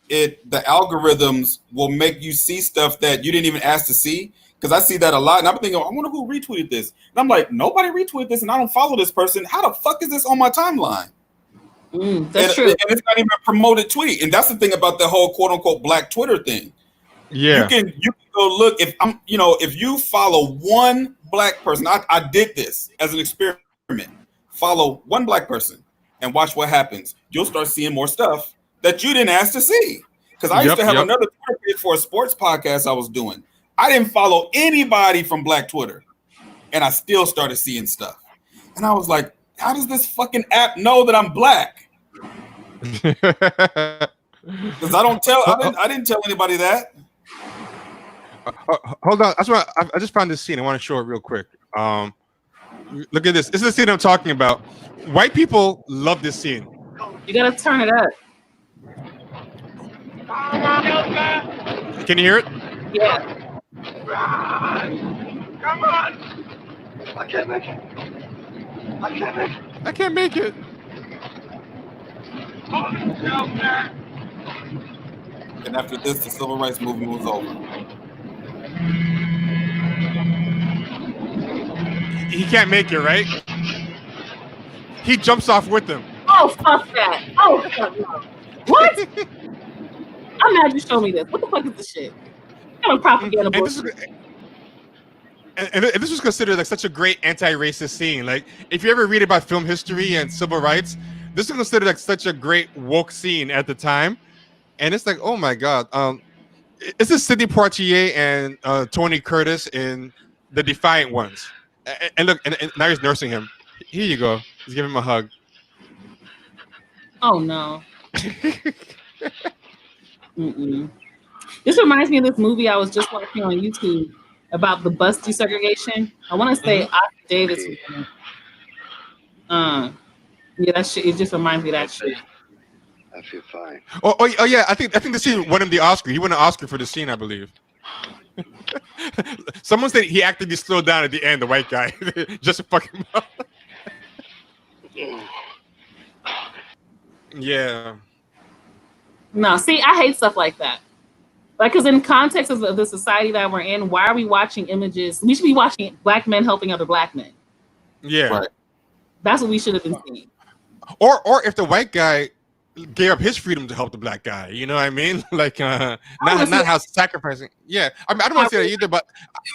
the algorithms will make you see stuff that you didn't even ask to see. Because I see that a lot, and I'm thinking, I wonder who retweeted this. And I'm like, nobody retweeted this, and I don't follow this person. How the fuck is this on my timeline? That's true. And it's not even a promoted tweet. And that's the thing about the whole quote unquote Black Twitter thing. Yeah, you can go look if you follow one Black person. I did this as an experiment. Follow one Black person and watch what happens. You'll start seeing more stuff that you didn't ask to see. Because I used to have another Twitter page for a sports podcast I was doing. I didn't follow anybody from Black Twitter, and I still started seeing stuff. And I was like, how does this fucking app know that I'm Black? Because I didn't tell anybody that. Hold on. I just found this scene. I want to show it real quick. Look at this. This is the scene I'm talking about. White people love this scene. You gotta turn it up. Can you hear it? Yeah. Come on! I can't make it. I can't make it. And after this, the civil rights movement was over. He can't make it, right? He jumps off with them. Oh, fuck that. Oh, fuck no. What? I'm mad you showed me this. What the fuck is this shit? Kind of propaganda bullshit. And this was considered like such a great anti-racist scene. Like, if you ever read about film history and civil rights, this is considered like such a great woke scene at the time. And it's like, oh my God. This is Sidney Poitier and Tony Curtis in The Defiant Ones. And look, and now he's nursing him. Here you go. He's giving him a hug. Oh no. This reminds me of this movie I was just watching on YouTube about the bus desegregation. I want to say Ike Davis was in it. Yeah, that shit. It just reminds me of that shit. I feel fine. Oh yeah, I think the scene won him the Oscar. He won an Oscar for the scene, I believe. Someone said he actively slowed down at the end, the white guy, just to fuck him up. Yeah. No, see, I hate stuff like that. Like, because in context of the society that we're in, why are we watching images? We should be watching black men helping other black men. Yeah. Right. That's what we should have been seeing. Or if the white guy gave up his freedom to help the black guy, you know what I mean? Like, not how sacrificing. Yeah, I mean, I don't want to see that either, but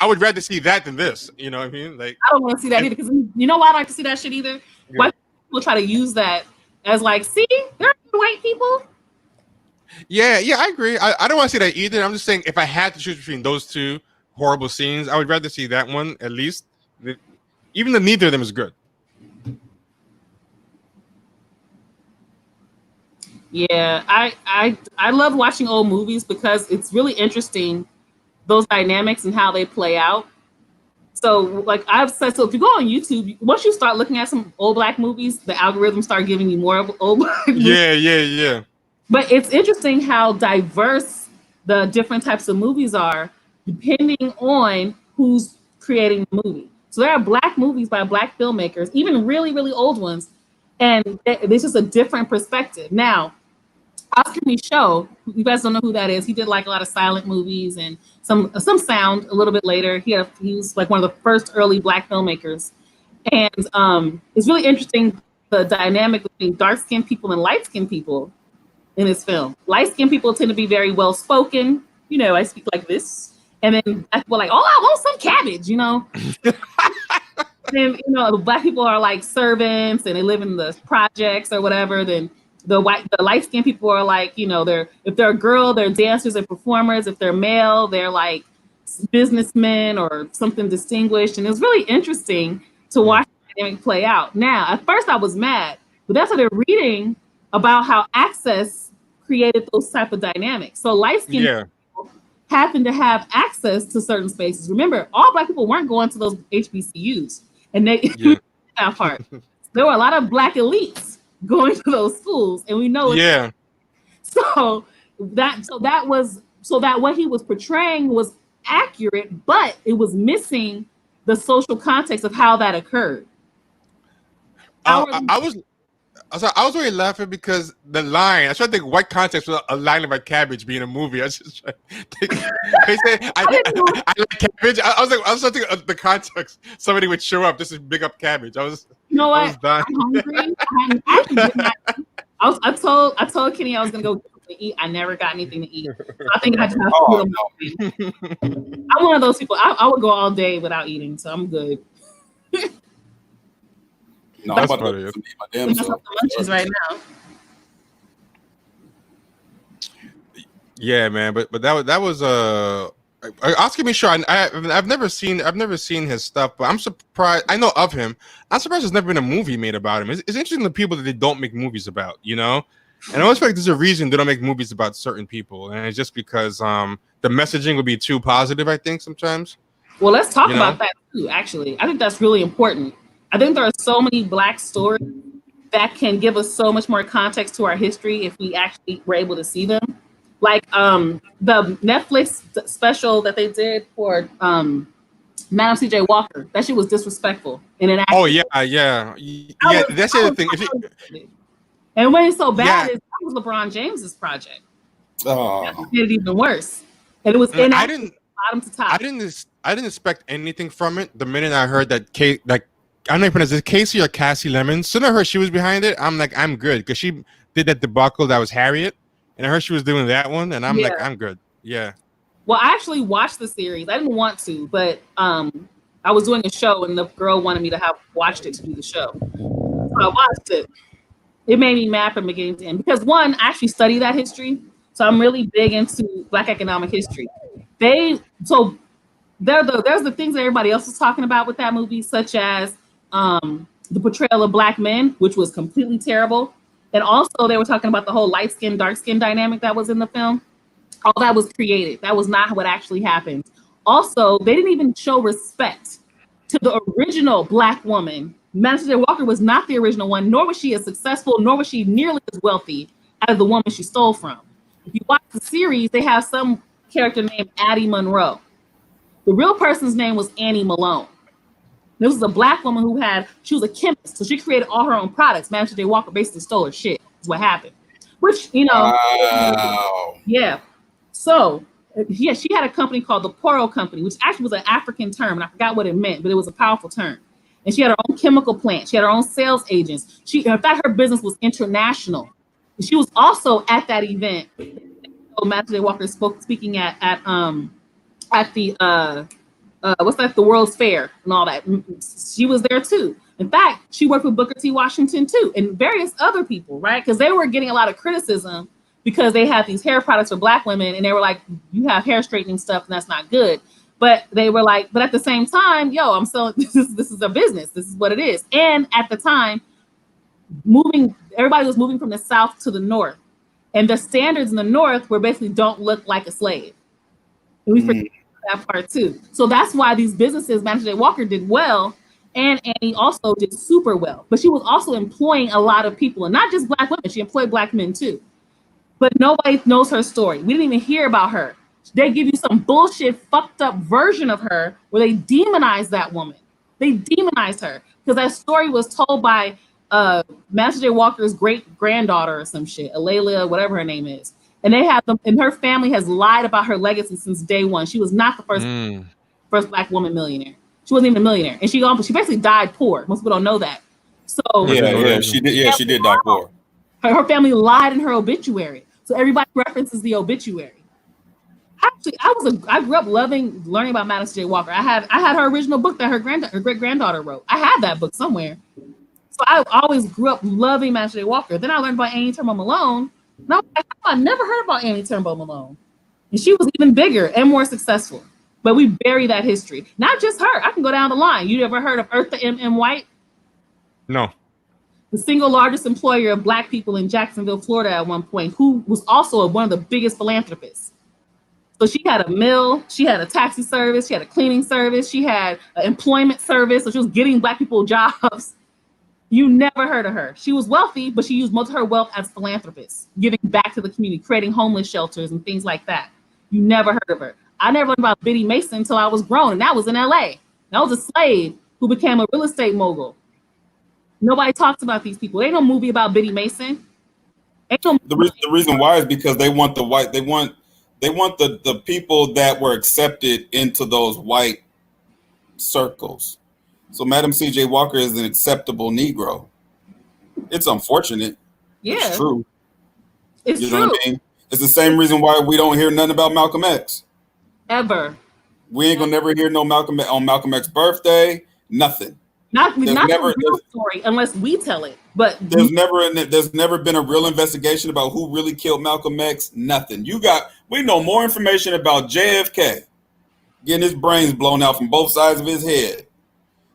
I would rather see that than this. You know what I mean? Like, I don't want to see that either, because you know why I don't like to see that shit either? Yeah. White people try to use that as like, see, there are white people. Yeah, I agree. I don't want to see that either. I'm just saying, if I had to choose between those two horrible scenes, I would rather see that one at least. Even though neither of them is good. Yeah, I love watching old movies because it's really interesting, those dynamics and how they play out. So, like I've said, so if you go on YouTube, once you start looking at some old black movies, the algorithms start giving you more of old black movies. Yeah. But it's interesting how diverse the different types of movies are depending on who's creating the movie. So there are black movies by black filmmakers, even really, really old ones, and there's just a different perspective. Now, Oscar Michaud, you guys don't know who that is. He did like a lot of silent movies and some sound a little bit later. He was like one of the first early black filmmakers. And it's really interesting, the dynamic between dark-skinned people and light-skinned people in his film. Light-skinned people tend to be very well-spoken. You know, I speak like this. And then black people are like, oh, I want some cabbage, you know? And, you know, the black people are like servants and they live in the projects or whatever. Then the light-skinned people are like, you know, if they're a girl, they're dancers and performers. If they're male, they're like businessmen or something distinguished. And it's really interesting to watch the dynamic play out. Now, at first I was mad, but that's what they're reading about, how access created those type of dynamics. So light-skinned people happen to have access to certain spaces. Remember, all black people weren't going to those HBCUs, and they that part. There were a lot of black elites going to those schools, and we know so that what he was portraying was accurate, but it was missing the social context of how that occurred. I was really laughing because the line, I tried to think what context was a line about cabbage being a movie. I was just trying to think. They say I like cabbage. I was trying to think of the context. Somebody would show up just to big up cabbage. You know what? I'm hungry. I told Kenny I was gonna go get something to eat. I never got anything to eat. So I think I just have to I'm one of those people. I would go all day without eating, so I'm good. No, I'm about to eat my damn self. Lunches right now. Yeah, man, but that was Oscar Michaud. I've never seen his stuff, but I'm surprised. I know of him. I'm surprised there's never been a movie made about him. It's interesting, the people that they don't make movies about, you know. And I always feel like there's a reason they don't make movies about certain people, and it's just because the messaging would be too positive, I think, sometimes. Well, let's talk about that too. Actually, I think that's really important. I think there are so many black stories that can give us so much more context to our history if we actually were able to see them. Like the Netflix special that they did for Madam C.J. Walker. That shit was disrespectful. And it actually, that's the other thing. And what is so bad is that was LeBron James's project. Oh, that made it even worse. And it was bottom to top. I didn't expect anything from it. The minute I heard that I don't know if it's Casey or Cassie Lemon. Soon I heard she was behind it. I'm like, I'm good, because she did that debacle that was Harriet, and I heard she was doing that one, and I'm like, I'm good. Yeah. Well, I actually watched the series. I didn't want to, but I was doing a show, and the girl wanted me to have watched it to do the show. So I watched it. It made me mad from beginning to end because, one, I actually study that history, so I'm really big into Black economic history. There's the things that everybody else was talking about with that movie, such as the portrayal of black men, which was completely terrible. And also they were talking about the whole light skin, dark skin dynamic that was in the film. All that was created. That was not what actually happened. Also, they didn't even show respect to the original black woman Madison J. Walker was not the original one, nor was she as successful, nor was she nearly as wealthy as the woman she stole from. If you watch the series, they have some character named Addie Monroe. The real person's name was Annie Malone. This was a black woman she was a chemist, so she created all her own products. Madison J. Walker basically stole her shit, is what happened. Which, Wow. Yeah. So, yeah, she had a company called the Poro Company, which actually was an African term, and I forgot what it meant, but it was a powerful term. And she had her own chemical plant. She had her own sales agents. In fact, her business was international. And she was also at that event. Madison J. Walker speaking at the the World's Fair and all that. She was there too. In fact, she worked with Booker T. Washington too, and various other people, right? Because they were getting a lot of criticism because they had these hair products for black women, and they were like, "You have hair straightening stuff, and that's not good." But they were like, but at the same time, I'm selling. This is a business. This is what it is. And at the time, everybody was moving from the South to the North, and the standards in the North were basically don't look like a slave. And we forget that part too. So that's why these businesses, Madison J. Walker did well, and Annie also did super well. But she was also employing a lot of people, and not just black women. She employed black men too. But nobody knows her story. We didn't even hear about her. They give you some bullshit, fucked up version of her where they demonize that woman. They demonize her because that story was told by Madison J. Walker's great granddaughter or some shit, Alayla, whatever her name is. And they have them, and her family has lied about her legacy since day one. She was not the first black woman millionaire. She wasn't even a millionaire, and she basically died poor. Most people don't know that. So she did. Yeah, she did die poor. Her family lied in her obituary, so everybody references the obituary. Actually, I grew up learning about Madison J. Walker. I had her original book that her great granddaughter wrote. I had that book somewhere. So I always grew up loving Madison J. Walker. Then I learned about Annie Turnbull Malone. And I was like, I never heard about Annie Turnbull Malone. And she was even bigger and more successful. But we bury that history. Not just her. I can go down the line. You ever heard of Eartha M. White? No. The single largest employer of black people in Jacksonville, Florida at one point, who was also one of the biggest philanthropists. So she had a mill, she had a taxi service, she had a cleaning service, she had an employment service. So she was getting black people jobs. You never heard of her. She was wealthy, but she used most of her wealth as philanthropist, giving back to the community, creating homeless shelters and things like that. You never heard of her. I never learned about Biddy Mason until I was grown, and that was in LA. That was a slave who became a real estate mogul. Nobody talks about these people. Ain't no movie about Biddy Mason. The reason why is because they want the people that were accepted into those white circles. So Madam C.J. Walker is an acceptable Negro. It's unfortunate. Yeah. It's true. It's you true. know what I mean? It's the same reason why we don't hear nothing about Malcolm X. Ever. We ain't gonna never hear no Malcolm on Malcolm X's birthday. Nothing. Not the real story unless we tell it. But there's never been a real investigation about who really killed Malcolm X. Nothing. We know more information about JFK getting his brains blown out from both sides of his head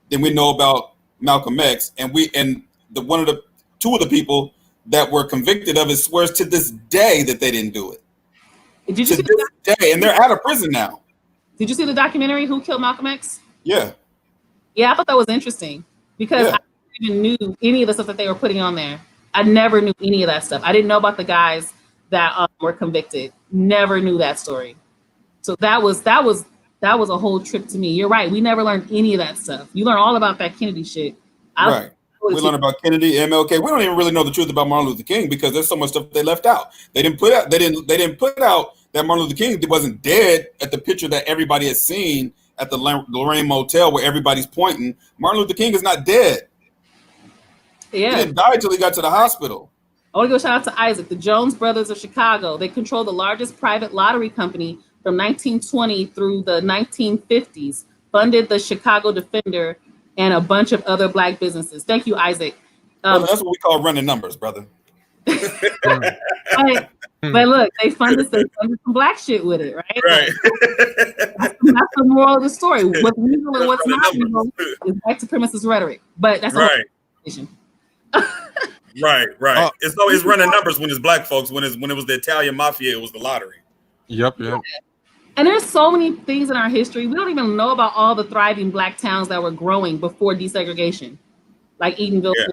than we know about Malcolm X. And two of the people that were convicted of it swears to this day that they didn't do it. Did you see this day, and they're out of prison now. Did you see the documentary Who Killed Malcolm X? Yeah. Yeah, I thought that was interesting because I never even knew any of the stuff that they were putting on there. I never knew any of that stuff. I didn't know about the guys that were convicted. Never knew that story. So that was a whole trip to me. You're right. We never learned any of that stuff. You learn all about that Kennedy shit. Right. We learned about Kennedy, MLK. We don't even really know the truth about Martin Luther King because there's so much stuff they left out. They didn't put out that Martin Luther King wasn't dead at the picture that everybody had seen at the Lorraine Motel where everybody's pointing. Martin Luther King is not dead. Yeah. He didn't die until he got to the hospital. I want to go shout out to Isaac. The Jones Brothers of Chicago. They control the largest private lottery company from 1920 through the 1950s, funded the Chicago Defender and a bunch of other black businesses. Thank you, Isaac. That's what we call running numbers, brother. But look, they funded some black shit with it, right? Right. That's the moral of the story. What's legal and what's not legal is white supremacist rhetoric. But that's right. Right. Oh. It's running numbers when it's black folks. When it was the Italian mafia, it was the lottery. Yep. And there's so many things in our history. We don't even know about all the thriving black towns that were growing before desegregation. like Eatonville. Yeah.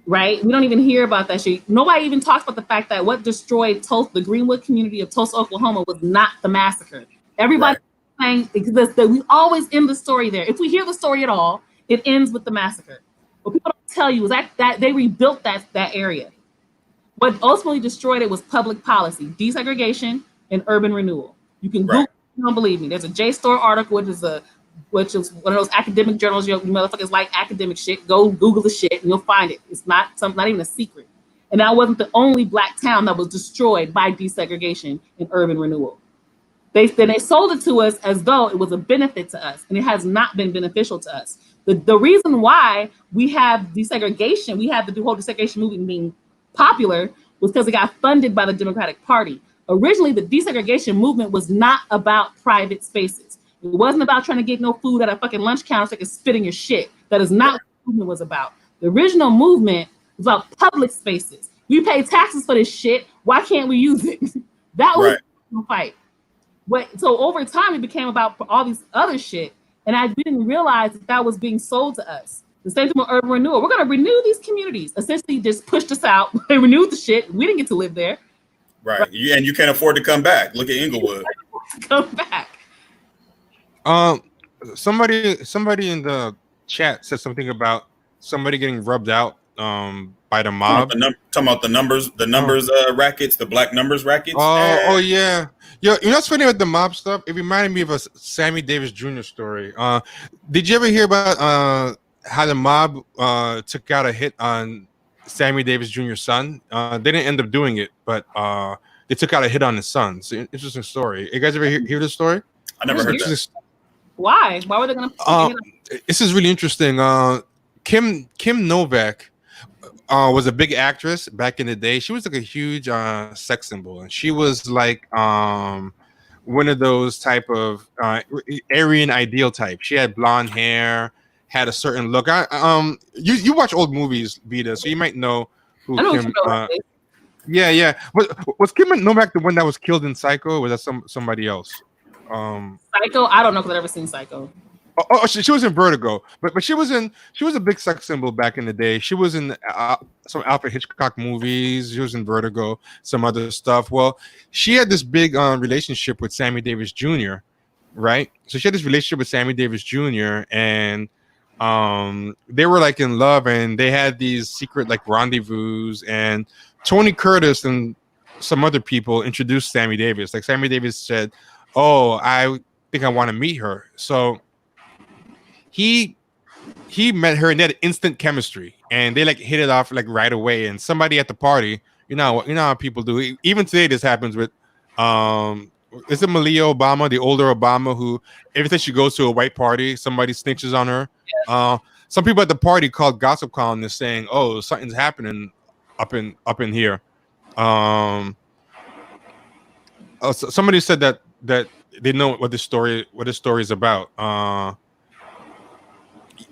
Right? We don't even hear about that shit. Nobody even talks about the fact that what destroyed Tulsa, the Greenwood community of Tulsa, Oklahoma, was not the massacre. Everybody saying that we always end the story there. If we hear the story at all, it ends with the massacre. What people don't tell you is that they rebuilt that area. What ultimately destroyed it was public policy, desegregation, and urban renewal. You can Google. You don't believe me. There's a JSTOR article, which is one of those academic journals. You motherfuckers like academic shit. Go Google the shit and you'll find it. It's not even a secret. And that wasn't the only black town that was destroyed by desegregation and urban renewal. They sold it to us as though it was a benefit to us, and it has not been beneficial to us. The reason why we have desegregation, we have the whole desegregation movement being popular, was because it got funded by the Democratic Party. Originally, the desegregation movement was not about private spaces. It wasn't about trying to get no food at a fucking lunch counter so they could spit in your shit. That is not what the movement was about. The original movement was about public spaces. We pay taxes for this shit. Why can't we use it? That was the fight. So over time, it became about all these other shit. And we didn't realize that was being sold to us. The same thing with urban renewal. We're going to renew these communities. Essentially, just pushed us out. They renewed the shit. We didn't get to live there. Right. And you can't afford to come back. Look at Inglewood. Come back. Somebody in the chat said something about somebody getting rubbed out by the mob. Talking about the numbers rackets, the black numbers rackets. Oh yeah. Yo, you know what's funny about the mob stuff? It reminded me of a Sammy Davis Jr. story. Did you ever hear about how the mob took out a hit on Sammy Davis Jr.'s son? They didn't end up doing it, but they took out a hit on his son. It's an interesting story. You guys ever hear this story? I never heard that. Why? Why were they going to? This is really interesting. Kim Novak was a big actress back in the day. She was like a huge sex symbol, and she was like one of those type of Aryan ideal type. She had blonde hair, had a certain look. You watch old movies, Vida, so you might know who Kim. Yeah. Was Kim Novak the one that was killed in Psycho? Or was that somebody else? Psycho? I don't know because I've never seen Psycho. She was in Vertigo, but she was a big sex symbol back in the day. She was in some Alfred Hitchcock movies. She was in Vertigo, some other stuff. Well, she had this big relationship with Sammy Davis Jr., right? So she had this relationship with Sammy Davis Jr. and they were like in love, and they had these secret like rendezvous. And Tony Curtis and some other people introduced Sammy Davis. Like Sammy Davis said, "Oh, I think I want to meet her." So he met her and they had instant chemistry, and they like hit it off like right away. And somebody at the party, you know how people do. Even today, this happens with is it Malia Obama, the older Obama, who every time she goes to a white party, somebody snitches on her. Yes. Some people at the party called gossip columnists saying, "Oh, something's happening up in here." Somebody said that they know what this story is about.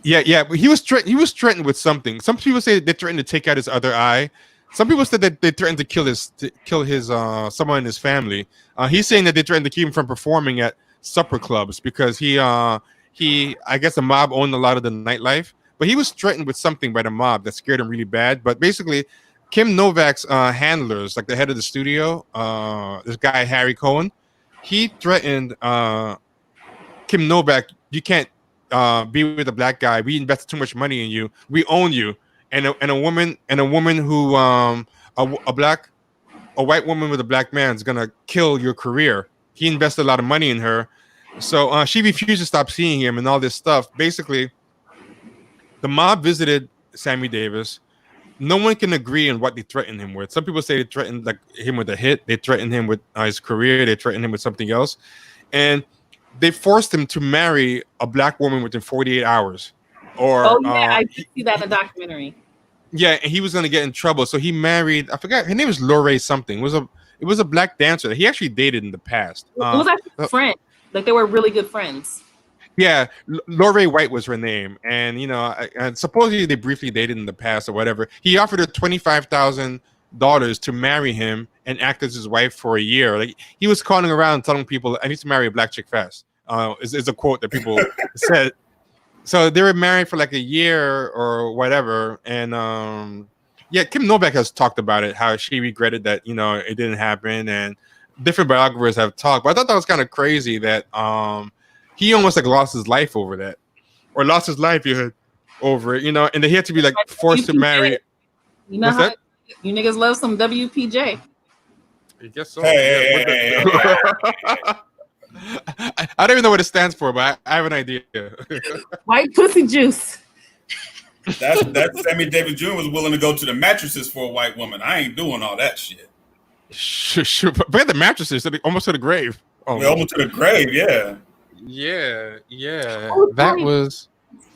Yeah, but he was threatened with something. Some people say they threatened to take out his other eye. Some people said that they threatened to kill his someone in his family. He's saying that they threatened to keep him from performing at supper clubs because he I guess the mob owned a lot of the nightlife, but he was threatened with something by the mob that scared him really bad. But basically, Kim Novak's handlers, like the head of the studio, this guy Harry Cohen, he threatened Kim Novak, "You can't be with a black guy. We invested too much money in you. We own you." And a woman who a white woman with a black man is gonna kill your career. He invested a lot of money in her, so she refused to stop seeing him and all this stuff. Basically, the mob visited Sammy Davis. No one can agree on what they threatened him with. Some people say they threatened like him with a hit. They threatened him with his career. They threatened him with something else, and they forced him to marry a black woman within 48 hours. I did see that in the documentary. Yeah, and he was going to get in trouble, so he married. I forgot her name was Lorraine something. It was a black dancer that he actually dated in the past. It was actually a friend. Like they were really good friends. Yeah, Lorraine White was her name, and and supposedly they briefly dated in the past or whatever. He offered her $25,000 to marry him and act as his wife for a year. Like he was calling around telling people, "I need to marry a black chick fast." Is a quote that people said. So they were married for like a year or whatever, and yeah, Kim Novak has talked about it, how she regretted that it didn't happen, and different biographers have talked. But I thought that was kind of crazy that he almost like lost his life over that, or lost his livelihood over it, and then he had to be like forced to marry. You know how you niggas love some WPJ. I guess so. Hey. I don't even know what it stands for, but I have an idea. White pussy juice. That's Sammy Davis Jr. was willing to go to the mattresses for a white woman. I ain't doing all that shit. Sure. But the mattresses, almost to the grave. Almost to the grave, yeah. Yeah. Oh, that was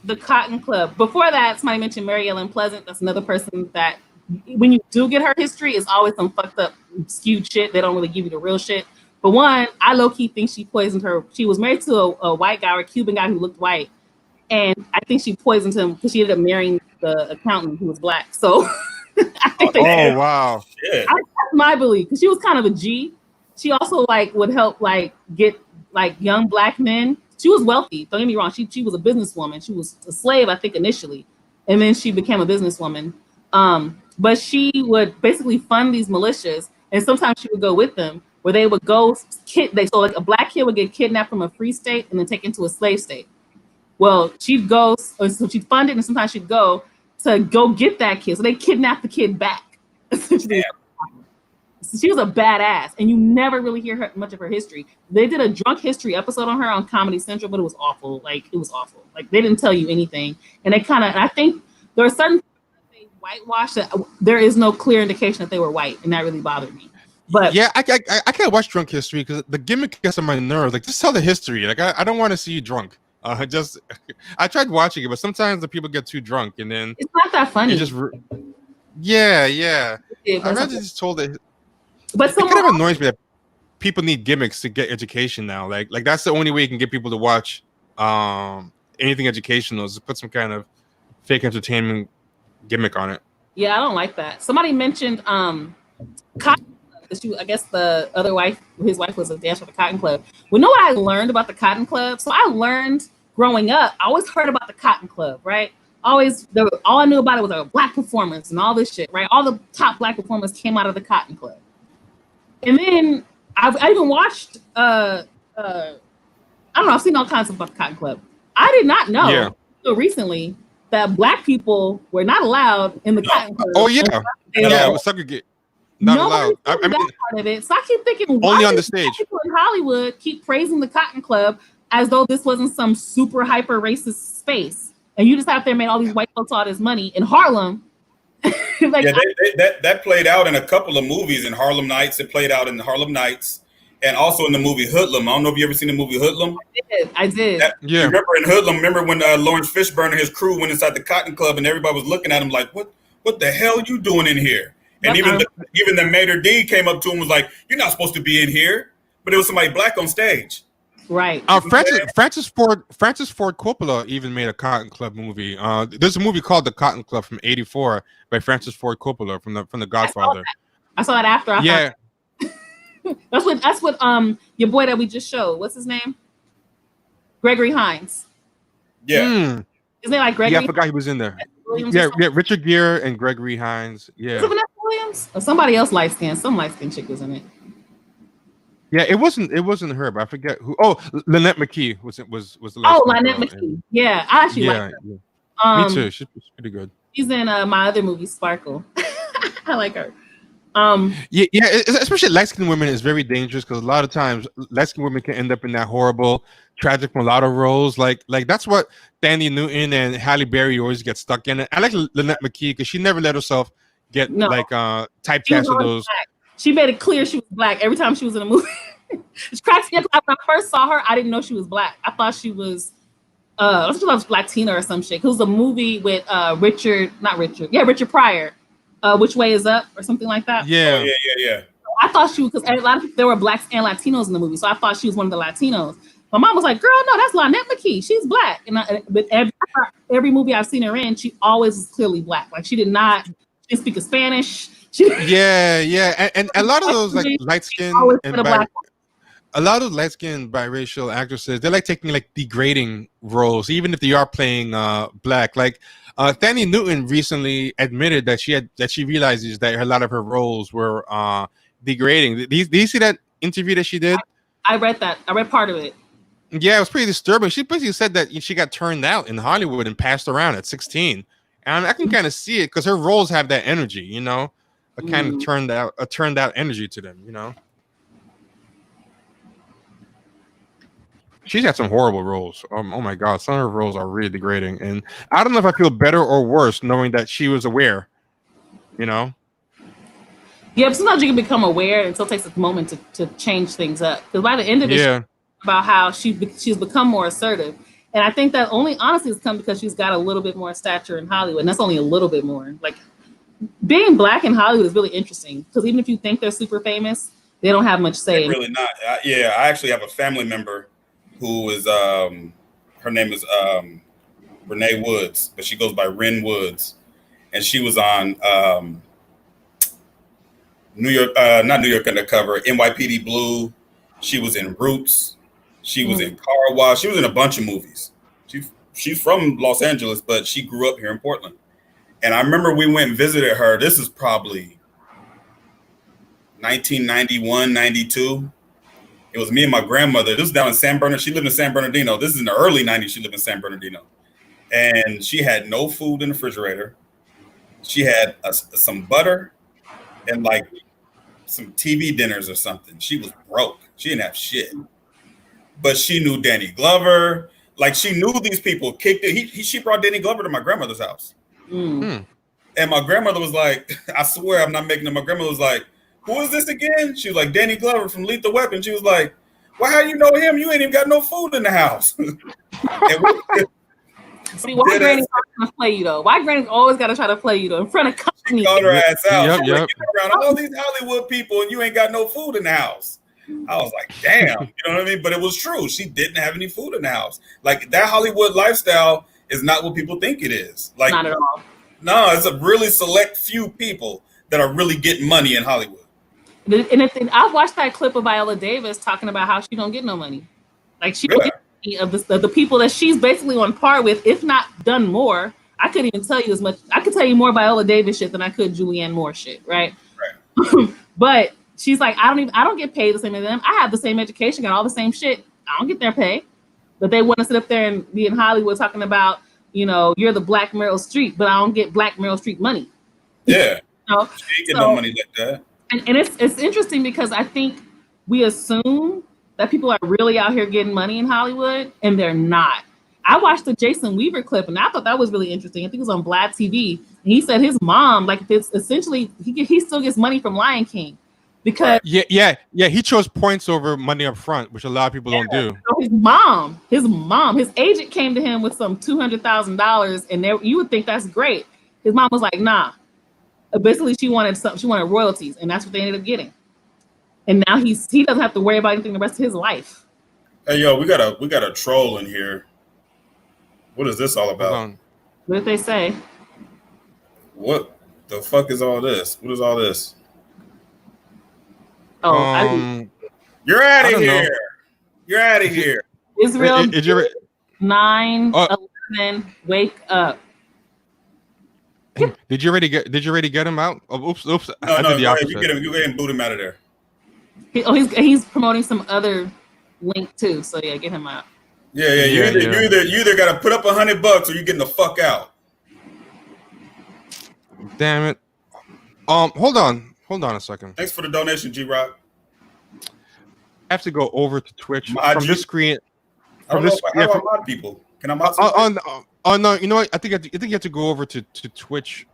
the Cotton Club. Before that, somebody mentioned Mary Ellen Pleasant. That's another person that, when you do get her history, is always some fucked up, skewed shit. They don't really give you the real shit. But one, I low-key think she poisoned her. She was married to a white guy or a Cuban guy who looked white. And I think she poisoned him because she ended up marrying the accountant who was black. So I think wow. Shit. That's my belief, because she was kind of a G. She also would help get young black men. She was wealthy. Don't get me wrong. She was a businesswoman. She was a slave, I think, initially, and then she became a businesswoman. But she would basically fund these militias, and sometimes she would go with them, where they would go so like a black kid would get kidnapped from a free state and then taken to a slave state. Well, she'd go, so she'd fund it, and sometimes she'd go to go get that kid. So they kidnapped the kid back. Essentially. So she was a badass, and you never really hear much of her history. They did a drunk history episode on her on Comedy Central, but it was awful. It was awful. They didn't tell you anything. And I think there are certain things that they whitewash that there is no clear indication that they were white, and that really bothered me. But yeah, I can't watch drunk history because the gimmick gets on my nerves. Just tell the history. I don't want to see you drunk. I tried watching it, but sometimes the people get too drunk, and then it's not that funny. Yeah. I rather just told it. But it kind of annoys me that people need gimmicks to get education now. Like that's the only way you can get people to watch anything educational, is to put some kind of fake entertainment gimmick on it. Yeah, I don't like that. Somebody mentioned Cotton Club. I guess the other wife, his wife, was a dancer for the Cotton Club. Well, know what I learned about the Cotton Club? So I learned growing up, I always heard about the Cotton Club, right? All I knew about it was black performance and all this shit, right? All the top black performers came out of the Cotton Club. And then I even watched, I don't know, I've seen all kinds of about the Cotton Club. I did not know until recently that black people were not allowed in the Cotton Club. Oh, yeah. It was segregated. Not allowed. I mean, that part of it. So I keep thinking, why only on the stage. People in Hollywood keep praising the Cotton Club as though this wasn't some super hyper racist space, and you just out there made all these white folks all this money in Harlem. That played out in a couple of movies in Harlem Nights. It played out in Harlem Nights, and also in the movie Hoodlum. I don't know if you ever seen the movie Hoodlum. I did. Remember in Hoodlum? Remember when Lawrence Fishburne and his crew went inside the Cotton Club, and everybody was looking at him like, "What the hell are you doing in here?" And even the Mater D came up to him and was like, "You're not supposed to be in here," but it was somebody black on stage. Right. Francis Ford Coppola even made a Cotton Club movie. There's a movie called The Cotton Club from '84 by Francis Ford Coppola from the Godfather. I saw that after. That's what your boy that we just showed. What's his name? Gregory Hines. Yeah. Isn't it like Gregory? Yeah, I forgot he was in there. Yeah, Richard Gere and Gregory Hines. Yeah. Was it Vanessa Williams or somebody else light skinned? Some light skinned chick was in it. Yeah, it wasn't her, but I forget who. Oh, Lynette McKee was the last. Oh, Lynette McKee. Yeah, I actually like her. Yeah. Me too. She's pretty good. She's in my other movie, Sparkle. I like her. Yeah, especially light-skinned women is very dangerous because a lot of times light-skinned women can end up in that horrible, tragic mulatto roles. Like that's what Thandie Newton and Halle Berry always get stuck in. I like Lynette McKee because she never let herself get typecast in those. Black. She made it clear she was black every time she was in a movie. It cracks me up. When I first saw her, I didn't know she was black. I thought she was I thought she was Latina or some shit. It was a movie with Richard Pryor. Which Way Is Up or something like that. Yeah. I thought she was, because a lot of there were blacks and Latinos in the movie, so I thought she was one of the Latinos. My mom was like, "Girl, no, that's Lynette McKee. She's black." And with every movie I've seen her in, she always was clearly black. Like she didn't speak Spanish. Yeah, and a lot of those like light skin and a lot of light-skinned biracial actresses, they like taking like degrading roles, even if they are playing black. Like Thandie Newton recently admitted that she realizes that a lot of her roles were degrading. Do you see that interview that she did? I read that. I read part of it. Yeah, it was pretty disturbing. She basically said that she got turned out in Hollywood and passed around at 16. And I can kind of see it because her roles have that energy, you know, a kind of turned out energy to them, you know. She's had some horrible roles. Oh my God, some of her roles are really degrading. And I don't know if I feel better or worse knowing that she was aware, you know. Yeah, but sometimes you can become aware, and it still takes a moment to change things up. Because by the end of it, about how she's become more assertive. And I think that only honestly has come because she's got a little bit more stature in Hollywood. And that's only a little bit more. Like, being black in Hollywood is really interesting. Because even if you think they're super famous, they don't have much say. They're really not. I actually have a family member who is, her name is Renee Woods, but she goes by Ren Woods. And she was on New York, not New York Undercover, NYPD Blue. She was in Roots. She was in Car Wash. She was in a bunch of movies. She's from Los Angeles, but she grew up here in Portland. And I remember we went and visited her. This is probably 1991, 92. It was me and my grandmother. This was down in San Bernardino. She lived in San Bernardino. This is in the early 90s. She lived in San Bernardino. And she had no food in the refrigerator. She had some butter and like some TV dinners or something. She was broke. She didn't have shit. But she knew Danny Glover. Like, she knew these people. She brought Danny Glover to my grandmother's house. And my grandmother was like, I swear I'm not making it. My grandmother was like, who is this again? She was like, Danny Glover from Lethal Weapon. She was like, well, how you know him? You ain't even got no food in the house. See, why Granny's trying to play you, though? Why Granny's always got to try to play you, though, in front of company? She called her ass out. Yep. Like, around all these Hollywood people and you ain't got no food in the house. I was like, damn, you know what I mean? But it was true. She didn't have any food in the house. Like, that Hollywood lifestyle is not what people think it is. Like, not at all. No, it's a really select few people that are really getting money in Hollywood. And I watched that clip of Viola Davis talking about how she don't get no money. Like, she don't get any of the people that she's basically on par with, if not done more. I couldn't even tell you as much. I could tell you more Viola Davis shit than I could Julianne Moore shit, right? But she's like, I don't get paid the same as them. I have the same education, got all the same shit. I don't get their pay. But they want to sit up there and be in Hollywood talking about, you know, you're the Black Meryl Streep, but I don't get Black Meryl Streep money. Yeah. You know? She ain't get no money like that. And it's interesting because I think we assume that people are really out here getting money in Hollywood, and they're not. I watched the Jason Weaver clip, and I thought that was really interesting. I think it was on Vlad TV. And he said his mom, like, it's essentially he still gets money from Lion King because he chose points over money up front, which a lot of people don't do. So his agent came to him with some $200,000, and you would think that's great. His mom was like, nah. Basically, she wanted royalties, and that's what they ended up getting. And now he doesn't have to worry about anything the rest of his life. Hey, yo, we got a troll in here. What is this all about? What did they say? What the fuck is all this? What is all this? Oh, you're out of here. Know. You're out of here. Israel 9/11. Wake up. Did you already get him out? Oh, oops. No, I did the opposite. You get him. You go ahead and boot him out of there. He's promoting some other link too. So yeah, get him out. Yeah. You either got to put up $100 or you getting the fuck out. Damn it. Hold on a second. Thanks for the donation, G-Rock. I have to go over to Twitch from this screen. How do I mod people? Can I mod some? Oh no! You know what? I think you have to go over to Twitch,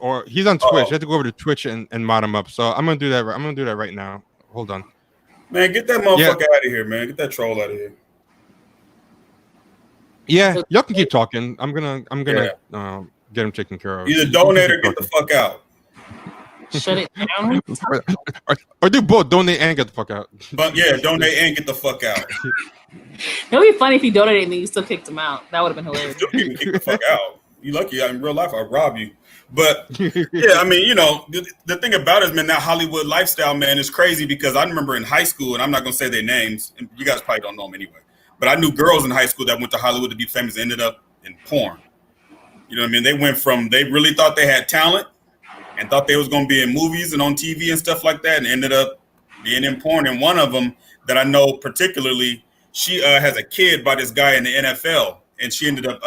or he's on Twitch. You have to go over to Twitch and mod him up. So I'm gonna do that. I'm gonna do that right now. Hold on. Man, get that motherfucker out of here, man. Get that troll out of here. Yeah, y'all can keep talking. I'm gonna get him taken care of. Either donate or get the fuck out. Shut it down. or do both. Donate and get the fuck out. But yeah, donate and get the fuck out. It would be funny if he donated and then you still kicked him out. That would have been hilarious. Still kick the fuck out. You lucky in real life I'll rob you. But yeah, I mean, you know, the thing about it is, man, that Hollywood lifestyle, man, is crazy because I remember in high school, and I'm not gonna say their names, and you guys probably don't know them anyway. But I knew girls in high school that went to Hollywood to be famous, ended up in porn. You know what I mean? They went from they really thought they had talent and thought they was gonna be in movies and on TV and stuff like that, and ended up being in porn. And one of them that I know particularly, she has a kid by this guy in the NFL, and she ended up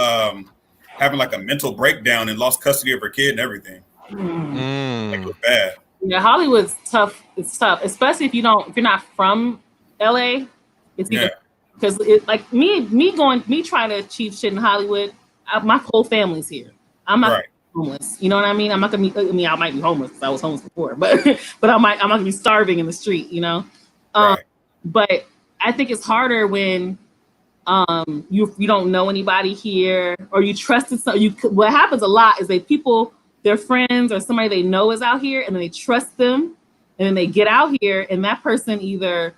having like a mental breakdown and lost custody of her kid and everything. Like, it was bad. Yeah, Hollywood's tough. It's tough, especially if you're not from LA. It's because like me trying to achieve shit in Hollywood. My whole family's here. I'm not homeless. You know what I mean? I'm not gonna be. I mean, I might be homeless because I was homeless before, but I'm not gonna be starving in the street. You know. But I think it's harder when you don't know anybody here, or you trusted some. What happens a lot is their friends or somebody they know is out here, and then they trust them, and then they get out here, and that person either,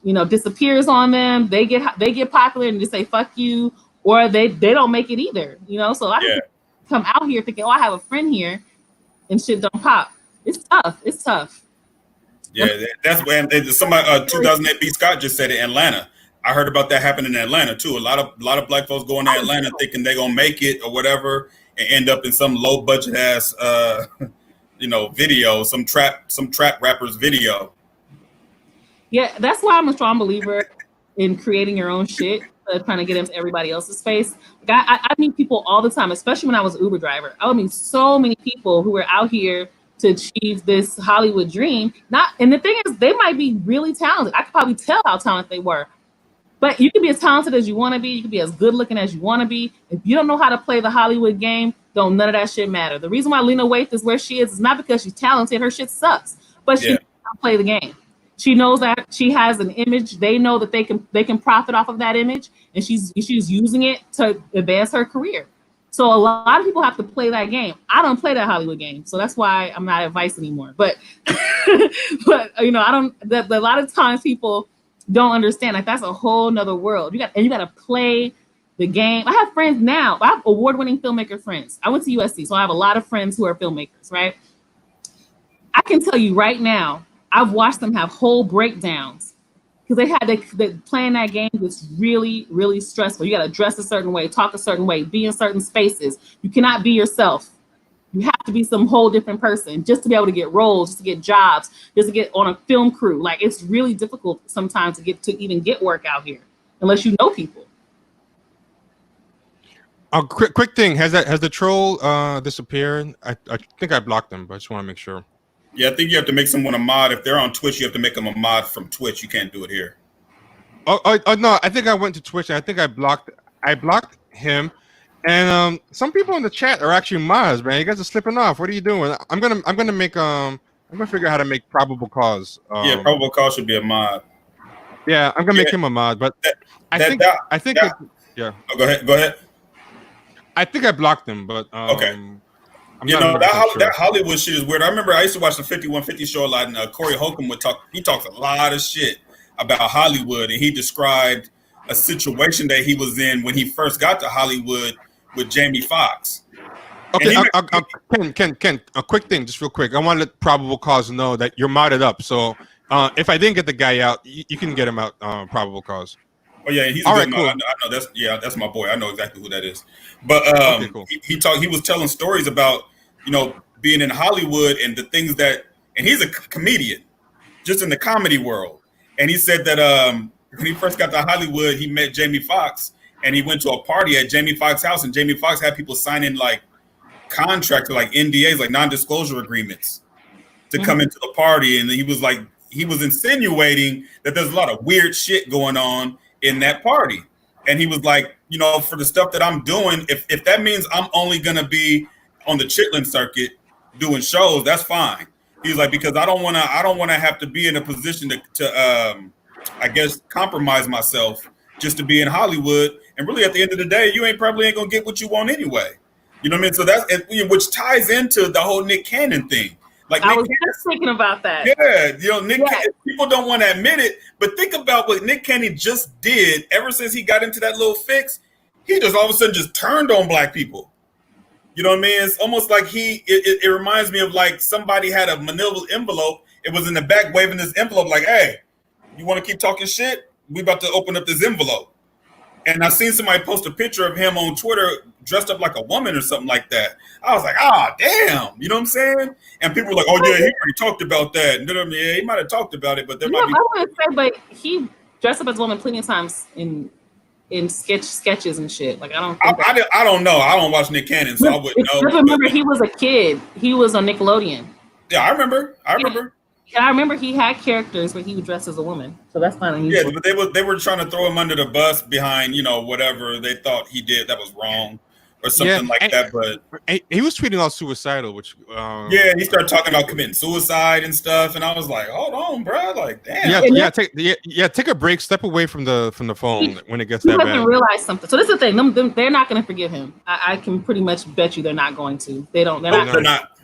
you know, disappears on them. They get popular and just say fuck you, or they don't make it either. You know, so I come out here thinking, oh, I have a friend here, and shit don't pop. It's tough. It's tough. Yeah, that's when somebody 2008 B. Scott just said it. Atlanta. I heard about that happening in Atlanta too. A lot of black folks going to Atlanta thinking they're gonna make it or whatever, and end up in some low budget ass video, some trap rapper's video. Yeah, that's why I'm a strong believer in creating your own shit, trying to get into everybody else's space. Like I meet people all the time, especially when I was an Uber driver. I would meet so many people who were out here to achieve this Hollywood dream. And the thing is, they might be really talented. I could probably tell how talented they were. But you can be as talented as you want to be. You can be as good looking as you want to be. If you don't know how to play the Hollywood game, none of that shit matter. The reason why Lena Waithe is where she is not because she's talented. Her shit sucks. But she knows how to play the game. She knows that she has an image. They know that they can profit off of that image, and she's using it to advance her career. So a lot of people have to play that game. I don't play that Hollywood game, so that's why I'm not advice anymore. But you know, a lot of times people don't understand, like, that's a whole nother world. You got to play the game. I have friends now. I have award-winning filmmaker friends. I went to USC, so I have a lot of friends who are filmmakers, right? I can tell you right now, I've watched them have whole breakdowns because they playing that game was really, really stressful. You got to dress a certain way, talk a certain way, be in certain spaces. You cannot be yourself. You have to be some whole different person just to be able to get roles, just to get jobs, just to get on a film crew. Like, it's really difficult sometimes to even get work out here unless you know people. A quick thing: has the troll disappeared? I think I blocked them, but I just want to make sure. Yeah, I think you have to make someone a mod. If they're on Twitch, you have to make them a mod from Twitch. You can't do it here. Oh no! I think I went to Twitch and I think I blocked him. And some people in the chat are actually mods, man. You guys are slipping off. What are you doing? I'm gonna figure out how to make probable cause. Probable cause should be a mod. Yeah, I'm gonna make him a mod, but I think. Oh, go ahead. I think I blocked him, but okay. That Hollywood shit is weird. I remember I used to watch the 5150 show a lot, and Corey Holcomb would talk. He talks a lot of shit about Hollywood, and he described a situation that he was in when he first got to Hollywood with Jamie Foxx. Okay, Ken, a quick thing, just real quick. I want to let probable cause know that you're modded up. So if I didn't get the guy out, you can get him out. Probable cause. Oh yeah, he's all right. Cool. I know that's my boy. I know exactly who that is. But cool. He was telling stories about, you know, being in Hollywood and the things that, and he's a comedian, just in the comedy world. And he said that when he first got to Hollywood, he met Jamie Foxx. And he went to a party at Jamie Foxx's house, and Jamie Foxx had people signing like contracts, like NDAs, like non-disclosure agreements, to come into the party. And he was insinuating that there's a lot of weird shit going on in that party. And he was like, you know, for the stuff that I'm doing, if that means I'm only gonna be on the Chitlin circuit doing shows, that's fine. He's like, because I don't wanna have to be in a position to I guess compromise myself just to be in Hollywood. And really, at the end of the day, you probably ain't gonna get what you want anyway. You know what I mean? So that's, which ties into the whole Nick Cannon thing. Like, I was just thinking about that. Yeah, you know, Nick Cannon, people don't want to admit it, but think about what Nick Cannon just did. Ever since he got into that little fix, he just all of a sudden just turned on black people. You know what I mean? It's almost like it reminds me of like somebody had a manila envelope. It was in the back waving this envelope like, hey, you want to keep talking shit? We about to open up this envelope. And I seen somebody post a picture of him on Twitter dressed up like a woman or something like that. I was like, damn. You know what I'm saying? And people were like, oh, yeah, he already talked about that. Yeah, he might have talked about it, but there might be. I want to say, but he dressed up as a woman plenty of times in sketches and shit. Like, I don't know. I don't watch Nick Cannon, so I wouldn't know. I remember he was a kid. He was on Nickelodeon. Yeah, I remember. And I remember he had characters where he would dress as a woman. So that's not unusual. Yeah, but they were trying to throw him under the bus behind, whatever they thought he did that was wrong or something like that. But he was tweeting all suicidal, which he started talking about committing suicide and stuff, and I was like, hold on, bro, like damn. Take a break, step away from the phone when it gets that bad. He doesn't realize something. So this is the thing. They're not going to forgive him. I can pretty much bet you they're not going to. They're not.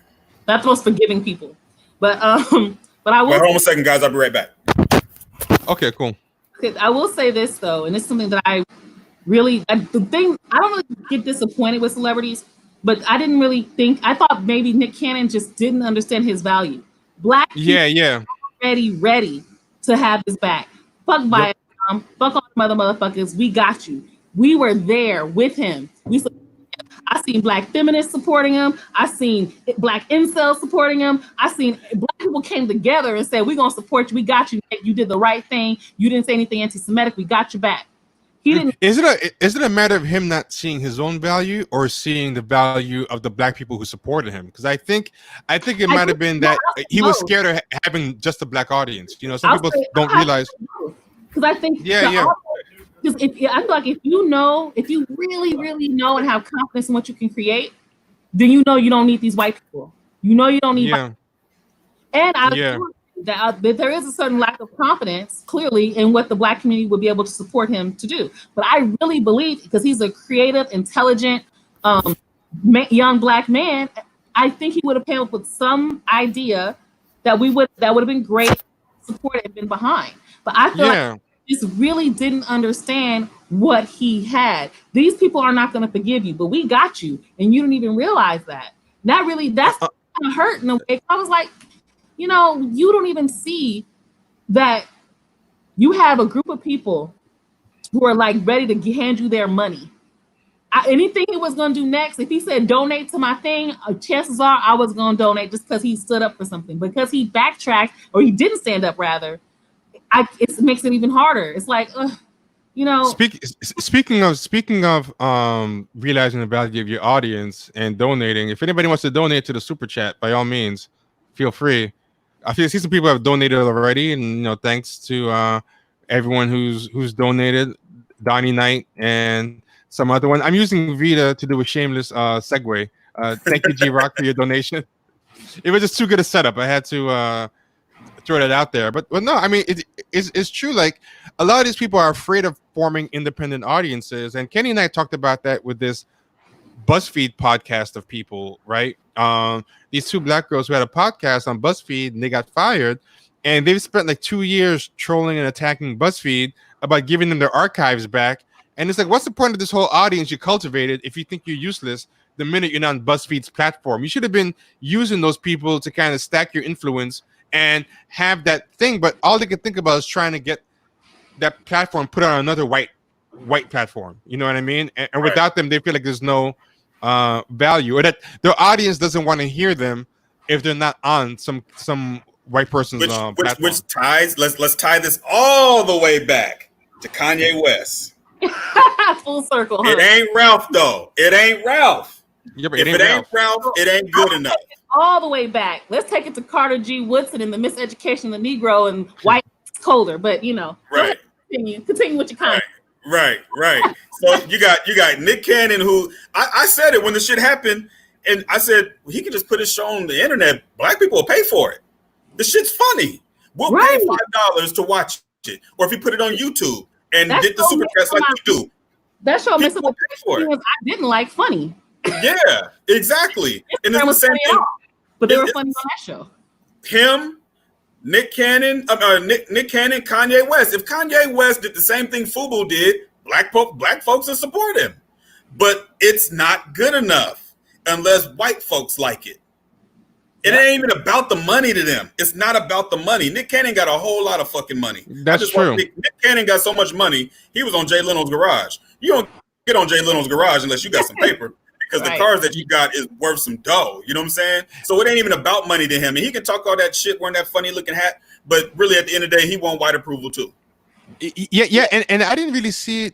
Not the most forgiving people. But I will. Hold on a second, guys. I'll be right back. Okay, cool. I will say this though, and it's something that I don't really get disappointed with celebrities, but I didn't really think. I thought maybe Nick Cannon just didn't understand his value. Black people ready to have his back. Fuck Vietnam. Fuck all the motherfuckers. We got you. We were there with him. I seen black feminists supporting him. I seen black incels supporting him. I seen black people came together and said, we're going to support you. We got you. You did the right thing. You didn't say anything anti-Semitic. We got your back. He didn't. Is it a matter of him not seeing his own value or seeing the value of the black people who supported him? Because I think it might have been that he was scared of having just a black audience. Some people don't realize. Because I think because I feel like if you really, really know and have confidence in what you can create, then you don't need these white people. You don't need white people. And I agree that there is a certain lack of confidence, clearly, in what the black community would be able to support him to do. But I really believe, because he's a creative, intelligent, young black man, I think he would have came up with some idea that would have been great, supported and been behind. But I feel like just really didn't understand what he had. These people are not going to forgive you, but we got you, and you didn't even realize that. That's kind of hurt in a way. I was like, you don't even see that you have a group of people who are like ready to hand you their money. Anything he was going to do next, if he said donate to my thing, chances are I was going to donate just because he stood up for something. Because he backtracked, or he didn't stand up rather, it makes it even harder. It's like, Speaking of realizing the value of your audience and donating, if anybody wants to donate to the super chat, by all means, feel free. I see some people have donated already, and thanks to everyone who's donated, Donnie Knight and some other one. I'm using Vida to do a shameless segue. Thank you, G Rock, for your donation. It was just too good a setup. I had to throw that out there, but no, I mean it's true. Like, a lot of these people are afraid of forming independent audiences, and Kenney and I talked about that with this BuzzFeed podcast of people, right? These two black girls who had a podcast on BuzzFeed, and they got fired, and they've spent like 2 years trolling and attacking BuzzFeed about giving them their archives back. And it's like, what's the point of this whole audience you cultivated if you think you're useless the minute you're not on BuzzFeed's platform? You should have been using those people to kind of stack your influence and have that thing, but all they can think about is trying to get that platform put on another white platform. You know what I mean? And without them, they feel like there's no value, or that their audience doesn't want to hear them if they're not on some white person's platform. Which ties, let's tie this all the way back to Kanye West. Full circle. It ain't Ralph though. It ain't Ralph. Yeah, but if it ain't Ralph, it ain't good enough. All the way back. Let's take it to Carter G. Woodson and the miseducation of the Negro and white colder. But right. Continue with your comment. Right. So you got Nick Cannon, who I said it when the shit happened, and I said he can just put his show on the internet. Black people will pay for it. The shit's funny. We'll pay $5 to watch it, or if you put it on YouTube and get the super chats like we do. That show makes I didn't like funny. Yeah, exactly. And it's the same thing. But they were funny on that show. Him, Nick Cannon, Nick Cannon, Kanye West. If Kanye West did the same thing FUBU did, black folks will support him. But it's not good enough. unless white folks like it. It ain't even about the money to them. It's not about the money. Nick Cannon got a whole lot of fucking money. That's true. Nick Cannon got so much money. He was on Jay Leno's Garage. You don't get on Jay Leno's Garage unless you got some paper, because the cars that you got is worth some dough. You know what I'm saying? So it ain't even about money to him. And he can talk all that shit wearing that funny looking hat, but really at the end of the day, he want white approval too. Yeah, and I didn't really see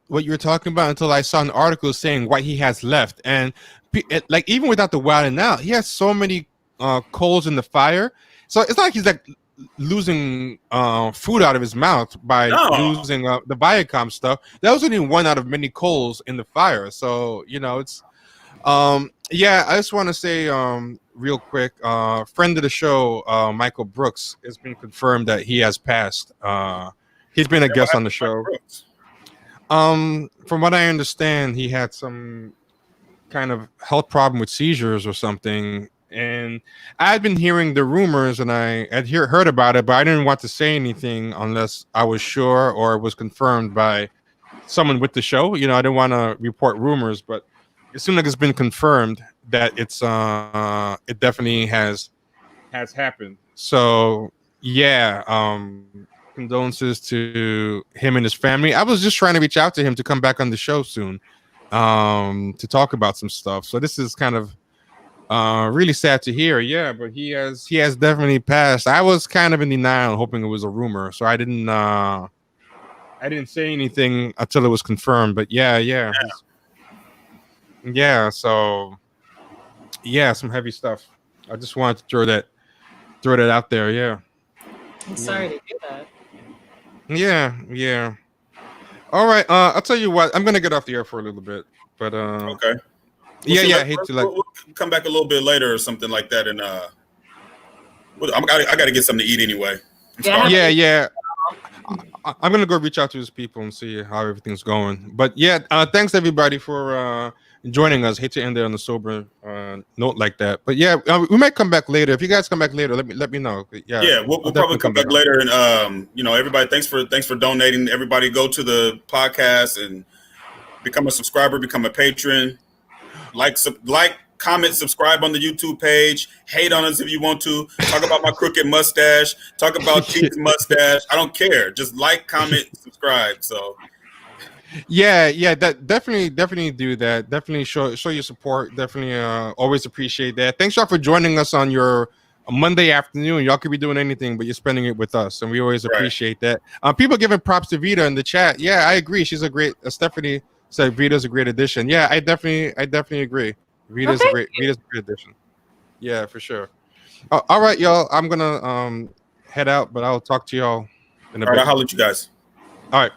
what you were talking about until I saw an article saying what he has left. And like, even without the wilding out, he has so many coals in the fire. So it's not like he's like losing food out of his mouth by losing the Viacom stuff. That was only one out of many coals in the fire. So, you know, it's yeah, I just want to say real quick, friend of the show, Michael Brooks, it's been confirmed that he has passed. He's been a guest on the show. From what I understand, he had some kind of health problem with seizures or something. And I'd been hearing the rumors, and I had heard about it, but I didn't want to say anything unless I was sure or it was confirmed by someone with the show. You know, I didn't want to report rumors, but as soon as it's been confirmed that it's it definitely has happened. So yeah, condolences to him and his family. I was just trying to reach out to him to come back on the show soon to talk about some stuff. So this is kind of really sad to hear. Yeah, but he has definitely passed. I was kind of in denial, hoping it was a rumor, so I didn't say anything until it was confirmed. But yeah. So yeah, some heavy stuff. I just wanted to throw that out there. Yeah, I'm sorry to do that. Yeah. All right. I'll tell you what. I'm gonna get off the air for a little bit, but okay. I hate to we'll come back a little bit later or something like that, and I got to get something to eat anyway. Yeah. I'm gonna go reach out to his people and see how everything's going. But yeah, thanks everybody for joining us. Hate to end there on a sober note like that, but yeah, we might come back later. If you guys come back later, let me know. Yeah, we'll probably come back later. And you know, everybody, thanks for donating. Everybody, go to the podcast and become a subscriber, become a patron. Like, comment, subscribe on the YouTube page. Hate on us if you want to. Talk about my crooked mustache. Talk about Keith's mustache. I don't care. Just like, comment, subscribe. So yeah, that definitely do that. Definitely show your support. Definitely always appreciate that. Thanks y'all for joining us on your Monday afternoon. Y'all could be doing anything, but you're spending it with us, and we always appreciate that. People giving props to Vida in the chat. Yeah, I agree. She's a great. Stephanie said Vita's a great addition. Yeah, I definitely agree. Vita's a great addition. Yeah, for sure. All right, y'all. I'm gonna head out, but I'll talk to y'all in a bit. I'll holler at you guys. All right.